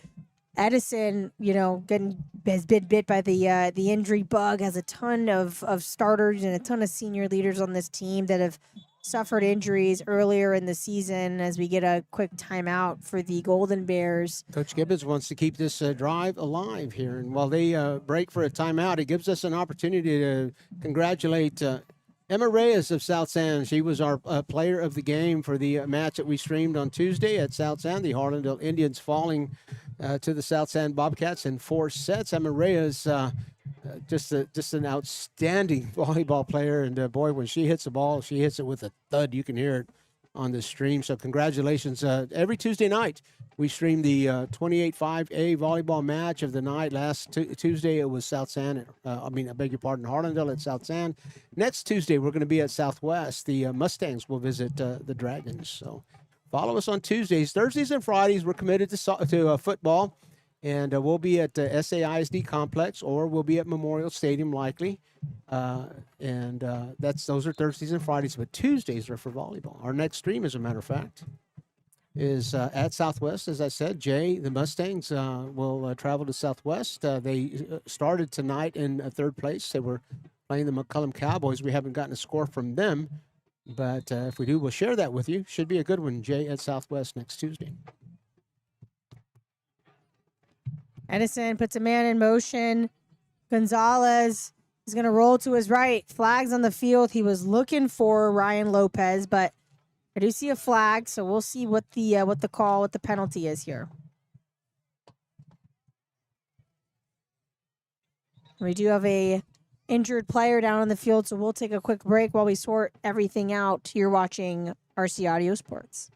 Edison, has been bit by the injury bug, has a ton of starters and a ton of senior leaders on this team that have suffered injuries earlier in the season. As we get a quick timeout for the Golden Bears. Coach Gibbons wants to keep this drive alive here. And while they break for a timeout, it gives us an opportunity to congratulate Emma Reyes of South San. She was our player of the game for the match that we streamed on Tuesday at South San. The Harlandale Indians falling to the South San Bobcats in 4 sets. Emma Reyes, just an outstanding volleyball player. And boy, when she hits the ball, she hits it with a thud. You can hear it on the stream. So congratulations. Every Tuesday night, we stream the 28-5A volleyball match of the night. Last Tuesday, it was South San. Harlandale at South San. Next Tuesday, we're going to be at Southwest. The Mustangs will visit the Dragons. So follow us on Tuesdays. Thursdays and Fridays, we're committed to football. And we'll be at the SAISD complex, or we'll be at Memorial Stadium likely. Those are Thursdays and Fridays, but Tuesdays are for volleyball. Our next stream, as a matter of fact, is at Southwest. As I said, Jay, the Mustangs will travel to Southwest. They started tonight in 3rd place. They were playing the McCullum Cowboys. We haven't gotten a score from them, but if we do, we'll share that with you. Should be a good one, Jay, at Southwest next Tuesday. Edison puts a man in motion. Gonzalez is going to roll to his right. Flags on the field. He was looking for Ryan Lopez, but I do see a flag, so we'll see what the penalty is here. We do have a injured player down on the field, so we'll take a quick break while we sort everything out. You're watching RC Audio Sports.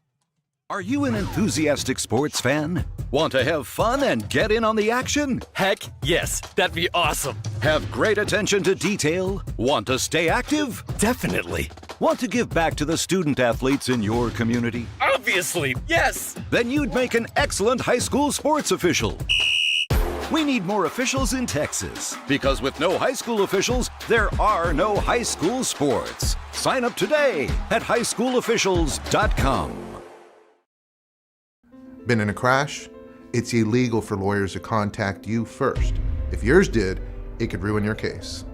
Are you an enthusiastic sports fan? Want to have fun and get in on the action? Heck yes, that'd be awesome. Have great attention to detail? Want to stay active? Definitely. Want to give back to the student athletes in your community? Obviously, yes. Then you'd make an excellent high school sports official. We need more officials in Texas, because with no high school officials, there are no high school sports. Sign up today at highschoolofficials.com. Been in a crash? It's illegal for lawyers to contact you first. If yours did, it could ruin your case.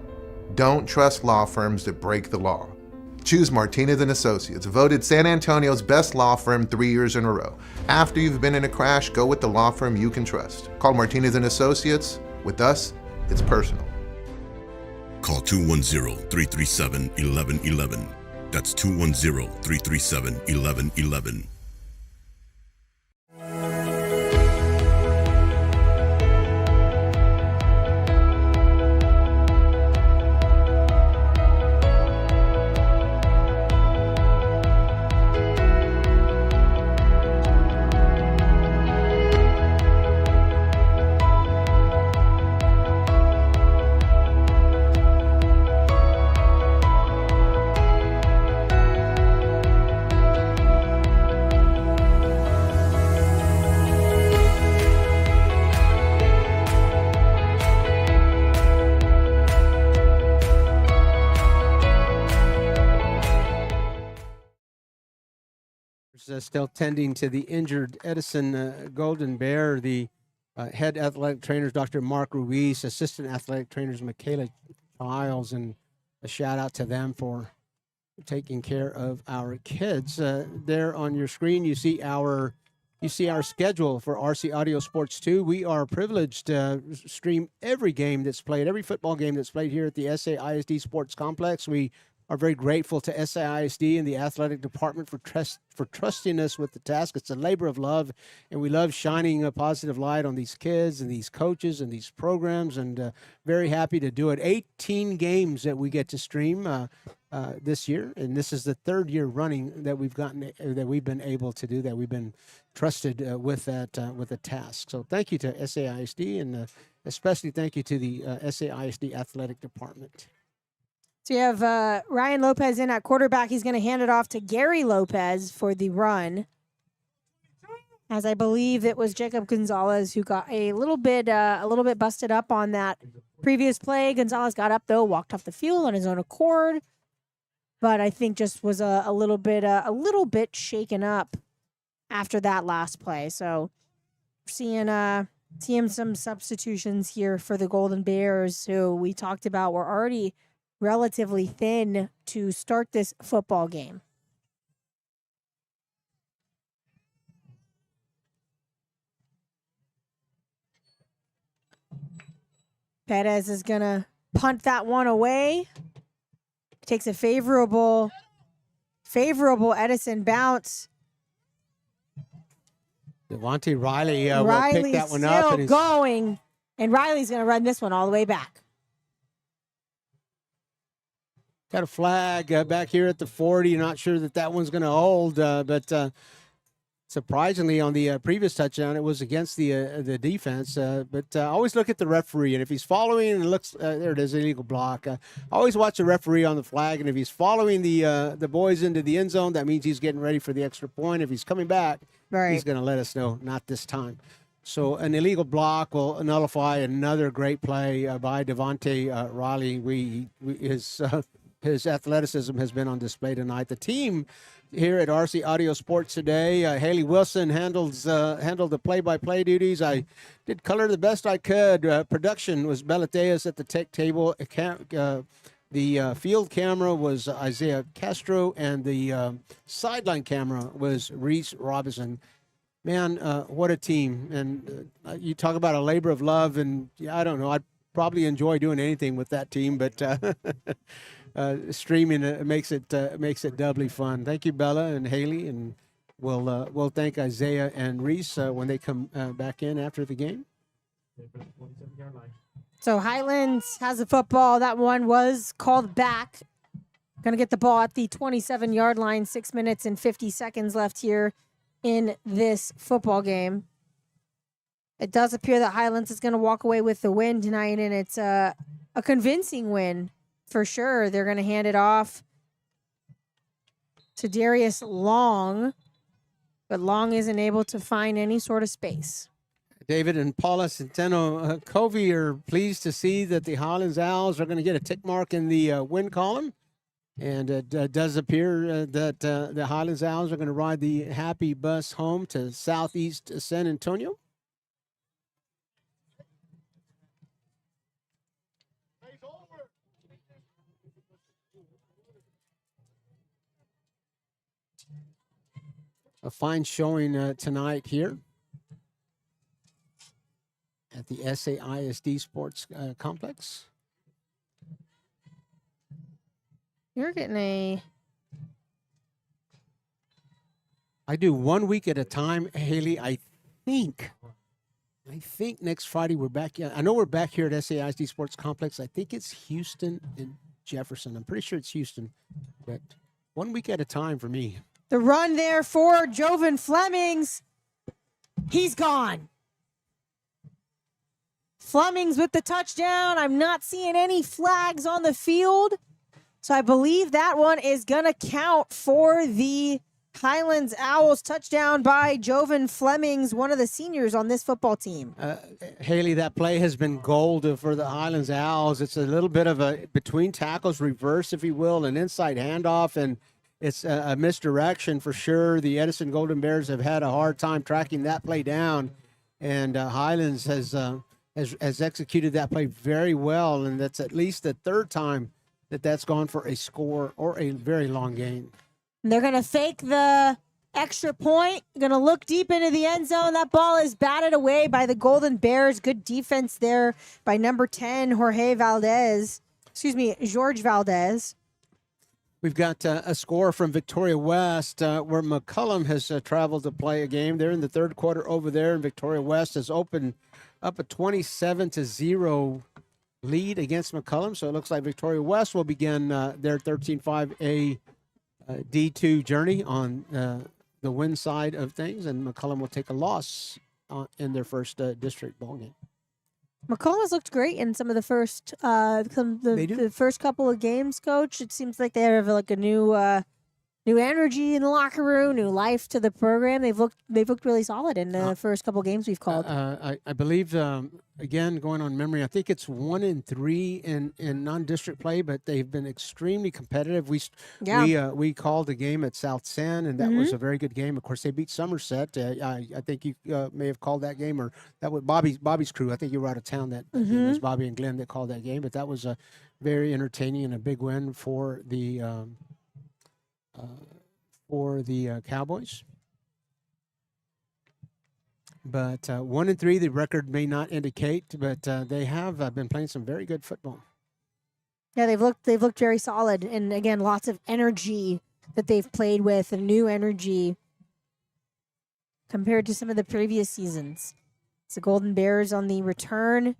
Don't trust law firms that break the law. Choose Martinez and Associates, voted San Antonio's best law firm 3 years in a row. After you've been in a crash, go with the law firm you can trust. Call Martinez and Associates. With us, it's personal. Call 210-337-1111. That's 210-337-1111. Still tending to the injured Edison Golden Bear. The head athletic trainers, Dr. Mark Ruiz, assistant athletic trainers, Michaela Childs, and a shout out to them for taking care of our kids. There on your screen, you see our schedule for RC Audio Sports 2. We are privileged to stream every game that's played, every football game that's played here at the SAISD Sports Complex. We are very grateful to SAISD and the athletic department for trusting us with the task. It's a labor of love, and we love shining a positive light on these kids and these coaches and these programs, and very happy to do it. 18 games that we get to stream this year, and this is the third year running that we've been able to do that. We've been trusted with the task. So thank you to SAISD, and especially thank you to the SAISD athletic department. So you have Ryan Lopez in at quarterback. He's going to hand it off to Gary Lopez for the run. As I believe it was Jacob Gonzalez who got a little bit busted up on that previous play. Gonzalez got up though, walked off the field on his own accord, but I think just was a little bit shaken up after that last play. So seeing some substitutions here for the Golden Bears, who we talked about were already relatively thin to start this football game. Perez is going to punt that one away. Takes a favorable Edison bounce. Devontae Riley will pick that one up. Still going, and Riley's going to run this one all the way back. Got a flag back here at the 40. Not sure that one's going to hold, but surprisingly, on the previous touchdown, it was against the defense. But always look at the referee, and if he's following and looks, there it is, illegal block. Always watch the referee on the flag, and if he's following the boys into the end zone, that means he's getting ready for the extra point. If he's coming back, he's going to let us know, not this time. So an illegal block will nullify another great play by Devontae Riley. His athleticism has been on display tonight. The team here at RC Audio Sports today, Haley Wilson handled the play-by-play duties. I did color the best I could. Production was Belateas at the tech table. The field camera was Isaiah Castro, and the sideline camera was Reese Robinson. Man, what a team. And you talk about a labor of love, and I don't know, I'd probably enjoy doing anything with that team, but streaming makes it doubly fun. Thank you, Bella and Haley, and we'll thank Isaiah and Reese when they come back in after the game. So Highlands has the football. That one was called back. Going to get the ball at the 27-yard line. 6 minutes and 50 seconds left here in this football game. It does appear that Highlands is going to walk away with the win tonight, and it's a convincing win for sure. They're going to hand it off to Darius Long, but Long isn't able to find any sort of space. David and Paula Centeno Covey are pleased to see that the Highlands Owls are going to get a tick mark in the win column. And it does appear that the Highlands Owls are going to ride the happy bus home to Southeast San Antonio. a fine showing tonight here at the SAISD Sports Complex. You're getting I do 1 week at a time, Haley. I think next Friday we're back. I know we're back here at SAISD Sports Complex. I think it's Houston and Jefferson. I'm pretty sure it's Houston, but 1 week at a time for me. the run there for Jovan Flemings. He's gone. Flemings with the touchdown. I'm not seeing any flags on the field. So I believe that one is going to count for the Highlands Owls. Touchdown by Jovan Flemings, one of the seniors on this football team. Haley, that play has been gold for the Highlands Owls. It's a little bit of a between tackles reverse, if you will, an inside handoff, and it's a misdirection for sure. The Edison Golden Bears have had a hard time tracking that play down, and Highlands has executed that play very well, and that's at least the third time that's gone for a score or a very long gain. They're going to fake the extra point, going to look deep into the end zone. That ball is batted away by the Golden Bears. Good defense there by number 10, George Valdez. We've got a score from Victoria West where McCullum has traveled to play a game. They're in the third quarter over there, and Victoria West has opened up a 27-0 lead against McCullum. So it looks like Victoria West will begin their 13-5A D2 journey on the win side of things, and McCullum will take a loss in their first district ball game. McCullum has looked great in some of the first the first couple of games, Coach. It seems like they have like a new energy in the locker room, new life to the program. They've looked really solid in the first couple of games we've called. I believe again, going on memory, I think it's 1-3 in non-district play, but they've been extremely competitive. We called a game at South San, and that was a very good game. Of course, they beat Somerset. I think you may have called that game, or that was Bobby's crew. I think you were out of town. It was Bobby and Glenn that called that game, but that was a very entertaining and a big win for the Cowboys. But 1-3, the record may not indicate, but they have been playing some very good football. Yeah, they've looked very solid, and again, lots of energy that they've played with, and new energy compared to some of the previous seasons. It's the Golden Bears on the return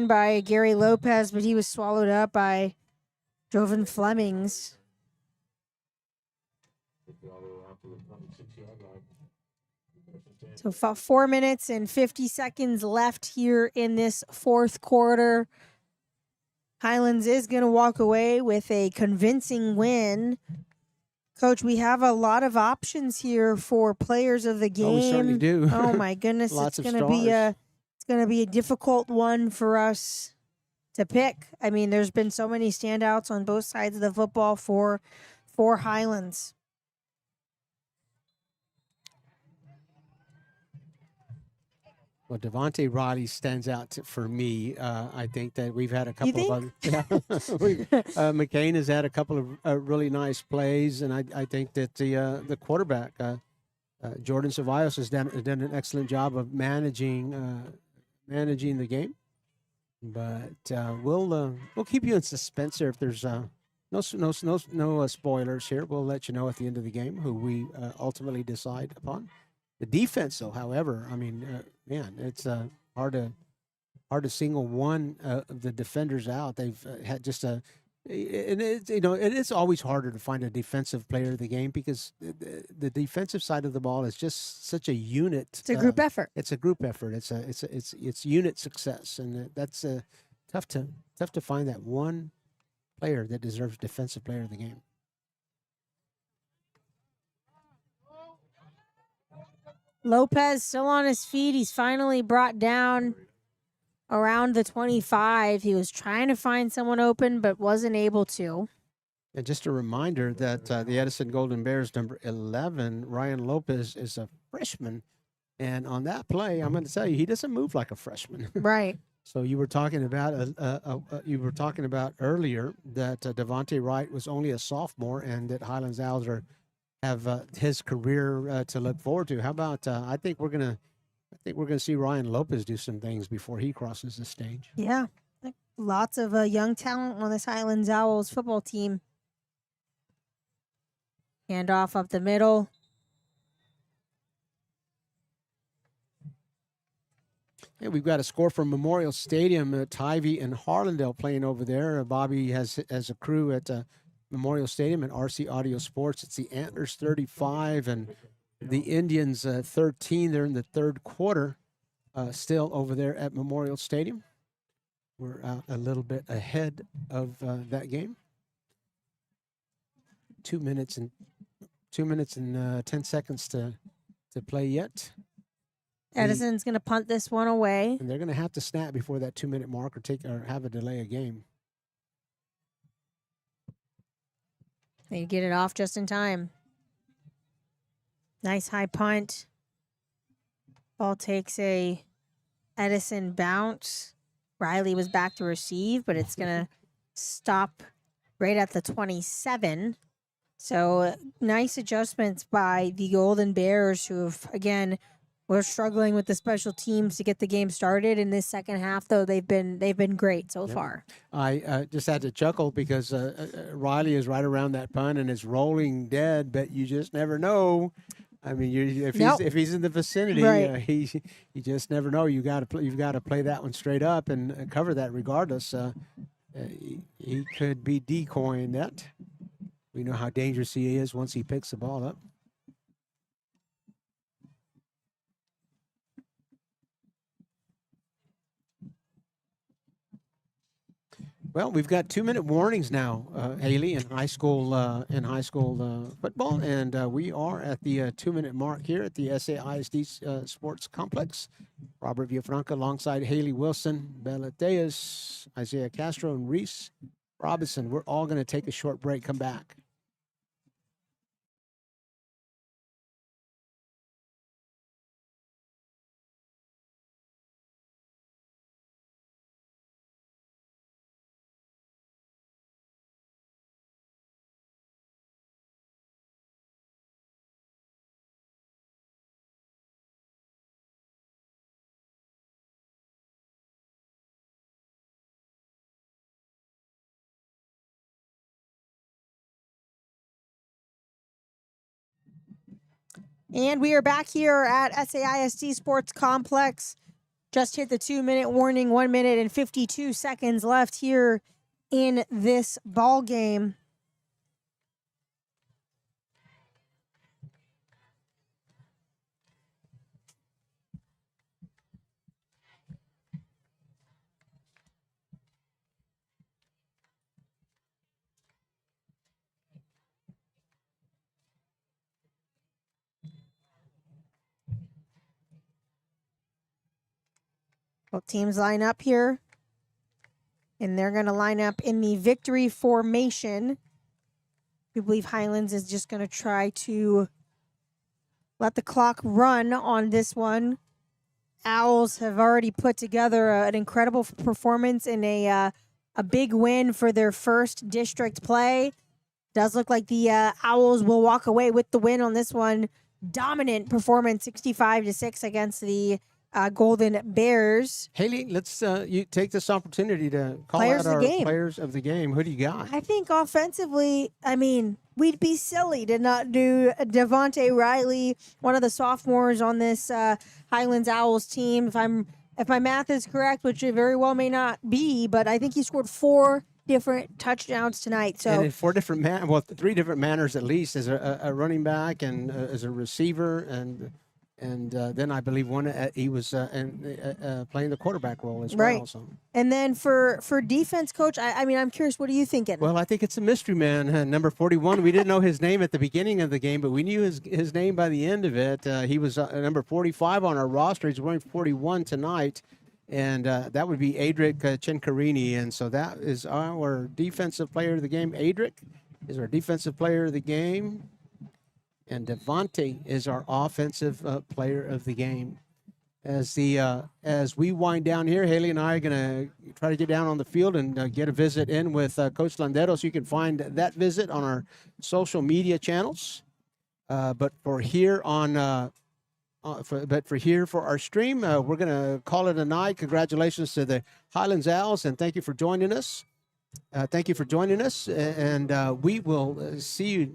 by Gary Lopez, but he was swallowed up by Jovan Flemings. So 4 minutes and 50 seconds left here in this fourth quarter. Highlands is going to walk away with a convincing win. Coach, we have a lot of options here for players of the game. Oh, we certainly do. Oh my goodness, Lots it's of going to stars. be a difficult one for us to pick. I mean, there's been so many standouts on both sides of the football for Highlands. Well, Devontae Roddy stands out for me. I think that we've had a couple of other. McCain has had a couple of really nice plays, and I think that the quarterback, Jordan Cevallos, has done an excellent job of managing the game. But we'll keep you in suspense here if there's no spoilers here. We'll let you know at the end of the game who we ultimately decide upon. The defense, though, however, I mean, man, it's hard to single one of the defenders out. They've had just and it's it is always harder to find a defensive player of the game because the defensive side of the ball is just such a unit. It's a group effort. It's a group effort. It's unit success, and that's tough to find that one player that deserves defensive player of the game. Lopez still on his feet. He's finally brought down around the 25. He was trying to find someone open, but wasn't able to. And just a reminder that the Edison Golden Bears, number 11, Ryan Lopez, is a freshman. And on that play, I'm going to tell you, he doesn't move like a freshman. Right. So you were talking about earlier that Devontae Wright was only a sophomore, and that Highlands Owls are have his career to look forward to. How about I think we're gonna see Ryan Lopez do some things before he crosses the stage. Yeah, like lots of young talent on this Highlands Owls football team. Handoff up the middle. Yeah, we've got a score from Memorial Stadium. Tivy and Harlandale playing over there. Bobby has a crew at Memorial Stadium and RC Audio Sports. It's the Antlers 35 and the Indians 13. They're in the third quarter still over there at Memorial Stadium. We're a little bit ahead of that game. 2 minutes and 10 seconds to play yet. Edison's going to punt this one away. And they're going to have to snap before that 2 minute mark or have a delay of game. They get it off just in time. Nice high punt. Ball takes a Edison bounce. Riley was back to receive, but it's going to stop right at the 27. So nice adjustments by the Golden Bears, who have, again, we're struggling with the special teams to get the game started. In this second half, though, they've been great so far. I just had to chuckle because Riley is right around that punt and it's rolling dead, but you just never know. I mean, if he's in the vicinity, right. You just never know. You've got to play that one straight up and cover that regardless. He could be decoying that. We know how dangerous he is once he picks the ball up. Well, we've got 2 minute warnings now, Haley, in high school football, and we are at the 2 minute mark here at the SAISD Sports Complex. Robert Villafranca alongside Haley Wilson, Bella Deas, Isaiah Castro, and Reese Robinson. We're all going to take a short break. Come back. And we are back here at SAISD Sports Complex. Just hit the 2 minute warning, 1 minute and 52 seconds left here in this ball game. Both teams line up here, and they're going to line up in the victory formation. We believe Highlands is just going to try to let the clock run on this one. Owls have already put together an incredible performance in a big win for their first district play. Does look like the Owls will walk away with the win on this one. Dominant performance, 65-6 against the Golden Bears. Haley, let's you take this opportunity to call Players out of the our game. players of the game. Who do you got? I think offensively, I mean, we'd be silly to not do Devontae Riley, one of the sophomores on this Highlands Owls team. If my math is correct, which it very well may not be, but I think he scored 4 different touchdowns tonight. So and in 4 different 3 different manners at least, as a running back and as a receiver, and then I believe he was playing the quarterback role as well. Right. So. And then for defense, coach, I mean, I'm curious, what are you thinking? Well, I think it's a mystery man, number 41. We didn't know his name at the beginning of the game, but we knew his name by the end of it. He was number 45 on our roster. He's wearing 41 tonight, and that would be Adric Chincarini. And so that is our defensive player of the game. Adric is our defensive player of the game. And Devontae is our offensive player of the game. As we wind down here, Haley and I are going to try to get down on the field and get a visit in with Coach Landeros. You can find that visit on our social media channels. But for here on for our stream, we're going to call it a night. Congratulations to the Highlands Owls, and thank you for joining us. Thank you for joining us, and we will see you